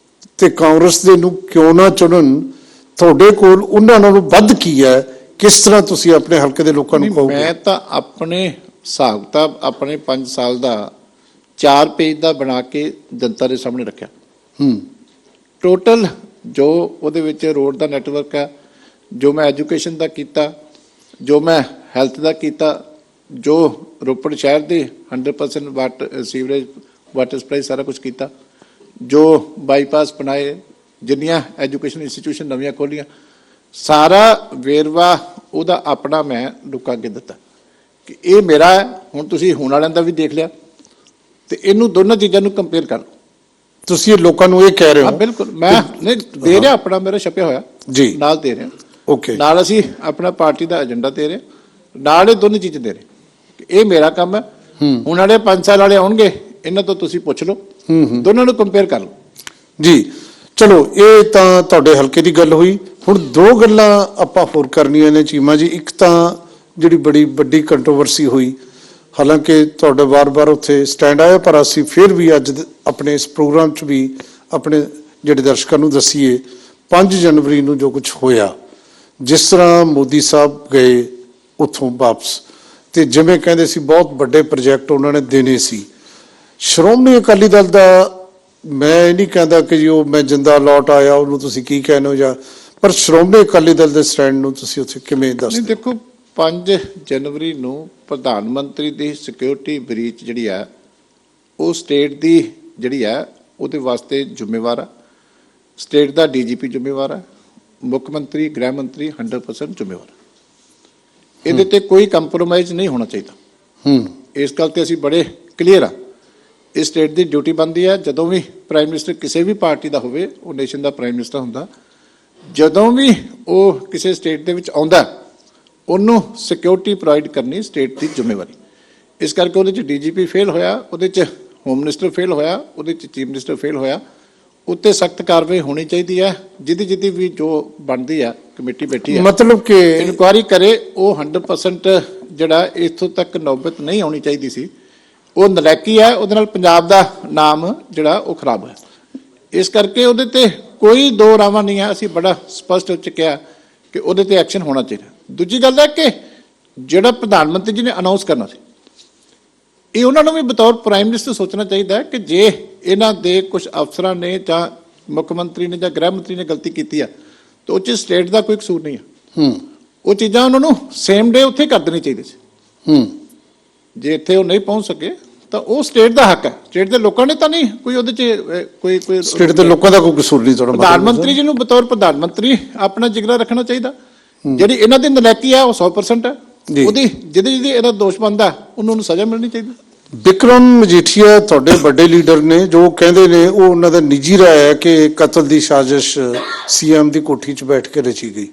ਤੇ ਕਾਂਗਰਸ ਦੇ ਨੂੰ ਕਿਉਂ ਨਾ ਚੁਣਨ? ਤੁਹਾਡੇ ਕੋਲ ਉਹਨਾਂ ਨਾਲੋਂ ਵੱਧ ਕੀ ਹੈ? ਕਿਸ ਤਰ੍ਹਾਂ ਤੁਸੀਂ ਆਪਣੇ ਹਲਕੇ ਦੇ ਲੋਕਾਂ ਨੂੰ ਕਹੋਗੇ? ਮੈਂ ਤਾਂ ਆਪਣੇ ਹਿਸਾਬ ਕਿਤਾਬ ਆਪਣੇ 5 ਸਾਲ ਦਾ 4 ਪੇਜ ਦਾ ਬਣਾ ਕੇ ਜਨਤਾ ਦੇ ਸਾਹਮਣੇ ਰੱਖਿਆ। ਟੋਟਲ ਜੋ ਉਹਦੇ ਵਿੱਚ ਰੋਡ ਦਾ ਨੈਟਵਰਕ ਹੈ, ਜੋ ਮੈਂ ਐਜੂਕੇਸ਼ਨ ਦਾ ਕੀਤਾ, ਜੋ ਮੈਂ ਹੈਲਥ ਦਾ ਕੀਤਾ, ਜੋ ਰੋਪੜ ਸ਼ਹਿਰ ਦੇ 100% ਸੀਵਰੇਜ ਵਾਟਰ ਸਪਲਾਈ ਸਾਰਾ ਕੁਝ ਕੀਤਾ, ਜੋ ਬਾਈਪਾਸ ਬਣਾਏ, ਜਿੰਨੀਆਂ ਐਜੂਕੇਸ਼ਨ ਇੰਸਟੀਟਿਊਸ਼ਨ ਨਵੀਆਂ ਖੋਲੀਆਂ, ਸਾਰਾ ਵੇਰਵਾ ਉਹਦਾ ਆਪਣਾ ਮੈਂ ਲੋਕਾਂ ਅੱਗੇ ਦਿੱਤਾ ਕਿ ਇਹ ਮੇਰਾ ਹੈ। ਹੁਣ ਤੁਸੀਂ ਹੁਣ ਵਾਲਿਆਂ ਦਾ ਵੀ ਦੇਖ ਲਿਆ, ਤੇ ਇਹਨੂੰ ਦੋਨਾਂ ਚੀਜ਼ਾਂ ਨੂੰ ਕੰਪੇਅਰ ਕਰ ਲਓ। ਤੁਸੀਂ ਲੋਕਾਂ ਨੂੰ ਇਹ ਕਹਿ ਰਹੇ ਹੋ? ਹਾਂ ਬਿਲਕੁਲ, ਮੈਂ ਨਹੀਂ ਦੇ ਰਿਹਾ, ਆਪਣਾ ਮੇਰਾ ਛਪਿਆ ਹੋਇਆ ਜੀ ਨਾਲ ਦੇ ਰਿਹਾ। ਓਕੇ, ਨਾਲ ਅਸੀਂ ਆਪਣਾ ਪਾਰਟੀ ਦਾ ਏਜੰਡਾ ਦੇ ਰਹੇ, ਨਾਲ ਇਹ ਦੋਨੇ ਚੀਜ਼ਾਂ ਦੇ ਰਹੇ ਕਿ ਇਹ ਮੇਰਾ ਕੰਮ ਹੈ। ਹੁਣ ਵਾਲੇ 5 ਸਾਲ ਵਾਲੇ ਆਉਣਗੇ, ਇਹਨਾਂ ਤੋਂ ਤੁਸੀਂ ਪੁੱਛ ਲਓ, ਦੋਨਾਂ ਨੂੰ ਕੰਪੇਅਰ ਕਰ ਲਓ। ਜੀ ਚਲੋ, ਇਹ ਤਾਂ ਤੁਹਾਡੇ ਹਲਕੇ ਦੀ ਗੱਲ ਹੋਈ। ਹੁਣ ਦੋ ਗੱਲਾਂ ਆਪਾਂ ਹੋਰ ਕਰਨੀਆਂ ਨੇ ਚੀਮਾ ਜੀ। ਇੱਕ ਤਾਂ ਜਿਹੜੀ ਬੜੀ ਵੱਡੀ ਕੰਟਰੋਵਰਸੀ ਹੋਈ, ਹਾਲਾਂਕਿ ਤੁਹਾਡਾ ਵਾਰ-ਵਾਰ ਉੱਥੇ ਸਟੈਂਡ ਆਇਆ, ਪਰ ਅਸੀਂ ਫਿਰ ਵੀ ਅੱਜ ਆਪਣੇ ਇਸ ਪ੍ਰੋਗਰਾਮ 'ਚ ਵੀ ਆਪਣੇ ਜਿਹੜੇ ਦਰਸ਼ਕਾਂ ਨੂੰ ਦੱਸੀਏ 5 ਜਨਵਰੀ ਨੂੰ ਜੋ ਕੁਝ ਹੋਇਆ, ਜਿਸ ਤਰ੍ਹਾਂ ਮੋਦੀ ਸਾਹਿਬ ਗਏ ਉੱਥੋਂ ਵਾਪਸ, ਤੇ ਜਿਵੇਂ ਕਹਿੰਦੇ ਸੀ ਬਹੁਤ ਵੱਡੇ ਪ੍ਰੋਜੈਕਟ ਉਹਨਾਂ ਨੇ ਦੇਣੇ ਸੀ। ਸ਼੍ਰੋਮਣੀ ਅਕਾਲੀ ਦਲ ਦਾ, ਮੈਂ ਇਹ ਨਹੀਂ ਕਹਿੰਦਾ ਕਿ ਜੀ ਉਹ ਮੈਂ ਜਿੰਦਾ ਲੌਟ ਆਇਆ ਉਹਨੂੰ ਤੁਸੀਂ ਕੀ ਕਹਿੰਦੇ ਹੋ, ਜਾਂ ਪਰ ਸ਼੍ਰੋਮਣੀ ਅਕਾਲੀ ਦਲ ਦੇ ਸਟੈਂਡ ਨੂੰ ਤੁਸੀਂ ਉੱਥੇ ਕਿਵੇਂ ਦੱਸਦੇ? ਦੇਖੋ, 5 ਜਨਵਰੀ ਨੂੰ ਪ੍ਰਧਾਨ ਮੰਤਰੀ ਦੀ ਸਿਕਿਉਰਿਟੀ ਬ੍ਰੀਚ ਜਿਹੜੀ ਹੈ ਉਹ ਸਟੇਟ ਦੀ ਜਿਹੜੀ ਹੈ ਉਹਦੇ ਵਾਸਤੇ ਜ਼ਿੰਮੇਵਾਰ ਹੈ। ਸਟੇਟ ਦਾ ਡੀਜੀਪੀ ਜ਼ਿੰਮੇਵਾਰ ਹੈ, ਮੁੱਖ ਮੰਤਰੀ, ਗ੍ਰਹਿ ਮੰਤਰੀ 100% ਜ਼ਿੰਮੇਵਾਰ ਹੈ। ਇਹਦੇ ਤੇ ਕੋਈ ਕੰਪਰੋਮਾਈਜ਼ ਨਹੀਂ ਹੋਣਾ ਚਾਹੀਦਾ। ਇਸ ਗੱਲ ਤੇ ਅਸੀਂ ਬੜੇ ਕਲੀਅਰ ਆ। ਇਹ ਸਟੇਟ ਦੀ ਡਿਊਟੀ ਬਣਦੀ ਹੈ। ਜਦੋਂ ਵੀ ਪ੍ਰਾਈਮ ਮਿਨਿਸਟਰ ਕਿਸੇ ਵੀ ਪਾਰਟੀ ਦਾ ਹੋਵੇ, ਉਹ ਨੇਸ਼ਨ ਦਾ ਪ੍ਰਾਈਮ ਮਿਨਿਸਟਰ ਹੁੰਦਾ, ਜਦੋਂ ਵੀ ਉਹ ਕਿਸੇ ਸਟੇਟ ਦੇ ਵਿੱਚ ਆਉਂਦਾ, ਉਹਨੂੰ ਸਿਕਿਉਰਿਟੀ ਪ੍ਰੋਵਾਈਡ ਕਰਨੀ ਸਟੇਟ ਦੀ ਜ਼ਿੰਮੇਵਾਰੀ। ਇਸ ਕਰਕੇ ਉਹਦੇ 'ਚ ਡੀਜੀਪੀ ਫੇਲ ਹੋਇਆ, ਉਹਦੇ 'ਚ ਹੋਮ ਮਿਨਿਸਟਰ ਫੇਲ ਹੋਇਆ, ਉਹਦੇ 'ਚ ਚੀਫ ਮਿਨਿਸਟਰ ਫੇਲ ਹੋਇਆ। ਉੱਤੇ ਸਖਤ ਕਾਰਵਾਈ ਹੋਣੀ ਚਾਹੀਦੀ ਹੈ। ਜਿਹਦੀ ਵੀ ਜੋ ਬਣਦੀ ਆ, ਕਮੇਟੀ ਬੈਠੀ ਹੈ, ਮਤਲਬ ਕਿ ਇਨਕੁਆਇਰੀ ਕਰੇ। ਉਹ 100% ਜਿਹੜਾ ਇੱਥੋਂ ਤੱਕ ਨੌਬਤ ਨਹੀਂ ਆਉਣੀ ਚਾਹੀਦੀ ਸੀ, ਉਹ ਨਲਾਇਕੀ ਹੈ। ਉਹਦੇ ਨਾਲ ਪੰਜਾਬ ਦਾ ਨਾਮ ਜਿਹੜਾ ਉਹ ਖਰਾਬ ਹੈ। ਇਸ ਕਰਕੇ ਉਹਦੇ ਤੇ ਕੋਈ ਦੋ ਰਾਵਾਂ ਨਹੀਂ ਹੈ। ਅਸੀਂ ਬੜਾ ਸਪਸ਼ਟ ਹੋ ਚੁੱਕਿਆ ਕਿ ਉਹਦੇ ਤੇ ਐਕਸ਼ਨ ਹੋਣਾ ਚਾਹੀਦਾ। ਦੂਜੀ ਗੱਲ ਹੈ ਕਿ ਜਿਹੜਾ ਪ੍ਰਧਾਨ ਮੰਤਰੀ ਜੀ ਨੇ ਅਨਾਉਂਸ ਕਰਨਾ ਸੀ, ਇਹ ਉਹਨਾਂ ਨੂੰ ਵੀ ਬਤੌਰ ਪ੍ਰਾਈਮ ਮਿਨਿਸਟਰ ਸੋਚਣਾ ਚਾਹੀਦਾ ਹੈ ਕਿ ਜੇ ਇਹਨਾਂ ਦੇ ਕੁਝ ਅਫਸਰਾਂ ਨੇ ਜਾਂ ਮੁੱਖ ਮੰਤਰੀ ਨੇ ਜਾਂ ਗ੍ਰਹਿ ਮੰਤਰੀ ਨੇ ਗਲਤੀ ਕੀਤੀ ਆ, ਤਾਂ ਉਹ 'ਚ ਸਟੇਟ ਦਾ ਕੋਈ ਕਸੂਰ ਨਹੀਂ ਹੈ। ਉਹ ਚੀਜ਼ਾਂ ਉਹਨਾਂ ਨੂੰ ਸੇਮ ਡੇ ਉੱਥੇ ਕਰ ਦੇਣੀ ਚਾਹੀਦੀ ਸੀ। ਜੇ ਇੱਥੇ ਉਹ ਨਹੀਂ ਪਹੁੰਚ ਸਕੇ ਤਾਂ ਉਹ ਸਟੇਟ ਦਾ ਹੱਕ ਹੈ। ਸਟੇਟ ਦੇ ਲੋਕਾਂ ਨੇ ਤਾਂ ਨਹੀਂ ਕੋਈ ਉਹਦੇ 'ਚ ਕੋਈ ਸਟੇਟ ਦੇ ਲੋਕਾਂ ਦਾ ਕੋਈ ਕਸੂਰ ਨਹੀਂ। ਪ੍ਰਧਾਨ ਮੰਤਰੀ ਜੀ ਨੂੰ ਬਤੌਰ ਪ੍ਰਧਾਨ ਮੰਤਰੀ ਆਪਣਾ ਜਿਗਰਾ ਰੱਖਣਾ ਚਾਹੀਦਾ। ਜਿਹੜੀ ਇਹਨਾਂ ਦੀ ਨਲਾਇਕੀ ਹੈ ਉਹ 100% ਹੈ। ਉਹਦੀ ਜਿਹਦੀ ਇਹਦਾ ਦੋਸ਼ ਬਣਦਾ, ਉਹਨੂੰ ਸਜ਼ਾ ਮਿਲਣੀ ਚਾਹੀਦੀ। ਬਿਕਰਮ ਮਜੀਠੀਆ ਤੁਹਾਡੇ ਵੱਡੇ ਲੀਡਰ ਨੇ, ਜੋ ਕਹਿੰਦੇ ਨੇ ਉਹ ਉਹਨਾਂ ਦਾ ਨਿੱਜੀ ਰਾਏ ਹੈ ਕਿ ਕਤਲ ਦੀ ਸਾਜ਼ਿਸ਼ ਸੀਐਮ ਦੀ ਕੋਠੀ 'ਚ ਬੈਠ ਕੇ ਰਚੀ ਗਈ।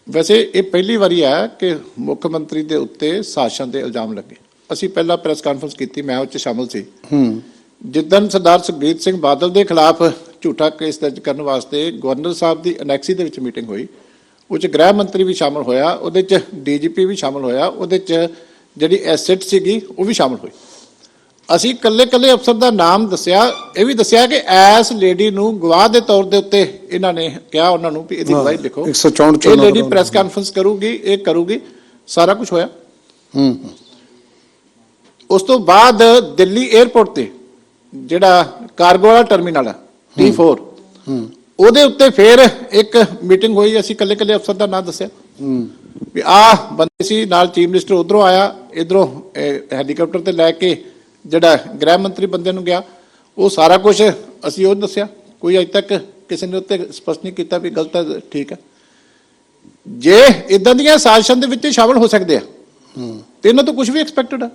ਵੈਸੇ ਇਹ ਪਹਿਲੀ ਵਾਰੀ ਹੈ ਕਿ ਮੁੱਖ ਮੰਤਰੀ ਦੇ ਉੱਤੇ ਸਾਜ਼ਿਸ਼ਾਂ ਦੇ ਇਲਜ਼ਾਮ ਲੱਗੇ। ਅਸੀਂ ਪਹਿਲਾਂ ਪ੍ਰੈਸ ਕਾਨਫਰੰਸ ਕੀਤੀ, ਮੈਂ ਉਹ 'ਚ ਸ਼ਾਮਲ ਸੀ। ਜਿੱਦਣ ਸਰਦਾਰ ਸੁਖਬੀਰ ਸਿੰਘ ਬਾਦਲ ਦੇ ਖਿਲਾਫ ਝੂਠਾ ਕੇਸ ਦਰਜ ਕਰਨ ਵਾਸਤੇ ਗਵਰਨਰ ਸਾਹਿਬ ਦੀ ਅਨੈਕਸੀ ਦੇ ਵਿੱਚ ਮੀਟਿੰਗ ਹੋਈ, ਉਹ 'ਚ ਗ੍ਰਹਿ ਮੰਤਰੀ ਵੀ ਸ਼ਾਮਲ ਹੋਇਆ, ਉਹਦੇ 'ਚ ਡੀਜੀਪੀ ਵੀ ਸ਼ਾਮਲ ਹੋਇਆ, ਉਹਦੇ 'ਚ ਜਿਹੜੀ ਐਸੈਟ ਸੀਗੀ ਉਹ ਵੀ ਸ਼ਾਮਲ ਹੋਈ। ਅਸੀਂ ਇਕੱਲੇ ਅਫਸਰ ਦਾ ਨਾਮ ਦੱਸਿਆ, ਇਹ ਵੀ ਦੱਸਿਆ ਕਿ ਐਸ ਲੇਡੀ ਨੂੰ ਗਵਾਹ ਦੇ ਤੌਰ ਦੇ ਉੱਤੇ ਇਹਨਾਂ ਨੇ ਕਿਹਾ ਉਹਨਾਂ ਨੂੰ ਵੀ ਇਹਦੀ ਗਵਾਹੀ ਲਿਖੋ। ਇਹ ਲੇਡੀ ਪ੍ਰੈਸ ਕਾਨਫਰੰਸ ਕਰੂਗੀ, ਇਹ ਕਰੂਗੀ, ਸਾਰਾ ਕੁਝ ਹੋਇਆ। ਉਸ ਤੋਂ ਬਾਅਦ ਦਿੱਲੀ 에ਅਰਪੋਰਟ ਤੇ ਜਿਹੜਾ ਕਾਰਗੋ ਵਾਲਾ ਟਰਮੀਨਲ ਹੈ T4, ਉਹਦੇ ਉੱਤੇ ਫਿਰ ਇੱਕ ਮੀਟਿੰਗ ਹੋਈ। ਅਸੀਂ ਇਕੱਲੇ ਅਫਸਰ ਦਾ ਨਾਮ ਦੱਸਿਆ ਵੀ ਆਹ ਬੰਦੇ ਸੀ, ਨਾਲ ਚੀਫ ਮਿਨਿਸਟਰ ਉਧਰੋਂ ਆਇਆ, ਇਧਰੋਂ ਹੈਲੀਕਾਪਟਰ ਤੇ ਲੈ ਕੇ ਜਿਹੜਾ ਗ੍ਰਹਿ ਮੰਤਰੀ ਬੰਦੇ ਨੂੰ ਗਿਆ, ਉਹ ਸਾਰਾ ਕੁਝ ਅਸੀਂ ਉਹ ਦੱਸਿਆ। ਕੋਈ ਅਜੇ ਤੱਕ ਕਿਸੇ ਨੇ ਉੱਤੇ ਸਪਸ਼ਟ ਨਹੀਂ ਕੀਤਾ ਵੀ ਗਲਤ ਹੈ ਠੀਕ ਹੈ। ਜੇ ਇਦਾਂ ਦੀਆਂ ਸਾਜ਼ਿਸ਼ਾਂ ਦੇ ਵਿੱਚ ਸ਼ਾਮਲ ਹੋ ਸਕਦੇ ਆ ਤੇ ਇਹਨਾਂ ਤੋਂ ਕੁਝ ਵੀ ਐਕਸਪੈਕਟਡ ਆ।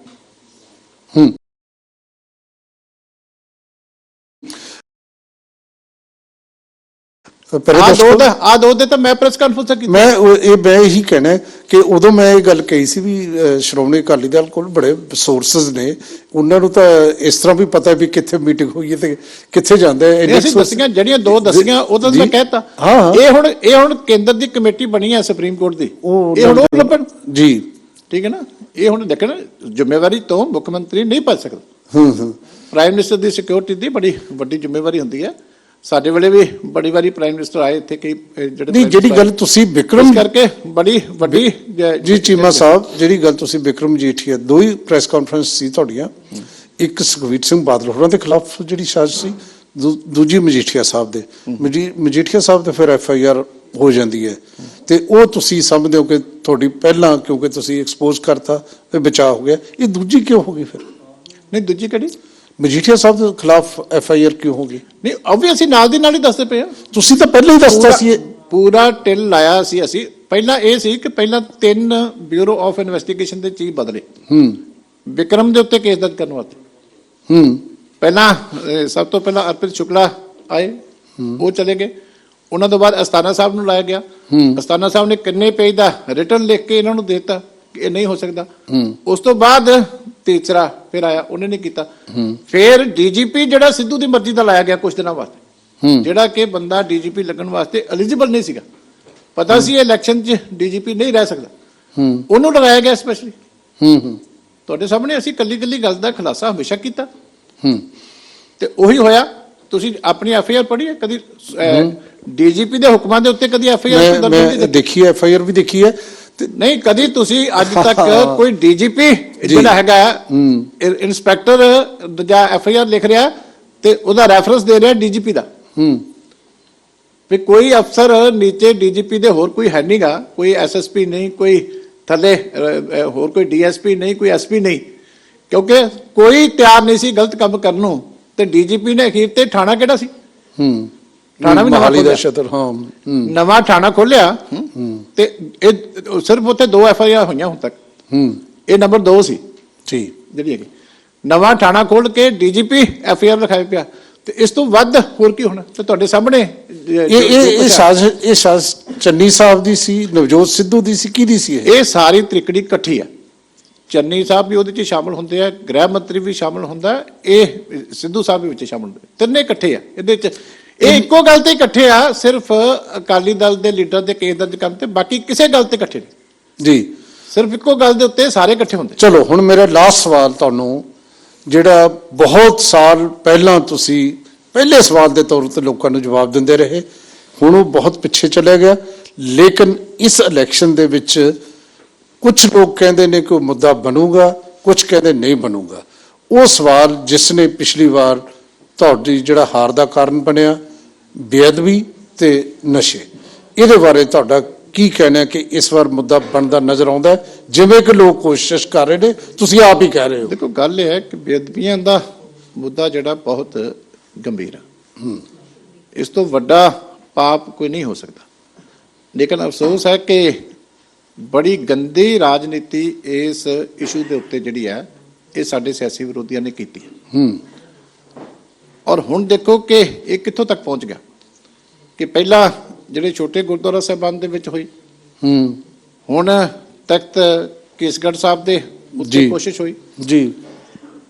ਆ ਦੋ ਦੇ ਤਾਂ ਮੈਂ ਪ੍ਰੈਸ ਕਾਨਫਰੰਸ ਕੀਤੀ। ਮੈਂ ਇਹੀ ਕਹਿਣਾ ਕਿ ਉਦੋਂ ਮੈਂ ਇਹ ਗੱਲ ਕਹੀ ਸੀ ਵੀ ਸ਼੍ਰੋਮਣੀ ਅਕਾਲੀ ਦਲ ਕੋਲ ਬੜੇ ਸੋਰਸਸ ਨੇ, ਉਹਨਾਂ ਨੂੰ ਤਾਂ ਇਸ ਤਰ੍ਹਾਂ ਵੀ ਪਤਾ ਵੀ ਕਿੱਥੇ ਮੀਟਿੰਗ ਹੋਈ ਹੈ ਤੇ ਕਿੱਥੇ ਜਾਂਦੇ ਜਿਹੜੀਆਂ ਦੋ ਦੱਸੀਆਂ ਉਹਦਾ ਮੈਂ ਕਹਿਤਾ। ਇਹ ਹੁਣ ਕੇਂਦਰ ਦੀ ਕਮੇਟੀ ਬਣੀ ਹੈ ਸੁਪਰੀਮ ਕੋਰਟ ਦੀ, ਇਹ ਹੁਣ ਉਹ ਲੱਭਣ ਜੀ, ਠੀਕ ਹੈ ਨਾ। ਇਹ ਹੁਣ ਦੇਖਣਾ ਜ਼ਿੰਮੇਵਾਰੀ ਤੋਂ ਮੁੱਖ ਮੰਤਰੀ ਨਹੀਂ ਭੱਜ ਸਕਦਾ। ਪ੍ਰਾਈਮ ਮਿਨਿਸਟਰ ਦੀ ਸਿਕਿਉਰਿਟੀ ਦੀ ਬੜੀ ਵੱਡੀ ਜ਼ਿੰਮੇਵਾਰੀ ਹੁੰਦੀ ਹੈ। ਸਾਡੇ ਵੇਲੇ ਵੀ ਬੜੀ ਵਾਰੀ ਪ੍ਰਾਈਮ ਮਿਨਿਸਟਰ ਆਏ ਇੱਥੇ ਕਈ ਜਿਹੜੀ ਗੱਲ ਤੁਸੀਂ ਵਿਕਰਮ ਕਰਕੇ ਬੜੀ ਵੱਡੀ ਜੀ ਚੀਮਾ ਸਾਹਿਬ, ਜਿਹੜੀ ਗੱਲ ਤੁਸੀਂ ਵਿਕਰਮ ਮਜੀਠੀਆ, ਦੋ ਹੀ ਪ੍ਰੈਸ ਕਾਨਫਰੰਸ ਸੀ ਤੁਹਾਡੀਆਂ, ਇੱਕ ਸੁਖਬੀਰ ਸਿੰਘ ਬਾਦਲ ਹੋਰਾਂ ਦੇ ਖਿਲਾਫ ਜਿਹੜੀ ਸਾਜ਼ਿਸ਼ ਸੀ, ਦੂਜੀ ਮਜੀਠੀਆ ਸਾਹਿਬ ਦੇ। ਮਜੀਠੀਆ ਸਾਹਿਬ ਤੇ ਫਿਰ FIR ਹੋ ਜਾਂਦੀ ਹੈ ਤੇ ਉਹ ਤੁਸੀਂ ਸਮਝਦੇ ਹੋ ਕਿ ਤੁਹਾਡੀ ਪਹਿਲਾਂ ਕਿਉਂਕਿ ਤੁਸੀਂ ਐਕਸਪੋਜ਼ ਕਰਤਾ ਤੇ ਬਚਾਅ ਹੋ ਗਿਆ, ਇਹ ਦੂਜੀ ਕਿਉਂ ਹੋ ਗਈ ਫਿਰ? ਨਹੀਂ ਦੂਜੀ ਕਿਹੜੀ? ਮਜੀਠੀਆ ਸਾਹਿਬ ਦੇ ਖਿਲਾਫ FIR ਕਿਉਂ ਹੋ ਗਈ? ਨਹੀਂ ਆਬਵੀਅਸਲੀ ਨਾਲ ਦੀ ਨਾਲ ਹੀ ਦੱਸਦੇ ਪਏ ਆ। ਤੁਸੀਂ ਤਾਂ ਪਹਿਲਾਂ ਹੀ ਦੱਸਤਾ ਸੀ, ਪੂਰਾ ਟਿਲ ਲਾਇਆ ਸੀ ਅਸੀਂ। ਪਹਿਲਾਂ ਇਹ ਸੀ ਕਿ ਪਹਿਲਾਂ 3 ਬਿਊਰੋ ਆਫ ਇਨਵੈਸਟੀਗੇਸ਼ਨ ਦੇ ਚੀਫ ਬਦਲੇ ਵਿਕਰਮ ਦੇ ਉੱਤੇ ਕੇਸ ਦਰਜ ਕਰਨ ਵਾਸਤੇ। ਪਹਿਲਾਂ ਸਭ ਤੋਂ ਪਹਿਲਾਂ ਅਰਪਿਤ ਸ਼ੁਕਲਾ ਆਏ, ਉਹ ਚਲੇ ਗਏ। ਉਹਨਾਂ ਤੋਂ ਬਾਅਦ ਅਸਤਾਨਾ ਸਾਹਿਬ ਨੂੰ ਲਾਇਆ ਗਿਆ। ਅਸਤਾਨਾ ਸਾਹਿਬ ਨੇ ਕਿੰਨੇ ਪੇਜ ਦਾ ਰਿਟਨ ਲਿਖ ਕੇ ਇਹਨਾਂ ਨੂੰ ਦੇ ਦਿੱਤਾ ਕਿ ਇਹ ਨਹੀਂ ਹੋ ਸਕਦਾ। ਉਸ ਤੋਂ ਬਾਅਦ ਤੀਸਰਾ ਫਿਰ ਆਇਆ, ਉਹਨੇ ਨਹੀਂ ਕੀਤਾ। ਫਿਰ DGP ਜਿਹੜਾ ਸਿੱਧੂ ਦੀ ਮਰਜ਼ੀ ਦਾ ਲਾਇਆ ਗਿਆ ਕੁਝ ਦਿਨਾਂ ਵਾਸਤੇ, ਜਿਹੜਾ ਕਿ ਬੰਦਾ DGP ਲੱਗਣ ਵਾਸਤੇ ਐਲੀਜੀਬਲ ਨਹੀਂ ਸੀਗਾ। ਪਤਾ ਸੀ ਇਲੈਕਸ਼ਨ 'ਚ DGP ਨਹੀਂ ਰਹਿ ਸਕਦਾ, ਉਹਨੂੰ ਲਗਾਇਆ ਗਿਆ ਸਪੈਸ਼ਲੀ। ਤੁਹਾਡੇ ਸਾਹਮਣੇ ਅਸੀਂ ਕੱਲੀ ਗੱਲ ਦਾ ਖੁਲਾਸਾ ਹਮੇਸ਼ਾ ਕੀਤਾ ਤੇ ਉਹੀ ਹੋਇਆ। ਤੁਸੀਂ ਆਪਣੀ FIR ਪੜ੍ਹੀ ਹੈ ਕਦੀ? DGP ਦੇ ਹੁਕਮਾਂ ਦੇ ਉੱਤੇ ਕਦੀ FIR ਦੇਖੀ? FIR ਵੀ ਦੇਖੀ ਹੈ ਨਹੀਂ ਕਦੀ ਤੁਸੀਂ ਅੱਜ ਤੱਕ ਕੋਈ DGP ਜਿਹੜਾ ਹੈਗਾ ਇੰਸਪੈਕਟਰ ਜਾਂ FIR ਲਿਖ ਰਿਹਾ ਤੇ ਉਹਦਾ ਰੈਫਰੈਂਸ ਦੇ ਰਿਹਾ DGP ਦਾ, ਵੀ ਕੋਈ ਅਫਸਰ ਨੀਚੇ DGP ਦੇ ਹੋਰ ਕੋਈ ਹੈ ਨਹੀਂਗਾ, ਕੋਈ SSP ਨਹੀਂ, ਕੋਈ ਥੱਲੇ ਹੋਰ ਕੋਈ DSP ਨਹੀਂ, ਕੋਈ SP ਨਹੀਂ, ਕਿਉਂਕਿ ਕੋਈ ਤਿਆਰ ਨਹੀਂ ਸੀ ਗਲਤ ਕੰਮ ਕਰਨ ਨੂੰ। ਤੇ DGP ਨੇ ਅਖੀਰ ਤੇ ਥਾਣਾ ਕਿਹੜਾ ਸੀ? ਥਾਣਾ ਵੀ ਨਵਾਂ ਥਾਣਾ ਖੋਲਿਆ ਤੇ ਇਹ ਸਿਰਫ ਉੱਥੇ 2 FIR ਹੋਈਆਂ ਹੁਣ ਤੱਕ। ਇਹ ਨੰਬਰ 2 ਸੀ ਜਿਹੜੀ ਹੈਗੀ। ਨਵਾਂ ਥਾਣਾ ਖੋਲ ਕੇ DGP FIR ਲਿਖਾਇਆ ਪਿਆ ਤੇ ਇਸ ਤੋਂ ਵੱਧ ਹੋਰ ਕੀ ਹੋਣਾ? ਤੇ ਤੁਹਾਡੇ ਸਾਹਮਣੇ ਇਹ ਸਾਜ਼ਿਸ਼ ਚੰਨੀ ਸਾਹਿਬ ਦੀ ਸੀ, ਨਵਜੋਤ ਸਿੱਧੂ ਦੀ ਸੀ, ਕਿਹਦੀ ਸੀ? ਇਹ ਸਾਰੀ ਤ੍ਰਿਕੜੀ ਇਕੱਠੀ ਆ। ਚੰਨੀ ਸਾਹਿਬ ਵੀ ਉਹਦੇ 'ਚ ਸ਼ਾਮਲ ਹੁੰਦੇ ਆ, ਗ੍ਰਹਿ ਮੰਤਰੀ ਵੀ ਸ਼ਾਮਲ ਹੁੰਦਾ, ਇਹ ਸਿੱਧੂ ਸਾਹਿਬ ਵੀ ਵਿੱਚ ਸ਼ਾਮਲ ਹੁੰਦੇ, ਤਿੰਨੇ ਇਕੱਠੇ ਆ ਇਹਦੇ 'ਚ। ਇਹ ਇੱਕੋ ਗੱਲ ਤੇ ਇਕੱਠੇ ਆ, ਸਿਰਫ ਅਕਾਲੀ ਦਲ ਦੇ ਲੀਡਰ ਦੇ ਕੇਸ ਦਰਜ ਕਰਨ ਤੇ, ਬਾਕੀ ਕਿਸੇ ਗੱਲ ਤੇ ਇਕੱਠੇ ਨਹੀਂ ਜੀ। ਸਿਰਫ ਇੱਕੋ ਗੱਲ ਦੇ ਉੱਤੇ ਸਾਰੇ ਇਕੱਠੇ ਹੁੰਦੇ। ਚਲੋ ਹੁਣ ਮੇਰਾ ਲਾਸਟ ਸਵਾਲ ਤੁਹਾਨੂੰ, ਜਿਹੜਾ ਬਹੁਤ ਸਾਲ ਪਹਿਲਾਂ ਤੁਸੀਂ ਪਹਿਲੇ ਸਵਾਲ ਦੇ ਤੌਰ ਤੇ ਲੋਕਾਂ ਨੂੰ ਜਵਾਬ ਦਿੰਦੇ ਰਹੇ, ਹੁਣ ਉਹ ਬਹੁਤ ਪਿੱਛੇ ਚਲੇ ਗਿਆ, ਲੇਕਿਨ ਇਸ ਇਲੈਕਸ਼ਨ ਦੇ ਵਿੱਚ ਕੁਝ ਲੋਕ ਕਹਿੰਦੇ ਨੇ ਕਿ ਉਹ ਮੁੱਦਾ ਬਣੂਗਾ, ਕੁਝ ਕਹਿੰਦੇ ਨਹੀਂ ਬਣੂਗਾ। ਉਹ ਸਵਾਲ ਜਿਸ ਨੇ ਪਿਛਲੀ ਵਾਰ ਤੁਹਾਡੀ ਜਿਹੜਾ ਹਾਰ ਦਾ ਕਾਰਨ ਬਣਿਆ, ਬੇਅਦਬੀ ਤੇ ਨਸ਼ੇ, ਇਹਦੇ ਬਾਰੇ ਤੁਹਾਡਾ ਕੀ ਕਹਿਣਾ ਕਿ ਇਸ ਵਾਰ ਮੁੱਦਾ ਬਣਦਾ ਨਜ਼ਰ ਆਉਂਦਾ ਜਿਵੇਂ ਕਿ ਲੋਕ ਕੋਸ਼ਿਸ਼ ਕਰ ਰਹੇ ਨੇ, ਤੁਸੀਂ ਆਪ ਹੀ ਕਹਿ ਰਹੇ ਹੋ? ਦੇਖੋ ਗੱਲ ਇਹ ਹੈ ਕਿ ਬੇਅਦਬੀਆਂ ਦਾ ਮੁੱਦਾ ਜਿਹੜਾ ਬਹੁਤ ਗੰਭੀਰ ਹੈ, ਇਸ ਤੋਂ ਵੱਡਾ ਪਾਪ ਕੋਈ ਨਹੀਂ ਹੋ ਸਕਦਾ। ਲੇਕਿਨ ਅਫਸੋਸ ਹੈ ਕਿ ਬੜੀ ਗੰਦੀ ਰਾਜਨੀਤੀ ਇਸ ਇਸ਼ੂ ਦੇ ਉੱਤੇ ਜਿਹੜੀ ਹੈ ਇਹ ਸਾਡੇ ਸਿਆਸੀ ਵਿਰੋਧੀਆਂ ਨੇ ਕੀਤੀ ਹੈ। ਔਰ ਹੁਣ ਦੇਖੋ ਕਿ ਇਹ ਕਿੱਥੋਂ ਤੱਕ ਪਹੁੰਚ ਗਿਆ ਕਿ ਪਹਿਲਾਂ ਜਿਹੜੇ ਛੋਟੇ ਗੁਰਦੁਆਰਾ ਸਾਹਿਬਾਨ ਦੇ ਵਿੱਚ ਹੋਈ, ਹੁਣ ਤਖਤ ਕੇਸਗੜ੍ਹ ਸਾਹਿਬ ਦੇ ਉੱਤੇ ਕੋਸ਼ਿਸ਼ ਹੋਈ ਜੀ।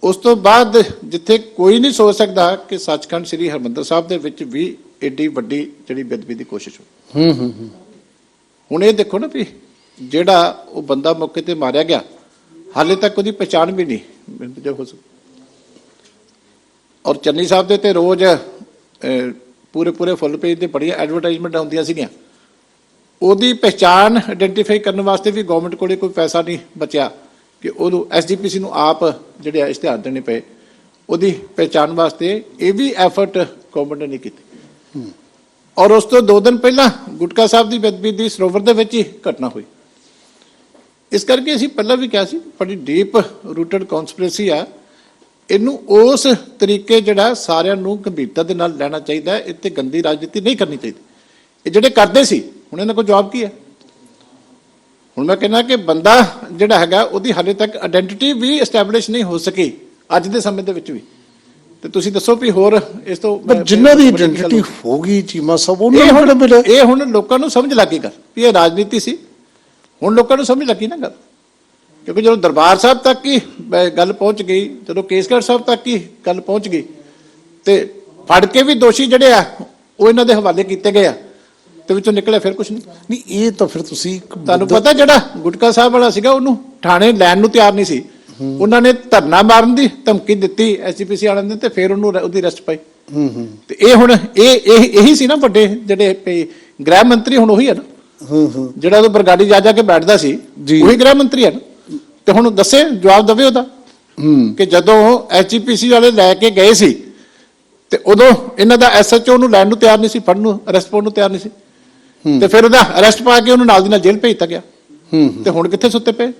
ਉਸ ਤੋਂ ਬਾਅਦ ਜਿੱਥੇ ਕੋਈ ਨਹੀਂ ਸੋਚ ਸਕਦਾ ਕਿ ਸੱਚਖੰਡ ਸ੍ਰੀ ਹਰਿਮੰਦਰ ਸਾਹਿਬ ਦੇ ਵਿੱਚ ਵੀ ਏਡੀ ਵੱਡੀ ਜਿਹੜੀ ਬੇਅਦਬੀ ਦੀ ਕੋਸ਼ਿਸ਼ ਹੋਈ। ਹੁਣ ਇਹ ਦੇਖੋ ਨਾ ਵੀ ਜਿਹੜਾ ਉਹ ਬੰਦਾ ਮੌਕੇ ਤੇ ਮਾਰਿਆ ਗਿਆ, ਹਾਲੇ ਤੱਕ ਉਹਦੀ ਪਛਾਣ ਵੀ ਨਹੀਂ ਹੋ ਸਕਦੀ। ਔਰ ਚੰਨੀ ਸਾਹਿਬ ਦੇ ਤੇ ਰੋਜ਼ ਪੂਰੇ ਫੁੱਲ ਪੇਜ ਤੇ ਬੜੀਆਂ ਐਡਵਰਟਾਈਜ਼ਮੈਂਟ ਹੁੰਦੀਆਂ ਸੀਗੀਆਂ। ਉਹਦੀ ਪਛਾਣ ਆਇਡੈਂਟੀਫਾਈ ਕਰਨ ਵਾਸਤੇ ਵੀ ਗਵਰਨਮੈਂਟ ਕੋਲੇ ਕੋਈ ਪੈਸਾ ਨਹੀਂ ਬਚਿਆ ਕਿ ਉਹਨੂੰ SGPC ਨੂੰ ਆਪ ਜਿਹੜੇ ਇਸ਼ਤਿਹਾਰ ਦੇਣੇ ਪਏ ਉਹਦੀ ਪਛਾਣ ਵਾਸਤੇ। ਇਹ ਵੀ ਐਫਰਟ ਗਵਰਨਮੈਂਟ ਨੇ ਨਹੀਂ ਕੀਤੀ। ਔਰ ਉਸ ਤੋਂ 2 ਦਿਨ ਪਹਿਲਾਂ ਗੁਟਕਾ ਸਾਹਿਬ ਦੀ ਬੇਅਦਬੀ ਦੀ ਸਰੋਵਰ ਦੇ ਵਿੱਚ ਹੀ ਘਟਨਾ ਹੋਈ। ਇਸ ਕਰਕੇ ਅਸੀਂ ਪਹਿਲਾਂ ਵੀ ਕਿਹਾ ਸੀ ਬੜੀ ਡੀਪ ਰੂਟਡ ਕਨਸਪੀਰੇਸੀ ਆ, ਇਹਨੂੰ ਉਸ ਤਰੀਕੇ ਜਿਹੜਾ ਸਾਰਿਆਂ ਨੂੰ ਗੰਭੀਰਤਾ ਦੇ ਨਾਲ ਲੈਣਾ ਚਾਹੀਦਾ ਹੈ। ਇੱਥੇ ਗੰਦੀ ਰਾਜਨੀਤੀ ਨਹੀਂ ਕਰਨੀ ਚਾਹੀਦੀ। ਇਹ ਜਿਹੜੇ ਕਰਦੇ ਸੀ ਹੁਣ ਇਹਨਾਂ ਕੋਲ ਜਵਾਬ ਕੀ ਹੈ? ਹੁਣ ਮੈਂ ਕਹਿੰਦਾ ਕਿ ਬੰਦਾ ਜਿਹੜਾ ਹੈਗਾ ਉਹਦੀ ਹਾਲੇ ਤੱਕ ਆਇਡੈਂਟੀਟੀ ਵੀ ਐਸਟੈਬਲਿਸ਼ ਨਹੀਂ ਹੋ ਸਕੀ ਅੱਜ ਦੇ ਸਮੇਂ ਦੇ ਵਿੱਚ ਵੀ। ਤੇ ਤੁਸੀਂ ਦੱਸੋ ਵੀ ਹੋਰ ਇਸ ਤੋਂ ਜਿਨ੍ਹਾਂ ਦੀ ਆਇਡੈਂਟੀਟੀ ਹੋਗੀ ਚੀਮਾ ਸਾਹਿਬ ਉਹਨਾਂ ਨੂੰ ਕਿਹੜਾ ਮਿਲਿਆ? ਇਹ ਹੁਣ ਲੋਕਾਂ ਨੂੰ ਸਮਝ ਲੱਗੀ ਗੱਲ ਵੀ ਇਹ ਰਾਜਨੀਤੀ ਸੀ। ਹੁਣ ਲੋਕਾਂ ਨੂੰ ਸਮਝ ਲੱਗੀ ਨਾ ਗੱਲ, ਕਿਉਂਕਿ ਜਦੋਂ ਦਰਬਾਰ ਸਾਹਿਬ ਤੱਕ ਹੀ ਗੱਲ ਪਹੁੰਚ ਗਈ, ਜਦੋਂ ਕੇਸਗੜ੍ਹ ਸਾਹਿਬ ਤੱਕ ਹੀ ਗੱਲ ਪਹੁੰਚ ਗਈ ਤੇ ਫੜ ਕੇ ਵੀ ਦੋਸ਼ੀ ਜਿਹੜੇ ਆ ਉਹ ਇਹਨਾਂ ਦੇ ਹਵਾਲੇ ਕੀਤੇ ਗਏ ਆ ਤੇ ਵਿੱਚੋਂ ਨਿਕਲਿਆ ਫਿਰ ਕੁਝ ਨਹੀਂ। ਇਹ ਤਾਂ ਫਿਰ ਤੁਸੀਂ ਤੁਹਾਨੂੰ ਪਤਾ ਜਿਹੜਾ ਗੁਟਕਾ ਸਾਹਿਬ ਵਾਲਾ ਸੀਗਾ ਉਹਨੂੰ ਥਾਣੇ ਲੈਣ ਨੂੰ ਤਿਆਰ ਨਹੀਂ ਸੀ, ਉਹਨਾਂ ਨੇ ਧਰਨਾ ਮਾਰਨ ਦੀ ਧਮਕੀ ਦਿੱਤੀ ਐਸਜੀਪੀਸੀ ਵਾਲਿਆਂ ਨੇ ਤੇ ਫਿਰ ਉਹਨੂੰ ਉਹਦੀ ਅਰੈਸਟ ਪਾਈ। ਤੇ ਇਹ ਹੁਣ ਇਹੀ ਸੀ ਨਾ ਵੱਡੇ ਜਿਹੜੇ ਗ੍ਰਹਿ ਮੰਤਰੀ ਹੁਣ ਉਹੀ ਹੈ ਨਾ ਜਿਹੜਾ ਉਹ ਬਰਗਾੜੀ ਜਾ ਕੇ ਬੈਠਦਾ ਸੀ, ਉਹੀ ਗ੍ਰਹਿ ਮੰਤਰੀ ਹੈ ਨਾ। ਤੇ ਹੁਣ ਦੱਸੇ ਜਵਾਬ ਦੇਵੇ ਉਹਦਾ ਕਿ ਜਦੋਂ ਐਸਜੀਪੀਸੀ ਵਾਲੇ ਲੈ ਕੇ ਗਏ ਸੀ ਤੇ ਉਦੋਂ ਇਹਨਾਂ ਦਾ ਐਸਐਚਓ ਨੂੰ ਲੈਣ ਨੂੰ ਤਿਆਰ ਨਹੀਂ ਸੀ, ਫੜਨ ਨੂੰ ਅਰੈਸਟ ਪਾਉਣ ਨੂੰ ਤਿਆਰ ਨਹੀਂ ਸੀ, ਤੇ ਫਿਰ ਉਹਦਾ ਅਰੈਸਟ ਪਾ ਕੇ ਉਹਨੂੰ ਨਾਲ ਦੀ ਨਾਲ ਜੇਲ੍ਹ ਭੇਜਤਾ ਗਿਆ। ਤੇ ਹੁਣ ਕਿੱਥੇ ਸੁੱਤੇ ਪਏ?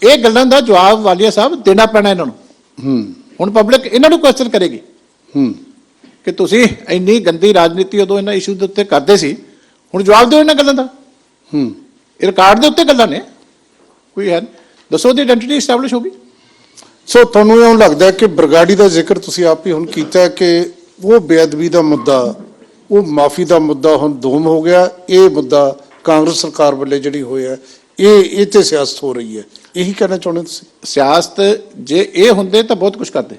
ਇਹ ਗੱਲਾਂ ਦਾ ਜਵਾਬ ਵਾਲੀਆ ਸਾਹਿਬ ਦੇਣਾ ਪੈਣਾ ਇਹਨਾਂ ਨੂੰ। ਹੁਣ ਪਬਲਿਕ ਇਹਨਾਂ ਨੂੰ ਕੁਐਸਚਨ ਕਰੇਗੀ ਕਿ ਤੁਸੀਂ ਇੰਨੀ ਗੰਦੀ ਰਾਜਨੀਤੀ ਉਦੋਂ ਇਹਨਾਂ ਇਸ਼ੂ ਦੇ ਉੱਤੇ ਕਰਦੇ ਸੀ, ਹੁਣ ਜਵਾਬ ਦਿਓ ਇਹਨਾਂ ਗੱਲਾਂ ਦਾ। ਇਹ ਰਿਕਾਰਡ ਦੇ ਉੱਤੇ ਗੱਲਾਂ ਨੇ, ਕੋਈ ਹੈ ਦੱਸੋ ਦੀ ਆਇਡੈਂਟੀਟੀ ਐਸਟੈਬਲਿਸ਼ ਹੋ ਗਈ। ਸੋ ਤੁਹਾਨੂੰ ਇਉਂ ਲੱਗਦਾ ਕਿ ਬਰਗਾੜੀ ਦਾ ਜ਼ਿਕਰ ਤੁਸੀਂ ਆਪ ਹੀ ਹੁਣ ਕੀਤਾ ਕਿ ਉਹ ਬੇਅਦਬੀ ਦਾ ਮੁੱਦਾ, ਉਹ ਮਾਫੀ ਦਾ ਮੁੱਦਾ ਹੁਣ ਦੋਮ ਹੋ ਗਿਆ। ਇਹ ਮੁੱਦਾ ਕਾਂਗਰਸ ਸਰਕਾਰ ਵੱਲੋਂ ਜਿਹੜੀ ਹੋਇਆ ਇਹ ਤੇ ਸਿਆਸਤ ਹੋ ਰਹੀ ਹੈ, ਇਹੀ ਕਹਿਣਾ ਚਾਹੁੰਦੇ ਤੁਸੀਂ? ਸਿਆਸਤ ਜੇ ਇਹ ਹੁੰਦੇ ਤਾਂ ਬਹੁਤ ਕੁਝ ਕਰਦੇ।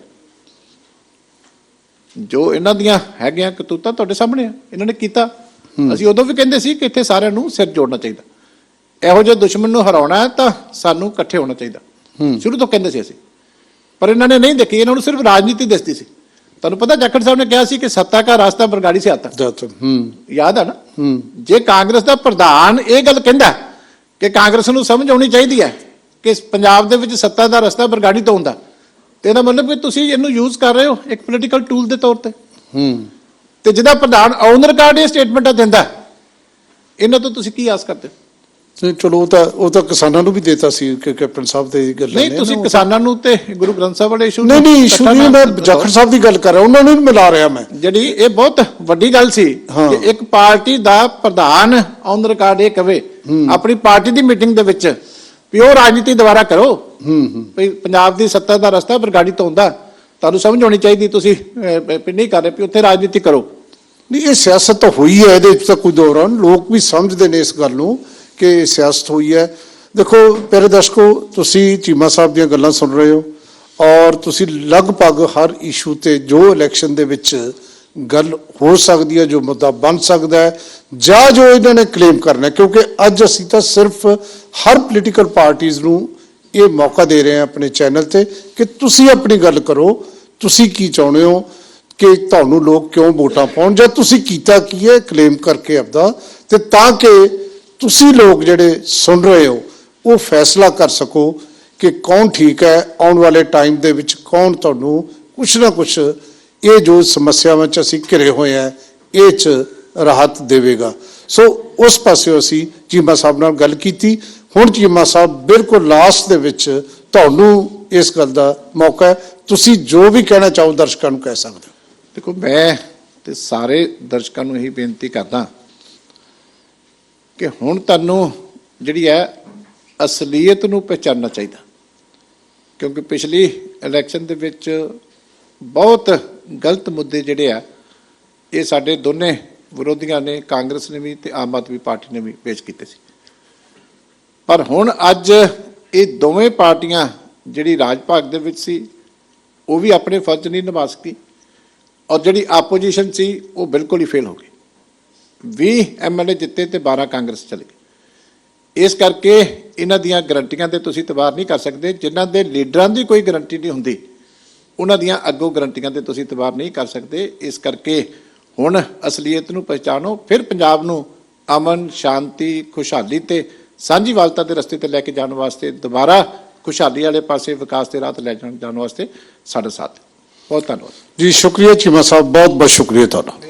ਜੋ ਇਹਨਾਂ ਦੀਆਂ ਹੈਗੀਆਂ ਕਰਤੂਤਾਂ ਤੁਹਾਡੇ ਸਾਹਮਣੇ ਆ, ਇਹਨਾਂ ਨੇ ਕੀਤਾ। ਅਸੀਂ ਉਦੋਂ ਵੀ ਕਹਿੰਦੇ ਸੀ ਕਿ ਇੱਥੇ ਸਾਰਿਆਂ ਨੂੰ ਸਿਰ ਜੋੜਨਾ ਚਾਹੀਦਾ, ਇਹੋ ਜਿਹੇ ਦੁਸ਼ਮਣ ਨੂੰ ਹਰਾਉਣਾ ਹੈ ਤਾਂ ਸਾਨੂੰ ਇਕੱਠੇ ਹੋਣਾ ਚਾਹੀਦਾ, ਸ਼ੁਰੂ ਤੋਂ ਕਹਿੰਦੇ ਸੀ ਅਸੀਂ। ਪਰ ਇਹਨਾਂ ਨੇ ਨਹੀਂ ਦੇਖੀ, ਇਹਨਾਂ ਨੂੰ ਸਿਰਫ ਰਾਜਨੀਤੀ ਦਿਸਦੀ ਸੀ। ਤੁਹਾਨੂੰ ਪਤਾ ਜਾਖੜ ਸਾਹਿਬ ਨੇ ਕਿਹਾ ਸੀ ਕਿ ਸੱਤਾ ਦਾ ਰਾਸਤਾ ਬਰਗਾੜੀ ਸੇ ਆਤਾ, ਯਾਦ ਆ ਨਾ? ਜੇ ਕਾਂਗਰਸ ਦਾ ਪ੍ਰਧਾਨ ਇਹ ਗੱਲ ਕਹਿੰਦਾ ਕਿ ਕਾਂਗਰਸ ਨੂੰ ਸਮਝ ਆਉਣੀ ਚਾਹੀਦੀ ਹੈ ਕਿ ਪੰਜਾਬ ਦੇ ਵਿੱਚ ਸੱਤਾ ਦਾ ਰਸਤਾ ਬਰਗਾੜੀ ਤੋਂ ਹੁੰਦਾ, ਤੇ ਇਹਦਾ ਮਤਲਬ ਕਿ ਤੁਸੀਂ ਇਹਨੂੰ ਯੂਜ਼ ਕਰ ਰਹੇ ਹੋ ਇੱਕ ਪੋਲੀਟੀਕਲ ਟੂਲ ਦੇ ਤੌਰ ਤੇ। ਤੇ ਜਿਹਦਾ ਪ੍ਰਧਾਨ ਔਨ ਰਿਕਾਰਡ ਇਹ ਸਟੇਟਮੈਂਟਾਂ ਦਿੰਦਾ, ਇਹਨਾਂ ਤੋਂ ਤੁਸੀਂ ਕੀ ਆਸ ਕਰਦੇ? ਚਲੋ ਉਹ ਤਾਂ ਕਿਸਾਨਾਂ ਨੂੰ ਵੀ ਦੇਤਾ ਸੀ ਕਿ ਕੈਪਟਨ ਸਾਹਿਬ ਤੇ ਗੱਲਾਂ ਨਹੀਂ, ਤੁਸੀਂ ਕਿਸਾਨਾਂ ਨੂੰ ਤੇ ਗੁਰੂ ਗ੍ਰੰਥ ਸਾਹਿਬ ਵਾਲੇ ਇਸ਼ੂ ਨਹੀਂ ਇਸ਼ੂ ਨਹੀਂ, ਮੈਂ ਜਾਖੜ ਸਾਹਿਬ ਦੀ ਗੱਲ ਕਰ ਰਿਹਾ, ਉਹਨਾਂ ਨੂੰ ਵੀ ਮਿਲਾ ਰਿਹਾ ਮੈਂ। ਜਿਹੜੀ ਇਹ ਬਹੁਤ ਵੱਡੀ ਗੱਲ ਸੀ ਕਿ ਇੱਕ ਪਾਰਟੀ ਦਾ ਪ੍ਰਧਾਨ ਔਨ ਰਿਕਾਰਡ ਇਹ ਕਵੇ ਆਪਣੀ ਪਾਰਟੀ ਦੀ ਮੀਟਿੰਗ ਦੇ ਵਿੱਚ ਵੀ ਉਹ ਰਾਜਨੀਤੀ ਦੁਬਾਰਾ ਕਰੋ, ਵੀ ਪੰਜਾਬ ਦੀ ਸੱਤਾ ਦਾ ਰਸਤਾ ਬਰਗਾੜੀ ਤੋਂ ਹੁੰਦਾ, ਤੁਹਾਨੂੰ ਸਮਝ ਆਉਣੀ ਚਾਹੀਦੀ, ਤੁਸੀਂ ਨਹੀਂ ਕਰ ਰਹੇ ਵੀ ਉੱਥੇ ਰਾਜਨੀਤੀ ਕਰੋ। ਨਹੀਂ, ਇਹ ਸਿਆਸਤ ਤਾਂ ਹੋਈ ਹੈ, ਇਹਦੇ ਵਿੱਚ ਤਾਂ ਕੋਈ ਦੌਰ ਨਹੀਂ, ਲੋਕ ਵੀ ਸਮਝਦੇ ਨੇ ਇਸ ਗੱਲ ਨੂੰ ਕਿ ਸਿਆਸਤ ਹੋਈ ਹੈ। ਦੇਖੋ ਪਿਆਰੇ ਦਰਸ਼ਕੋ, ਤੁਸੀਂ ਚੀਮਾ ਸਾਹਿਬ ਦੀਆਂ ਗੱਲਾਂ ਸੁਣ ਰਹੇ ਹੋ ਔਰ ਤੁਸੀਂ ਲਗਭਗ ਹਰ ਇਸ਼ੂ ਤੇ ਜੋ ਇਲੈਕਸ਼ਨ ਦੇ ਵਿੱਚ ਗੱਲ ਹੋ ਸਕਦੀ ਹੈ, ਜੋ ਮੁੱਦਾ ਬਣ ਸਕਦਾ ਹੈ ਜਾਂ ਜੋ ਇਹਨਾਂ ਨੇ ਕਲੇਮ ਕਰਨਾ, ਕਿਉਂਕਿ ਅੱਜ ਅਸੀਂ ਤਾਂ ਸਿਰਫ ਹਰ ਪੋਲੀਟੀਕਲ ਪਾਰਟੀਆਂ ਨੂੰ ਇਹ ਮੌਕਾ ਦੇ ਰਹੇ ਹਾਂ ਆਪਣੇ ਚੈਨਲ ਤੇ ਕਿ ਤੁਸੀਂ ਆਪਣੀ ਗੱਲ ਕਰੋ, ਤੁਸੀਂ ਕੀ ਚਾਹੁੰਦੇ ਹੋ ਕਿ ਤੁਹਾਨੂੰ ਲੋਕ ਕਿਉਂ ਵੋਟਾਂ ਪਾਉਣ, ਜਾਂ ਤੁਸੀਂ ਕੀਤਾ ਕੀ ਹੈ ਕਲੇਮ ਕਰਕੇ ਆਪਦਾ, ਤੇ ਤਾਂ ਕਿ ਤੁਸੀਂ ਲੋਕ ਜਿਹੜੇ ਸੁਣ ਰਹੇ ਹੋ ਉਹ ਫੈਸਲਾ ਕਰ ਸਕੋ ਕਿ ਕੌਣ ਠੀਕ ਹੈ, ਆਉਣ ਵਾਲੇ ਟਾਈਮ ਦੇ ਵਿੱਚ ਕੌਣ ਤੁਹਾਨੂੰ ਕੁਛ ਨਾ ਕੁਛ ਇਹ ਜੋ ਸਮੱਸਿਆਵਾਂ 'ਚ ਅਸੀਂ ਘਿਰੇ ਹੋਏ ਆ ਇਹ 'ਚ ਰਾਹਤ ਦੇਵੇਗਾ। ਸੋ ਉਸ ਪਾਸੇ ਅਸੀਂ ਚੀਮਾ ਸਾਹਿਬ ਨਾਲ ਗੱਲ ਕੀਤੀ। ਹੁਣ ਚੀਮਾ ਸਾਹਿਬ ਬਿਲਕੁਲ ਲਾਸਟ ਦੇ ਵਿੱਚ ਤੁਹਾਨੂੰ ਇਸ ਗੱਲ ਦਾ ਮੌਕਾ ਹੈ, ਤੁਸੀਂ ਜੋ ਵੀ ਕਹਿਣਾ ਚਾਹੋ ਦਰਸ਼ਕਾਂ ਨੂੰ ਕਹਿ ਸਕਦੇ ਹੋ। ਦੇਖੋ, ਮੈਂ ਤੇ ਸਾਰੇ ਦਰਸ਼ਕਾਂ ਨੂੰ ਇਹੀ ਬੇਨਤੀ ਕਰਦਾ ਕਿ ਹੁਣ ਤੁਹਾਨੂੰ ਜਿਹੜੀ ਹੈ ਅਸਲੀਅਤ ਨੂੰ ਪਹਿਚਾਨਣਾ ਚਾਹੀਦਾ, ਕਿਉਂਕਿ ਪਿਛਲੀ ਇਲੈਕਸ਼ਨ ਦੇ ਵਿੱਚ ਬਹੁਤ ਗਲਤ ਮੁੱਦੇ ਜਿਹੜੇ ਆ ਇਹ ਸਾਡੇ ਦੋਨੇ ਵਿਰੋਧੀਆਂ ਨੇ, ਕਾਂਗਰਸ ਨੇ ਵੀ ਤੇ ਆਮ ਆਦਮੀ ਪਾਰਟੀ ਨੇ ਵੀ ਪੇਸ਼ ਕੀਤੇ ਸੀ। ਪਰ ਹੁਣ ਅੱਜ ਇਹ ਦੋਵੇਂ ਪਾਰਟੀਆਂ ਜਿਹੜੀ ਰਾਜ ਭਾਗ ਦੇ ਵਿੱਚ ਸੀ ਉਹ ਵੀ ਆਪਣੇ ਫਰਜ਼ ਨਹੀਂ ਨਿਭਾ ਸਕੀ, ਔਰ ਜਿਹੜੀ ਆਪੋਜੀਸ਼ਨ ਸੀ ਉਹ ਬਿਲਕੁਲ ਹੀ ਫੇਲ ਹੋ ਗਈ। 20 MLA ਜਿੱਤੇ ਤੇ 12 ਕਾਂਗਰਸ ਚਲੇ ਗਏ। ਇਸ ਕਰਕੇ ਇਹਨਾਂ ਦੀਆਂ ਗਰੰਟੀਆਂ ਤੇ ਤੁਸੀਂ ਇਤਬਾਰ ਨਹੀਂ ਕਰ ਸਕਦੇ। ਜਿਨ੍ਹਾਂ ਦੇ ਲੀਡਰਾਂ ਦੀ ਕੋਈ ਗਰੰਟੀ ਨਹੀਂ ਹੁੰਦੀ ਉਹਨਾਂ ਦੀਆਂ ਅੱਗੋਂ ਗਰੰਟੀਆਂ ਤੇ ਤੁਸੀਂ ਇਤਬਾਰ ਨਹੀਂ ਕਰ ਸਕਦੇ। ਇਸ ਕਰਕੇ ਹੁਣ ਅਸਲੀਅਤ ਨੂੰ ਪਹਿਚਾਨੋ, ਫਿਰ ਪੰਜਾਬ ਨੂੰ ਅਮਨ, ਸ਼ਾਂਤੀ, ਖੁਸ਼ਹਾਲੀ ਤੇ ਸਾਂਝੀਵਾਲਤਾ ਦੇ ਰਸਤੇ ਤੇ ਲੈ ਕੇ ਜਾਣ ਵਾਸਤੇ, ਦੁਬਾਰਾ ਖੁਸ਼ਹਾਲੀ ਵਾਲੇ ਪਾਸੇ ਵਿਕਾਸ ਦੇ ਰਾਹ ਤੇ ਲੈ ਜਾਣ ਵਾਸਤੇ ਸਾਡਾ ਸਾਥ। ਬਹੁਤ ਧੰਨਵਾਦ ਜੀ। ਸ਼ੁਕਰੀਆ ਚੀਮਾ ਸਾਹਿਬ, ਬਹੁਤ ਬਹੁਤ ਸ਼ੁਕਰੀਆ ਤੁਹਾਡਾ।